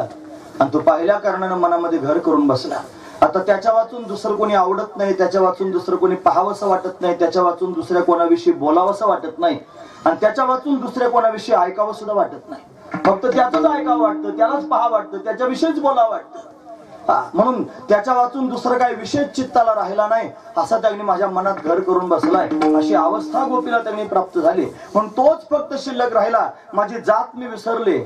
आणि तो पाहिल्या कारणानं मनामध्ये घर करून बसला. आता त्याच्या वाचून दुसरं कोणी आवडत नाही, त्याच्या वाचून दुसरं कोणी पाहावंसं वाटत नाही, त्याच्या वाचून दुसऱ्या कोणाविषयी बोलावंसं वाटत नाही आणि त्याच्या वाचून दुसऱ्या कोणाविषयी ऐकावं सुद्धा वाटत नाही. फक्त त्याचंच ऐकावं वाटतं, त्यालाच पहा वाटतं, त्याच्याविषयीच बोलावं वाटतं. म्हणून त्याच्या वाचून दुसरं काही विशेष चित्ताला राहिला नाही, असा त्यांनी माझ्या मनात घर करून बसलाय. अशी अवस्था गोपीला त्यांनी प्राप्त झाली. म्हणून तोच फक्त शिल्लक राहिला. माझी जात मी विसरले,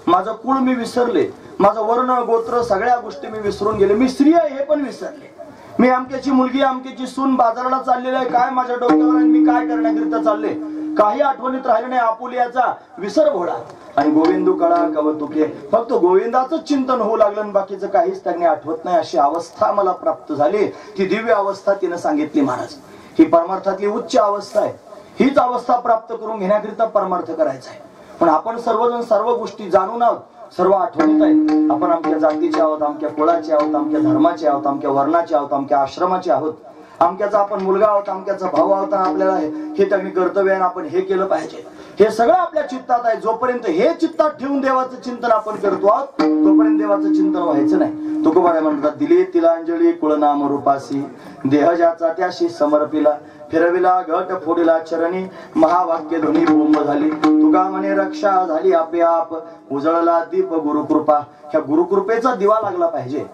माझं कुळ मी विसरले, माझं वर्ण गोत्र सगळ्या गोष्टी मी विसरून गेले. मी स्त्री आहे हे पण विसरले. मी अमक्याची मुलगी अमक्याची सून बाजाराला चाललेली आहे, काय माझ्या डोक्यावर आणि मी काय करण्याकरिता चालले काही आठवणीत राहिलं नाही. आपुलियाचा विसर भोळा आणि गोविंदू कळा कवतुके, फक्त गोविंदाचं चिंतन होऊ लागलं आणि बाकीचं काहीच त्यांनी आठवत नाही. अशी अवस्था मला प्राप्त झाली. ती दिव्य अवस्था तिने सांगितली महाराज. ही परमार्थातली उच्च अवस्था आहे. हीच अवस्था प्राप्त करून घेण्याकरिता परमार्थ करायचा आहे. पण आपण सर्वजण सर्व गोष्टी जाणून आहोत, सर्व आठवणीत आहेत. आपण आमच्या जातीचे आहोत, आमच्या कुळाचे आहोत, आमच्या धर्माचे आहोत, आमच्या वर्णाचे आहोत, आमच्या आश्रमाचे आहोत, आमक्याचा आपण मुलगा आहोत, आमक्याचा भाऊ आहोत. आपल्याला हे त्यांनी कर्तव्य आहे, आपण हे केलं पाहिजे. हे सगळं आपल्या चित्तात आहे. जोपर्यंत हे चित्तात ठेवून देवाचं चिंतन आपण करतो आहोत तोपर्यंत देवाचं चिंतन व्हायचं नाही. तुकोबा म्हणतात, दिली तिलांजली कुळनाम रूपासी, देह ज्याचा त्याशी समर्पिला, फिरविला घट फोडिला चरणी, महावाक्य ध्वनी बोंब झाली. तुका म्हणे रक्षा झाली आपे आप, उजळला दीप गुरुकृपा. ह्या गुरुकृपेचा दिवा लागला पाहिजे,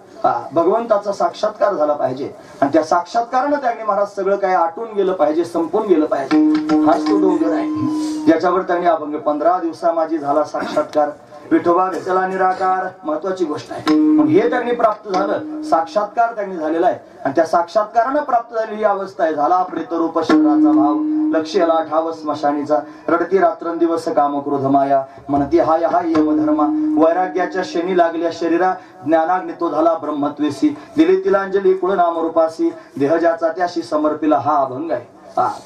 भगवंताचा साक्षात्कार झाला पाहिजे आणि त्या साक्षात्कारानं त्यांनी महाराज सगळं काही आटून गेलं पाहिजे, संपून गेलं पाहिजे. हाच तो डोंगर आहे ज्याच्यावर त्यांनी अभंग 15 दिवसा माझी झाला साक्षात्कार, विठोबा भेटला निराकार. महत्वाची गोष्ट आहे. पण हे त्यांनी प्राप्त झालं, साक्षात्कार त्यांनी झालेला आहे आणि त्या साक्षात्कारानं प्राप्त झालेली अवस्था आहे. झाला प्रेतरूप शरीराचा भाव, लक्ष्याला ठाव स्मशानीचा, रडती रात्रंदिवस काम क्रोध माया, म्हणती हाय हाय यमधर्मा. वैराग्याच्या शनी लागल्या शरीरा, ज्ञानाग्नी तो झाला ब्रह्मत्वेसी. दिली तिलांजली कुळनाम रूपासी, देह ज्याचा त्याशी समर्पिला. हा अभंग आहे.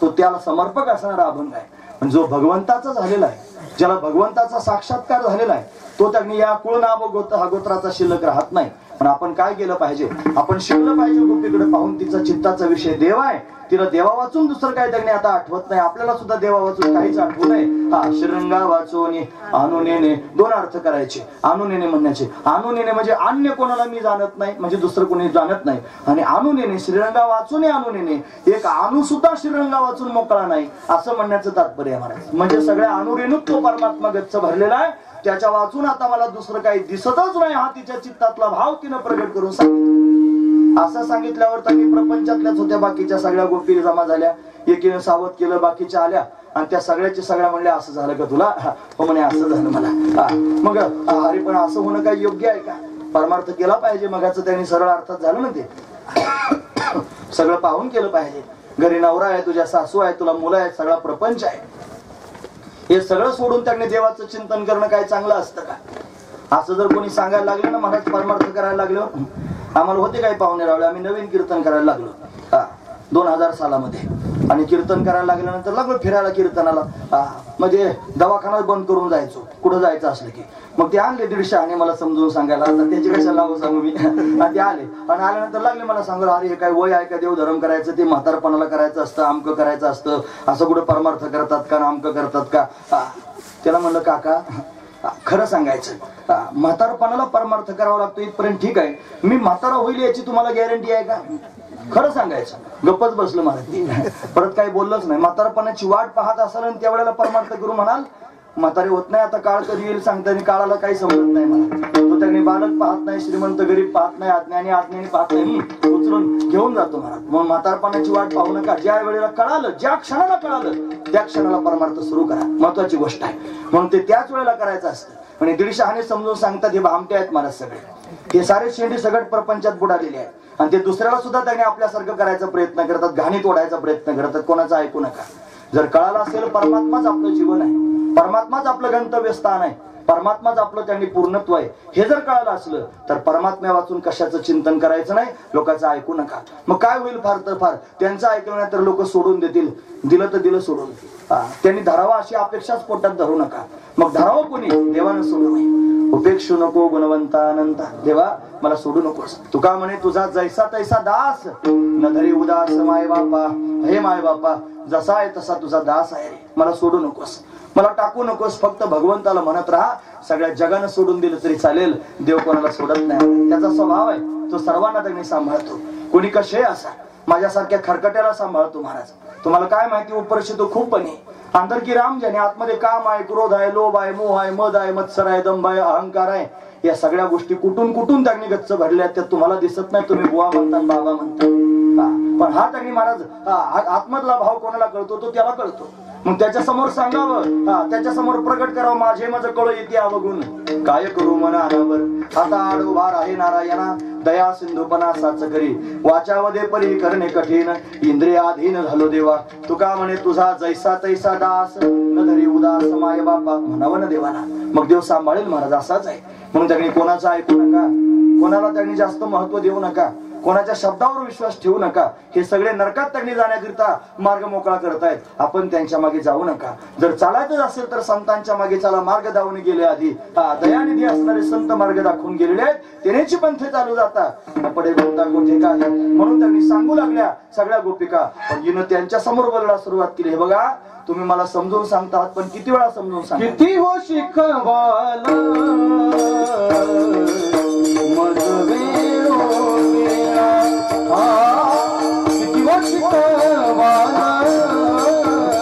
तो त्याला समर्पक असणारा अभंग आहे. पण जो भगवंताचा झालेला आहे, ज्याला भगवंताचा साक्षात्कार झालेला आहे, तो त्यांनी या कुळनाम गोत्राचा शिल्लक राहत नाही. पण आपण काय केलं पाहिजे, आपण शिकलं पाहिजे गोपीकडे पाहून. तिचा चित्ताचा विषय देव आहे, तिला देवा वाचून दुसरं काही त्यांनी आता आठवत नाही. आपल्याला सुद्धा देवा वाचून काहीच आठवू नये. हा श्रीरंगा वाचून अनुनेने दोन अर्थ करायचे. अनुनेने म्हणण्याचे, अनुनेने म्हणजे अन्य कोणाला मी जाणत नाही, म्हणजे दुसरं कोणी जाणत नाही. आणि अनुनेने श्रीरंगा वाचून अनुनेने, एक अनु सुद्धा श्रीरंगा वाचून मोकळा नाही असं म्हणण्याचं तात्पर्य आहे महाराज. म्हणजे सगळ्या अनुरेणूच तो परमात्मा गच्च भरलेला आहे. त्याच्या वाचून आता मला दुसरं काही दिसतच नाही. हा तिच्या चित्तातला भाव तिनं प्रगट करून सांगितलं. असं सांगितल्यावर त्यांनी प्रपंचातल्याच होत्या बाकीच्या सगळ्या गोपी जमा झाल्या. एकीनं सावध केलं, बाकीच्या आल्या आणि त्या सगळ्याच्या सगळ्या म्हणल्या, असं झालं का तुला? हो म्हणे, असं झालं मला. मग अरे पण असं होणं काही योग्य आहे का? परमार्थ केला पाहिजे. मगाचं त्यांनी सरळ अर्थात झालं ना ते. सगळं पाहून केलं पाहिजे. घरी नवरा आहे, तुझ्या सासू आहे, तुला मुलं आहेत, सगळा प्रपंच आहे. हे सगळं सोडून त्यांनी देवाचं चिंतन करणं काय चांगलं असतं का? असं जर कोणी सांगायला लागलं ना, महाराज परमार्थ करायला लागलो. आम्हाला होते काही पाहुणे रावळे, आम्ही नवीन कीर्तन करायला लागलो 2000 सालामध्ये. आणि कीर्तन करायला लागल्यानंतर लागलो फिरायला कीर्तनाला. म्हणजे दवाखाना बंद करून जायचो कुठं जायचं असलं की. मग ते आणले 150 आणि मला समजून सांगायला. आता त्याची कशाला लावू सांगू मी. ते आले आणि आल्यानंतर लागले मला सांगायला, अरे हे काय वय आहे का देवधर्म करायचं, ते म्हातारपणाला करायचं असतं, आमकं करायचं असतं, असं कुठं परमार्थ करतात का, आमकं करतात का. त्याला म्हणलं काका खरं सांगायचं, म्हातारपणाला परमार्थ करावा लागतो इथपर्यंत ठीक आहे. मी म्हातारा होईल याची तुम्हाला गॅरंटी आहे का? खरं सांगायचं. गप्पच बसलं मला. परत काही बोललंच नाही. म्हातारपणाची वाट पाहत असाल आणि त्यावेळेला परमार्थ करू म्हणाल, म्हातारे होत नाही. आता काळ कधी येईल सांगताना काळाला काही समजत नाही मला. तो त्यांनी बालक पाहत नाही, श्रीमंत गरीब पाहत नाही, अज्ञानी पाहत नाही, उचलून घेऊन जातो मला. म्हणून म्हातारपणाची वाट पाहू नका. ज्या वेळेला कळालं, ज्या क्षणाला कळालं त्या क्षणाला परमार्थ सुरू करा. महत्वाची गोष्ट आहे. म्हणून ते त्याच वेळेला करायचं असतं. आणि 150 समजून सांगतात हे भामटे आहेत मला सगळे. हे सारे शेंडी सगळं प्रपंचात बुडालेले आहेत. आणि ते दुसऱ्याला सुद्धा त्यांनी आपल्यासारखं करायचा प्रयत्न करतात, घाणीत ओढायचा प्रयत्न करतात. कोणाचं ऐकू नका. जर कळालं असेल परमात्माच आपलं जीवन आहे, परमात्माच आपलं गंतव्य स्थान आहे, परमात्माच आपलं त्यांनी पूर्णत्व आहे, हे जर कळालं असलं तर परमात्म्या वाचून कशाचं चिंतन करायचं नाही, लोकांचं ऐकू नका. मग काय होईल? फार तर फार त्यांचं ऐकलं नाही तर लोक सोडून देतील. दिलं तर दिलं सोडून. त्यांनी धरावा अशी अपेक्षाच पोटात धरू नका. मग धरावं कोणी? देवानं सोडू नये. उपेक्षू नको गुणवंता अनंता. देवा मला सोडू नकोस. तुका म्हणे तुझा जैसा तैसा दास न धरी उदास माय बापा. हे माय बापा जसा आहे तसा तुझा दास आहे रे. मला सोडू नकोस, मला टाकू नकोस. फक्त भगवंताला म्हणत राहा. सगळ्या जगानं सोडून दिलं तरी चालेल, देव कोणाला सोडत नाही. त्याचा स्वभाव आहे, तो सर्वांना त्यांनी सांभाळतो. कोणी कसे असा, माझ्यासारख्या खरकट्याला सांभाळतो महाराज. तुम्हाला काय माहिती, उपरशी तो खूप बने अंतर की राम ज्याने आतमध्ये काम आहे, क्रोध आहे, लोभ आहे, मोह आहे, मद आहे, मत्सर आहे, दंभ आहे, अहंकार आहे. या सगळ्या गोष्टी कुठून कुठून त्यांनी गच्च भरल्या. त्या तुम्हाला दिसत नाही. तुम्ही बुवा म्हणता, बाबा म्हणता. पण हा त्यांनी महाराज आतमधला भाव कोणाला कळतो तो त्याला कळतो. मग त्याच्या समोर सांगावं, त्याच्या समोर प्रकट करावं, माझे माझं कळ येते अवगुण काय करू मना अनावर. आता आड उभा आहे नारायणा, दया सिंधुपणा साच करी. वाचावदे परी करणे कठीण, इंद्रियाधीन झालो देवा. तुका म्हणे तुझा जैसा तैसा दास न धरी उदास माय बापा. म्हणावं ना देवाना, मग देव सांभाळेल महाराज. असाच आहे. म्हणून त्यांनी कोणाचं ऐकू नका, कोणाला त्यांनी जास्त महत्व देऊ नका, कोणाच्या शब्दावर विश्वास ठेवू नका. हे सगळे नरकात त्यांनी जाण्याकरिता मार्ग मोकळा करतायत. आपण त्यांच्या मागे जाऊ नका. जर चालायचंच असेल तर संतांच्या मागे चला. मार्ग दावून गेले आधी दयानिधी असणारे संत मार्ग दाखवून गेलेले आहेत. तेनेची पंथे चालू जाता पडे कोणता गोठे काय. म्हणून त्यांनी सांगू लागल्या सगळ्या गोपिका. पण जिनं त्यांच्या समोर बोलायला सुरुवात केली. हे बघा तुम्ही मला समजून सांगतात, पण किती वेळा समजून सांगता? किती हो शिकवाला मज वेळो मेरा. किती हो शिकवाला मज वेळो मेरा.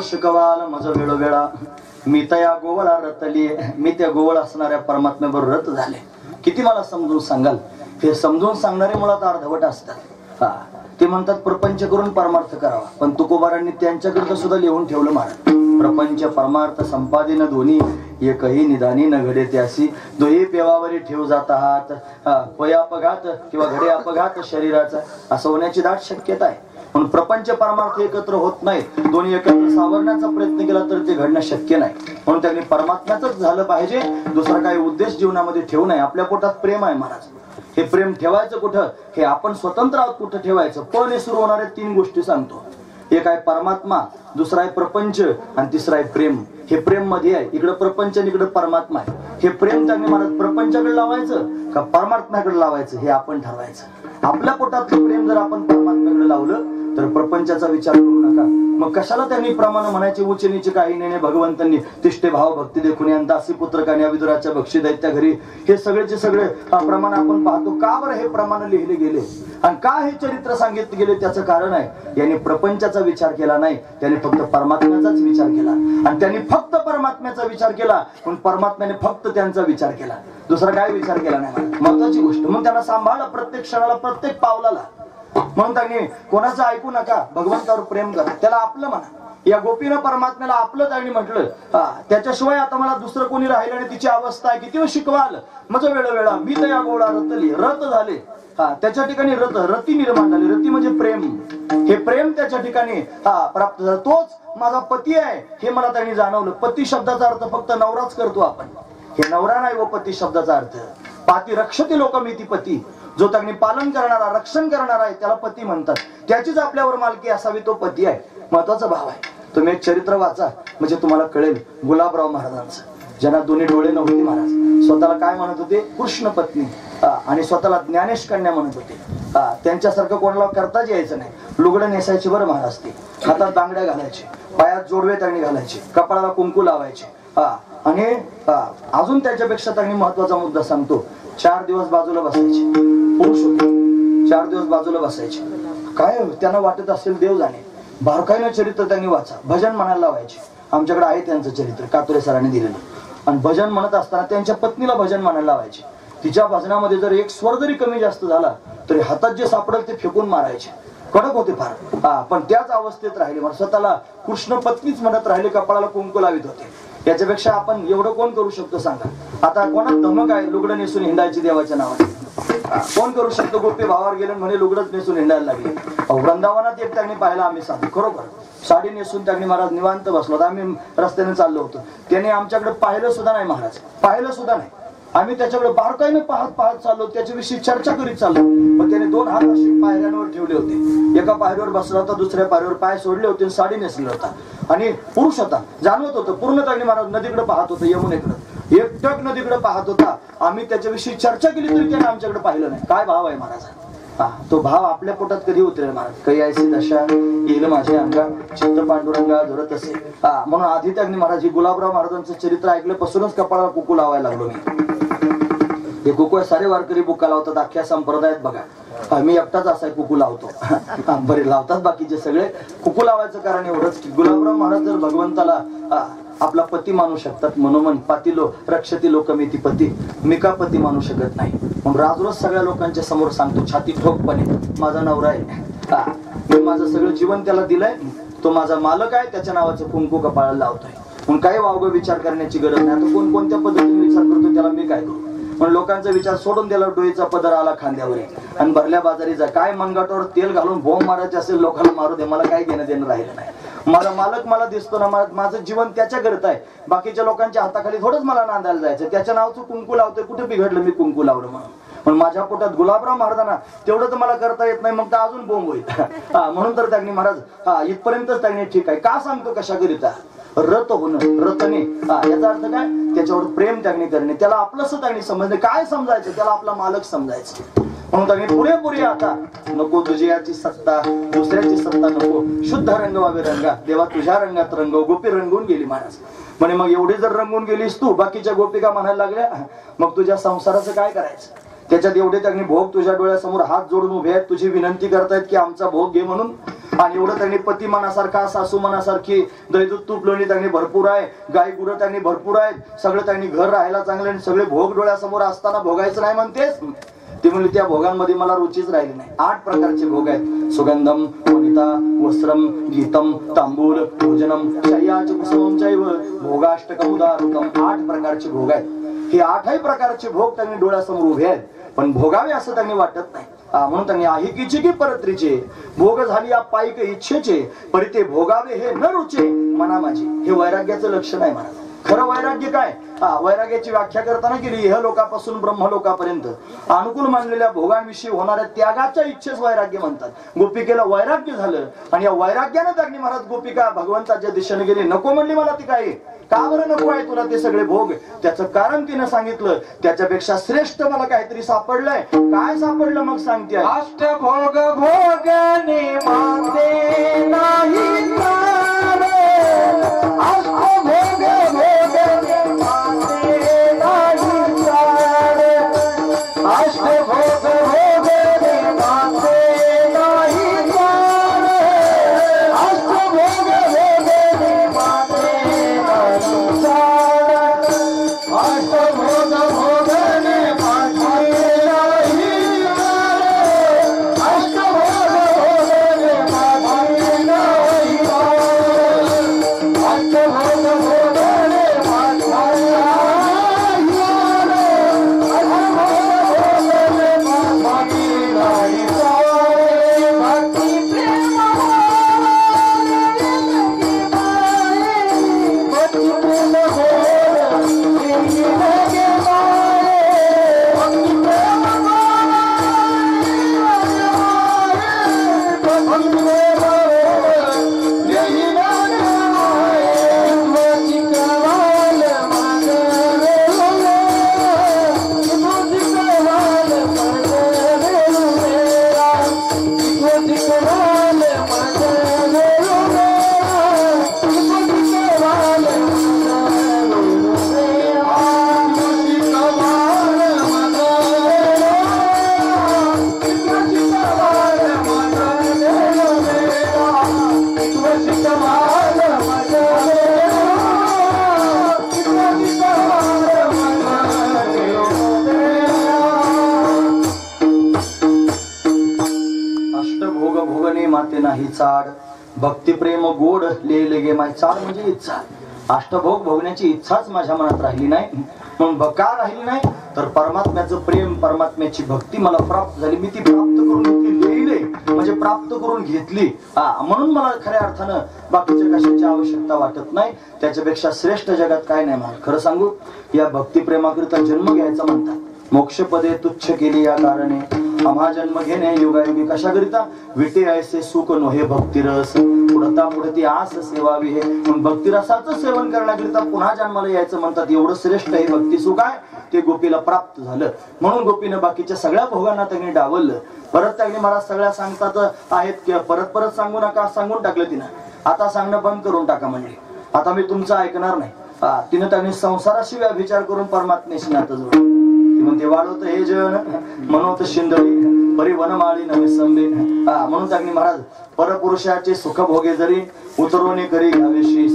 शिकवाल मज वेळो वेळा. मी तया गोवळा रतली. मी त्या गोवळ असणाऱ्या परमात्म्याबरोबर रत झाले. किती मला समजून सांगाल? हे समजून सांगणारे मुळात अर्धवट असतात. ते म्हणतात प्रपंच करून परमार्थ करावा. पण तुकोबारांनी त्यांच्याकरिता सुद्धा लिहून ठेवलं महाराज. प्रपंच परमार्थ संपादिन दोन्ही एकही निदानी न घडे त्यासी. दोही पेवावरी ठेव जाता हात. पय अपघात किंवा घडे अपघात शरीराचा. असं होण्याची दाट शक्यता आहे. म्हणून प्रपंच परमार्थ एकत्र होत नाहीत, दोन्ही एकत्र सावरण्याचा प्रयत्न केला तर ते घडणं शक्य नाही. म्हणून त्यांनी परमात्म्याच झालं पाहिजे, दुसरा काही उद्देश जीवनामध्ये ठेवू नये. आपल्या पोटात प्रेम आहे महाराज, हे प्रेम ठेवायचं कुठं, हे आपण स्वतंत्र आहोत कुठं ठेवायचं. पण सुरू होणाऱ्या 3 गोष्टी सांगतो. एक आहे परमात्मा, दुसरा आहे प्रपंच आणि तिसरा आहे प्रेम. हे प्रेम मध्ये आहे, इकडे प्रपंच आणि इकडे परमात्मा आहे. हे प्रेम त्यांनी महाराज प्रपंचाकडे लावायचं का परमात्म्याकडे लावायचं हे आपण ठरवायचं. आपल्या पोटातलं प्रेम जर आपण परमात्म्याकडे लावलं तर प्रपंचाचा विचार करू नका. मग कशाला त्यांनी प्रमाण म्हणायचे उच्च नीच काही नेणे भगवंतांनी तिष्ठे भाव भक्ती देखून दासी पुत्र कान्या विदुराच्या बक्षी दैत्या घरी, हे सगळेचे सगळे प्रमाण आपण पाहतो. का बरं हे प्रमाण लिहिले गेले आणि का हे चरित्र सांगितले गेले? त्याचं कारण आहे, यांनी प्रपंचाचा विचार केला नाही, त्यांनी फक्त परमात्म्याचाच विचार केला. आणि त्यांनी फक्त परमात्म्याचा विचार केला, पण परमात्म्याने फक्त त्यांचा विचार केला, दुसरा काय विचार केला नाही. महत्वाची गोष्ट. मग त्यांना सांभाळलं प्रत्येक क्षणाला, प्रत्येक पावलाला. म्हणून त्यांनी कोणाचं ऐकू नका, भगवंतावर प्रेम करा, त्याला आपलं म्हणा. या गोपीनं परमात्म्याला आपलं त्यांनी म्हटलं, त्याच्याशिवाय आता मला दुसरं कोणी राहिलं नाही. तिची अवस्था आहे किती शिकवाल माझं वेळोवेळा मी तर या गोळा रतली, रत झाले. त्याच्या ठिकाणी रती निर्माण झाली. रती म्हणजे प्रेम. हे प्रेम त्याच्या ठिकाणी प्राप्त झालं. तोच माझा पती आहे हे मला त्यांनी जाणवलं. पती शब्दाचा अर्थ फक्त नवराच करतो आपण, हे नवरा नाही व पती शब्दाचा अर्थ. पाती रक्षती लोकमिती पती, जो त्यांनी पालन करणारा रक्षण करणारा आहे त्याला पती म्हणतात. त्याचीच आपल्यावर मालकी असावी, तो पती आहे. महत्वाचा भाव आहे. तुम्ही एक चरित्र वाचा म्हणजे तुम्हाला कळेल. गुलाबराव महाराजांचं, ज्यांना दोन्ही डोळे नव्हते महाराज, स्वतःला काय म्हणत होते? कृष्ण पत्नी, आणि स्वतःला ज्ञानेश कन्या म्हणत होते. त्यांच्यासारखं कोणाला करताच यायचं नाही. लुगडं नेसायचे बरं महाराज, ते हातात बांगड्या घालायचे, पायात जोडवे त्यांनी घालायचे, कपाळाला कुंकू लावायचे. आणि अजून त्याच्यापेक्षा त्यांनी महत्वाचा मुद्दा सांगतो, 4 दिवस बाजूला बसायचे. पुरुष होते, 4 दिवस बाजूला बसायचे. काय त्यांना वाटत असेल देव जाणे. बारकाईनं चरित्र त्यांनी वाचा. भजन म्हणायला लावायचे. आमच्याकडे आहे त्यांचं चरित्र, कातोरे सरांनी दिलेलं. आणि भजन म्हणत असताना त्यांच्या पत्नीला भजन म्हणायला लावायचे. तिच्या भजनामध्ये जर एक स्वर जरी कमी जास्त झाला तरी हातात जे सापडेल ते फेकून मारायचे. कडक होते फार, पण त्याच अवस्थेत राहिले. मला स्वतःला कृष्ण पत्नीच म्हणत राहिले, कपाळाला कुंकू लावित होते. याच्यापेक्षा आपण एवढं कोण करू शकतो सांगा? आता कोणात धमक आहे लुगडं नेसून हिंडायची देवाच्या नावाने? कोण करू शकतो? गोपी भावावर गेले म्हणे लुगडंच नेसून हिंडायला लागले. वृंदावनात एक त्यांनी पाहिला, आम्ही सांगतो खरोखर, साडी नेसून त्यांनी महाराज निवांत बसलो. आम्ही रस्त्याने चाललो होतो, त्याने आमच्याकडे पाहिलं सुद्धा नाही महाराज, पाहिलं सुद्धा नाही. आम्ही त्याच्याकडे बारकाईने पाहत चाललो, त्याच्याविषयी चर्चा करीत चाललो. पण त्याने 2 हात असे पायऱ्यांवर ठेवले होते. एका पायरीवर बसला होता, दुसऱ्या पायरीवर पाय सोडले होते, साडी नेसली होता आणि पुरुष होता. जाणवत होतं पूर्ण. त्यांनी महाराज नदीकडे पाहत होतं, यमुनेकडे एकटक नदीकडे पाहत होता. आम्ही त्याच्याविषयी चर्चा केली तरी त्याने आमच्याकडे पाहिलं नाही. काय भाव आहे महाराज? तो भाव आपल्या पोटात कधी उतरेल महाराज? काही ऐसी दशा येईल माझ्या अंगा, चित्त पांडुरंगा धरत असे. म्हणून आधी त्यांनी महाराज गुलाबराव महाराजांचं चरित्र ऐकल्यापासूनच कपाळाला कुकू लावायला लागलो मी. हे कुकू सारे वारकरी बुक्का लावतात अख्ख्या संप्रदायात बघा. मी एकटाच असा कुकू लावतो. बरे लावतात बाकीचे सगळे. कुकू लावायचं कारण एवढंच की गुलाबराव महाराज जर भगवंताला आपला पती मानू शकतात, मनोमन पातीलो रक्षती लोकमिती पती, मी का पती मानू शकत नाही? मग राजरोज सगळ्या लोकांच्या समोर सांगतो छाती ठोकपणे, माझा नवरा आहे, मी माझं सगळं जीवन त्याला दिलंय, तो माझा मालक आहे, त्याच्या नावाचं कुंकू कपाळाला लावतोय. मग काही वावगं विचार करण्याची गरज नाही. आता कोण कोणत्या पद्धतीने विचार करतो त्याला मी काय करू? पण लोकांचा विचार सोडून दिला. डोईचा पदर आला खांद्यावर आणि भरल्या बाजारीचा काय मनगटावर तेल घालून बॉम्ब मारायचे असेल लोकांना मारू दे, मला काय घेणं देणं राहिलं नाही. माझा मालक मला दिसतो ना, माझं जीवन त्याच्याकरता आहे. बाकीच्या लोकांच्या हाताखाली थोडंच मला नांदायला जायचं. त्याच्या नावाचं कुंकू लावतोय, कुठे बिघडलं मी कुंकू लावलं म्हणून? पण माझ्या पोटात गुलाबराव महाराजांना तेवढं तर मला करता येत नाही, मग तर अजून बोंब होईल. म्हणून तर त्यांनी महाराज इथपर्यंतच त्यांनी ठीक आहे. का सांगतो कशाकरिता? रत होणं, रतने याचा अर्थ काय? त्याच्यावर प्रेम त्यांनी करणे, त्याला आपलंच त्यांनी समजणे. काय समजायचं? त्याला आपला मालक समजायचं. म्हणून त्यांनी पुरेपुरी आता नको तुझ्याची सत्ता, दुसऱ्याची सत्ता नको, शुद्ध रंगवावे रंगा, देवा तुझ्या रंगात रंगव. गोपी रंगून गेली महाराज म्हणे. मग एवढी जर रंगून गेलीस तू, बाकीच्या गोपिका म्हणायला लागल्या, मग तुझ्या संसाराचं काय करायचं? त्याच्यात एवढे त्यांनी भोग तुझ्या डोळ्यासमोर हात जोडून उभे आहेत, तुझी विनंती करतायत की आमचा भोग घे म्हणून. आणि एवढं त्यांनी पती मनासारखा, सासू मनासारखी, दही दूध तूप लोणी त्यांनी भरपूर आहे, गाय गुरं त्यांनी भरपूर आहेत, सगळं त्यांनी घर राहायला चांगलं, आणि सगळे भोग डोळ्यासमोर असताना भोगायचं नाही म्हणतेस? ते म्हणले त्या भोगांमध्ये मला रुचीच राहिली नाही. 8 प्रकारचे भोग आहेत. सुगंधम, वनिता, वस्त्रम, गीतम, तांबूल, भोजनम, शय्याच कुसुमम चैव भोगाष्टकम उदारुतम. 8 प्रकारचे भोग आहेत. हे 8ही प्रकारचे भोग त्यांनी डोळ्यासमोर उभे आहेत, पण भोगावे असं त्यांनी वाटत नाही. म्हणून त्यांनी आहिकीचे की परत्रीचे भोग झाली या पायिक इच्छेचे परी ते भोगावे हे न रुचे मना माझी. हे वैराग्याचं लक्षण आहे महाराज. खरं वैराग्य काय? वैराग्याची व्याख्या करताना केली इह लोकापासून ब्रह्मलोकापर्यंत अनुकूल मानलेल्या भोगांविषयी होणाऱ्या त्यागाच्या इच्छेस वैराग्य म्हणतात. गोपिकेला वैराग्य झालं आणि या वैराग्यानं त्यांनी महाराज गोपिका भगवंताच्या दिशेने गेली. नको म्हणली मला ती काय, का बरं नको आहे तुला ते सगळे भोग? त्याचं कारण तिनं सांगितलं, त्याच्यापेक्षा श्रेष्ठ मला काहीतरी सापडलंय. काय सापडलं मग सांगते. अष्टभोग भोगने माते नाही तारे, अष्टभोग भोगने माते नाही तारे, अष्टभोग भोगने माते नाही तारे, अष्टभोग भोगने माते नाही तारे, अष्टभोग भोगने माते नाही तारे, अष्टभोग भोगने माते नाही तारे, अष्टभोग भोगने माते नाही चाड भक्ती प्रेम गोड लेले गे माय. चाड म्हणजे इच्छा. अष्टभोग भोगण्याची इच्छाच माझ्या मनात राहिली नाही. म्हणून का राहिली नाही तर परमात्म्याचं प्रेम परमात्म्याची भक्ती मला प्राप्त झाली. मी ती प्राप्त करून घेतली, लिहिले म्हणजे प्राप्त करून घेतली. म्हणून मला खऱ्या अर्थानं बाकीच्या कशाची आवश्यकता वाटत नाही. त्याच्यापेक्षा श्रेष्ठ जगात काय नाही. मला खरं सांगू, या भक्ती प्रेमाकरिता जन्म घ्यायचा म्हणतात. मोक्षपदे तुच्छ केली या कारणे आम्हा जन्म घेणे योगायोगी कशाकरिता विटे ऐसे सुख नोहे भक्तिरस पुढता पुढती आस सेवावी. हे म्हणून भक्तिरसाचं सेवन करण्याकरिता पुन्हा जन्माला यायचं म्हणतात. एवढं श्रेष्ठ हे भक्ती सुख आहे ते गोपीला प्राप्त झालं. म्हणून गोपीनं बाकीच्या सगळ्या भोगांना त्यांनी डावललं. परत त्यांनी मला सगळ्या सांगतात आहेत की परत परत सांगू नका, सांगून टाकलं तिनं. आता सांगणं बंद करून टाका म्हणले. आता मी तुमचं ऐकणार नाही. तिनं त्यांनी संसाराशी विचार करून परमात्म्याशी नातं जोडलं. म्हणते वाढवत हे जन मनोत शिंदळी परी वनमाळी नवे संबे. म्हणून त्यांनी महाराज परपुरुषाचे सुख भोगे जरी उतरवणे करी घ्यावे शीस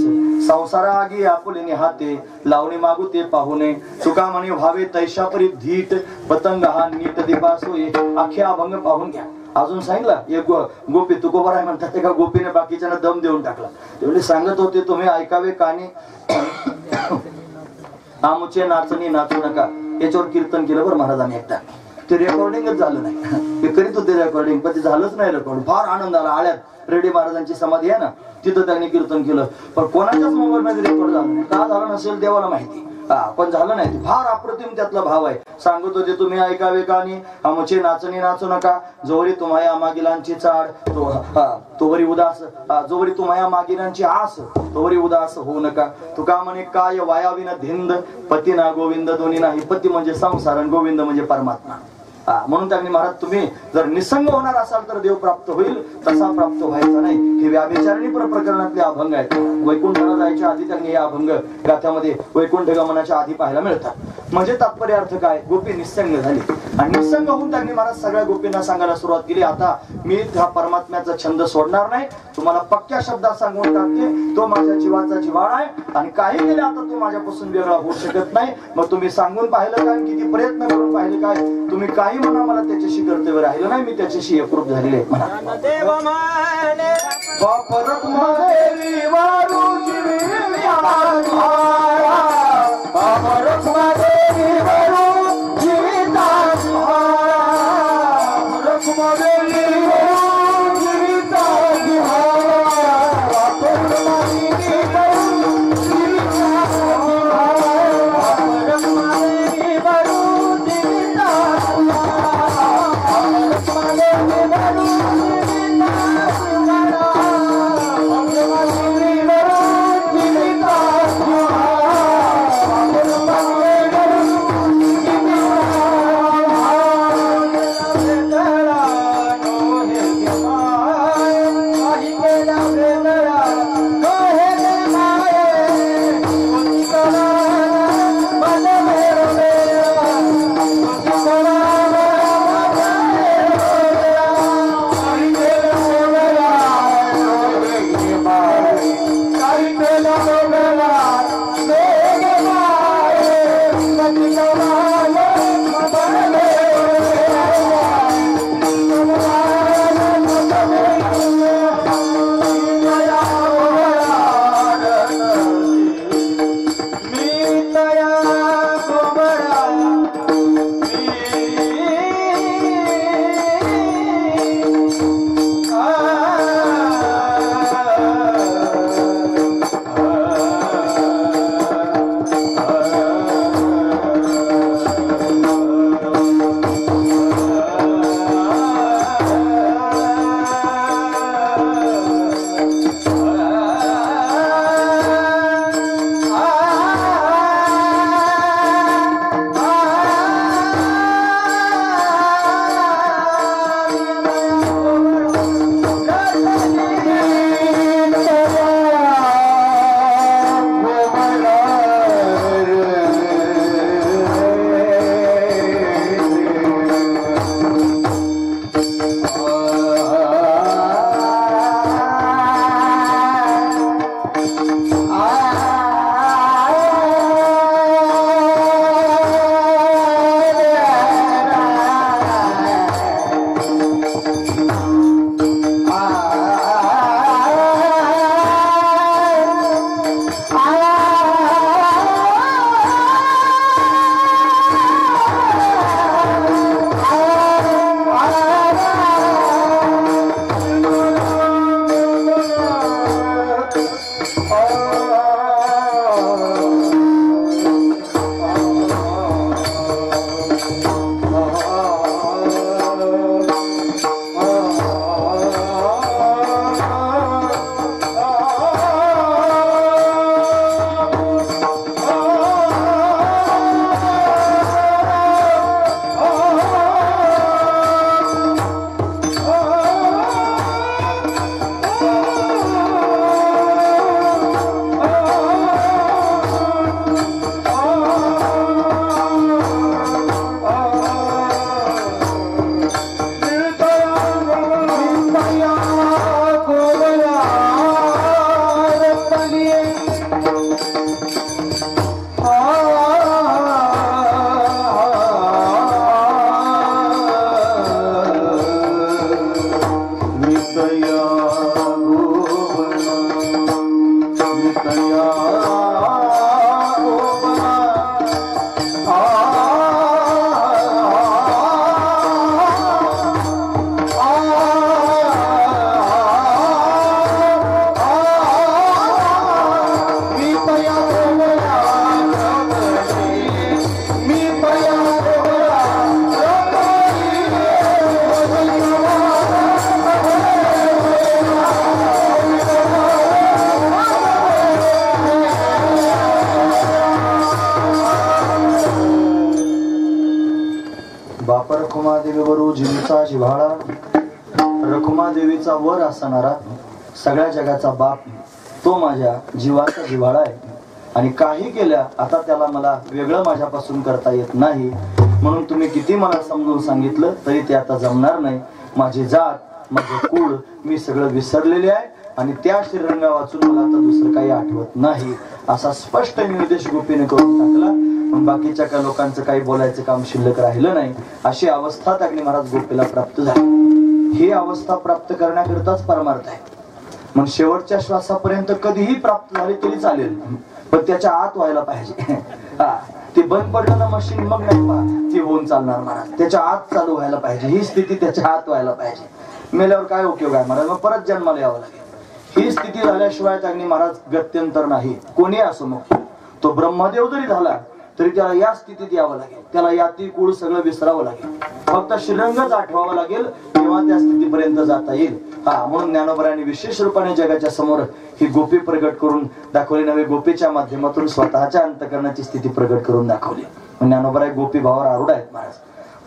संसारा आगी आपुले हाते लावणी मागू ते पाहुणे तुका म्हणे व्हावे तैशा परी धीट पतंग हा नीट दिपासोय अख्या अभंग पाहून घ्या. अजून सांगितलं एक गोपी तुकोबर आहे म्हणतात. एका गोपीने बाकीच्यांना दम देऊन टाकला. तेवढे सांगत होते तुम्ही ऐकावे कानी आमुचे नाचणी नाचू नका. याच्यावर कीर्तन केलं बरं महाराजांनी एकदा. ते रेकॉर्डिंगच झालं नाही. ते करीत होते रेकॉर्डिंग पण ते झालंच नाही रेकॉर्डिंग. फार आनंद आला. आळ्यात रेड्डी महाराजांची समाधी आहे ना, तिथं त्यांनी कीर्तन केलं. पण कोणाच्याच मोबाईल मध्ये रेकॉर्ड झालं नाही. का झालं नसेल देवाला माहिती. पण झालं नाही. फार अप्रतिम त्यातला भाव आहे. सांगत होते तुम्ही ऐकावे कानी आमचे नाचणी नाचू नका जोवरी तुम्हाया मागिलांची चाड तोवरी उदास जोवरी तुम्हाया मागिलांची आस तोवरी उदास होऊ नका. तुका म्हणे काय वायाविन धिंद पती ना गोविंद दोन्ही नाही. पती म्हणजे संसार आणि गोविंद म्हणजे परमात्मा. म्हणून त्यांनी महाराज तुम्ही जर निसंग होणार असाल तर देव प्राप्त होईल, तसा प्राप्त व्हायचा नाही. हे व्याभिचारिणी प्रकरणातले अभंग आहेत. वैकुंठाला जायच्या आधी त्यांनी हे अभंग गाथ्यामध्ये वैकुंठ गमनाच्या आधी पाहायला मिळतात. म्हणजे तात्पर्य अर्थ काय, गोपी निसंग झाली आणि निसंग होऊन त्यांनी महाराज सगळ्या गोपींना सांगायला सुरुवात केली. आता मी हा परमात्म्याचा छंद सोडणार नाही. तुम्हाला पक्क्या शब्दात सांगून टाकते तो माझ्या जीवाचा जिव्हाळा आहे आणि काही गेले आता तो माझ्यापासून वेगळा होऊ शकत नाही. मग तुम्ही सांगून पाहिलं काय, किती प्रयत्न करून पाहिले काय, तुम्ही काही म्हणा मला त्याच्याशी कर्तव्य राहिलं नाही. मी त्याच्याशी एकरूप झालेले आहे म्हणा. देवीवरू जिंचा जिव्हाळा, रखुमा देवीचा वर असणारा सगळ्या जगाचा बाप, तो माझ्या जीवाचा जिव्हाळा आहे. आणि काही केल्या आता त्याला मला वेगळं माझ्यापासून करता येत नाही. म्हणून तुम्ही किती मला समजून सांगितलं तरी ते आता जमणार नाही. माझी जात, माझं कुळ मी सगळं विसरलेले आहे आणि त्या श्रीरंगा वाचून मला आता दुसरं काही आठवत नाही, असा स्पष्ट निर्देश गोपीने करून टाकला. पण बाकीच्या काही लोकांचं काही बोलायचं काम शिल्लक राहिलं नाही. अशी अवस्था अग्नी महाराज गोपीला प्राप्त झाली. ही अवस्था प्राप्त करण्याकरिताच परमार्थ आहे. मग शेवटच्या श्वासापर्यंत कधीही प्राप्त झाली तरी चालेल, पण त्याच्या आत व्हायला पाहिजे. ते बंद पडलं ना मशीन, मग नाही पहा ती होऊन चालणार महाराज. त्याच्या आत चालू व्हायला पाहिजे, ही स्थिती त्याच्या आत व्हायला पाहिजे. मेल्यावर काय उपयोग आहे महाराज, मग परत जन्माला यावं लागेल. ही स्थिती झाल्याशिवाय अग्नी महाराज गत्यंतर नाही. कोणी असो, मग तो ब्रह्मदेव जरी झाला तरी त्याला या स्थितीत यावं लागेल. त्याला याती कुळ सगळं विसरावं लागेल. फक्त श्रीरंगच आठवावं लागेल, तेव्हा त्या स्थितीपर्यंत जाता येईल. म्हणून ज्ञानोबरायांनी विशेष रूपाने जगाच्या समोर ही गोपी प्रगट करून दाखवली. नव्हे, गोपीच्या माध्यमातून स्वतःच्या अंतकरणाची स्थिती प्रगट करून दाखवली. ज्ञानोबराय गोपी भावावर आरूढ आहेत महाराज.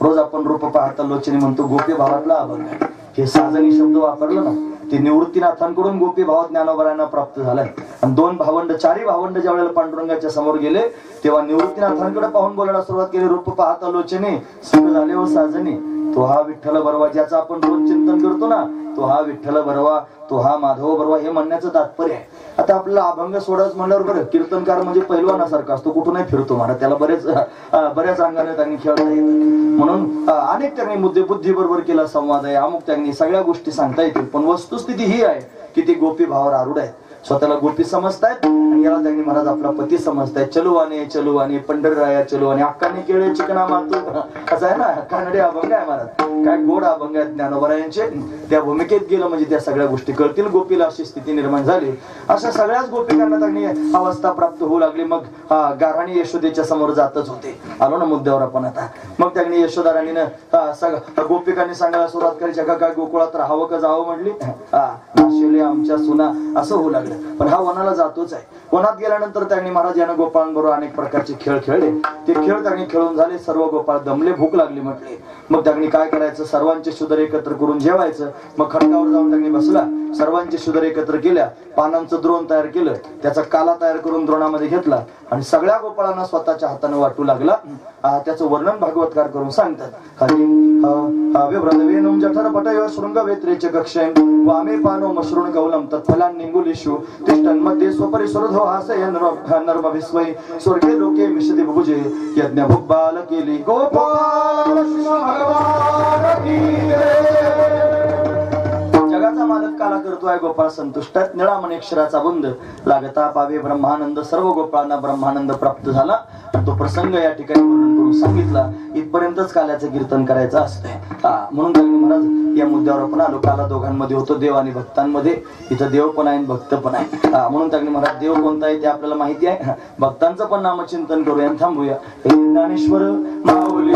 रोज आपण रूप पाहता लोचनी म्हणतो गोपी भावातला अभंग आहे. हे साजनी शब्द वापरलं ना, ते निवृत्तीनाथांकडून गोपी भाव ज्ञानोबरायांना प्राप्त झालाय. आणि दोन भावंड, चारी भावंड ज्या वेळेला पांडुरंगाच्या समोर गेले तेव्हा निवृत्तीनाथांकडे पाहून बोलायला सुरुवात केली. रूप पाहता लोचने सुख झाले हो साजनी, तो हा विठ्ठल बरवा. ज्याचं आपण रोज चिंतन करतो ना, तो हा विठ्ठल बरवा, तो हा माधव बरवा, हे म्हणण्याचं तात्पर्य आहे. आता आपल्याला अभंग सोडायचं म्हणल्यावर बरं, कीर्तनकार म्हणजे पैलवानासारखा असतो, कुठूनही फिरतो मला. त्याला बऱ्याच अंगाने त्यांनी खेळता येतं. म्हणून अनेक त्यांनी मुद्दे बुद्धी बरोबर केला संवाद आहे, अमुक त्यांनी सगळ्या गोष्टी सांगता येतील. पण वस्तुस्थिती ही आहे की ते गोपी भावावर आरूढ आहेत. स्वतःला गोपी समजतायत आणि याला त्यांनी महाराज आपला पती समजतायत. चलुवाने पंढरराया चलुवाने, अक्काने केळे चिकना मातू, असं आहे ना, कानडे अभंग आहे महाराज. काय गोड अभंग आहेत ज्ञानोबरायांचे. त्या भूमिकेत गेलं म्हणजे त्या सगळ्या गोष्टी कळतील गोपीला, अशी स्थिती निर्माण झाली. अशा सगळ्याच गोपिकांना त्यांनी अवस्था प्राप्त होऊ लागली. मग गाराणी यशोदेच्या समोर जातच होते. आलो ना मुद्द्यावर आपण आता. मग त्यांनी यशोदा राणीनं गोपिकांनी सांगायला सुरुवात करायची, काय गोकुळात राहावं का जावं म्हणली. नाशिवले आमच्या सुना, असं होऊ लागलं. पण हा वनाला जातोच आहे. वनात गेल्यानंतर त्यांनी महाराज यानं गोपाळांबरोबर अनेक प्रकारचे खेळ खेळले. ते खेळ त्यांनी खेळून झाले. सर्व गोपाळ दमले, भूक लागली म्हटले. मग त्यांनी काय करायचं, सर्वांचे शुदर एकत्र करून जेवायचं. मग खडकावर जाऊन त्यांनी बसला, सर्वांचे शुदर एकत्र केल्या, पानांचं द्रोण तयार केलं, त्याचा काला तयार करून द्रोणामध्ये घेतला आणि सगळ्या गोपाळांना स्वतःच्या हाताने वाटू लागला. त्याचं वर्णन भागवतकार करून सांगतात. वेणुम जठर पटय शृंग वेत्रेचे कक्षय वामे पानो मशृण कौलम तत्फलान निंगुलिषु तिष्ठन मध्ये स्वपरि सुरधो हासय नर्म विस्वय स्वर्गे लोके मिषदि बुभुजे यज्ञ भुक्बाल केली गोपाल भगवान की जगाचा मालक काला करतोय गोपाळ संतुष्ट. निळामणी अक्षराचा बुंद लागता पावे ब्रह्मानंद. सर्व गोपाळांना ब्रह्मानंद प्राप्त झाला. तो प्रसंग या ठिकाणी वर्णन करून सांगितला. इथपर्यंतच काल्याचं कीर्तन करायचं असतंय. म्हणून त्यांनी महाराज या मुद्द्यावर आपण आलो. काला दोघांमध्ये होतो, देव आणि भक्तांमध्ये. इथं देव पण आहे, भक्त पण आहे. म्हणून त्यांनी महाराज देव कोणता आहे ते आपल्याला माहिती आहे. भक्तांचं पण नामचिंतन करूया, थांबूया. हे ज्ञानेश्वर माऊली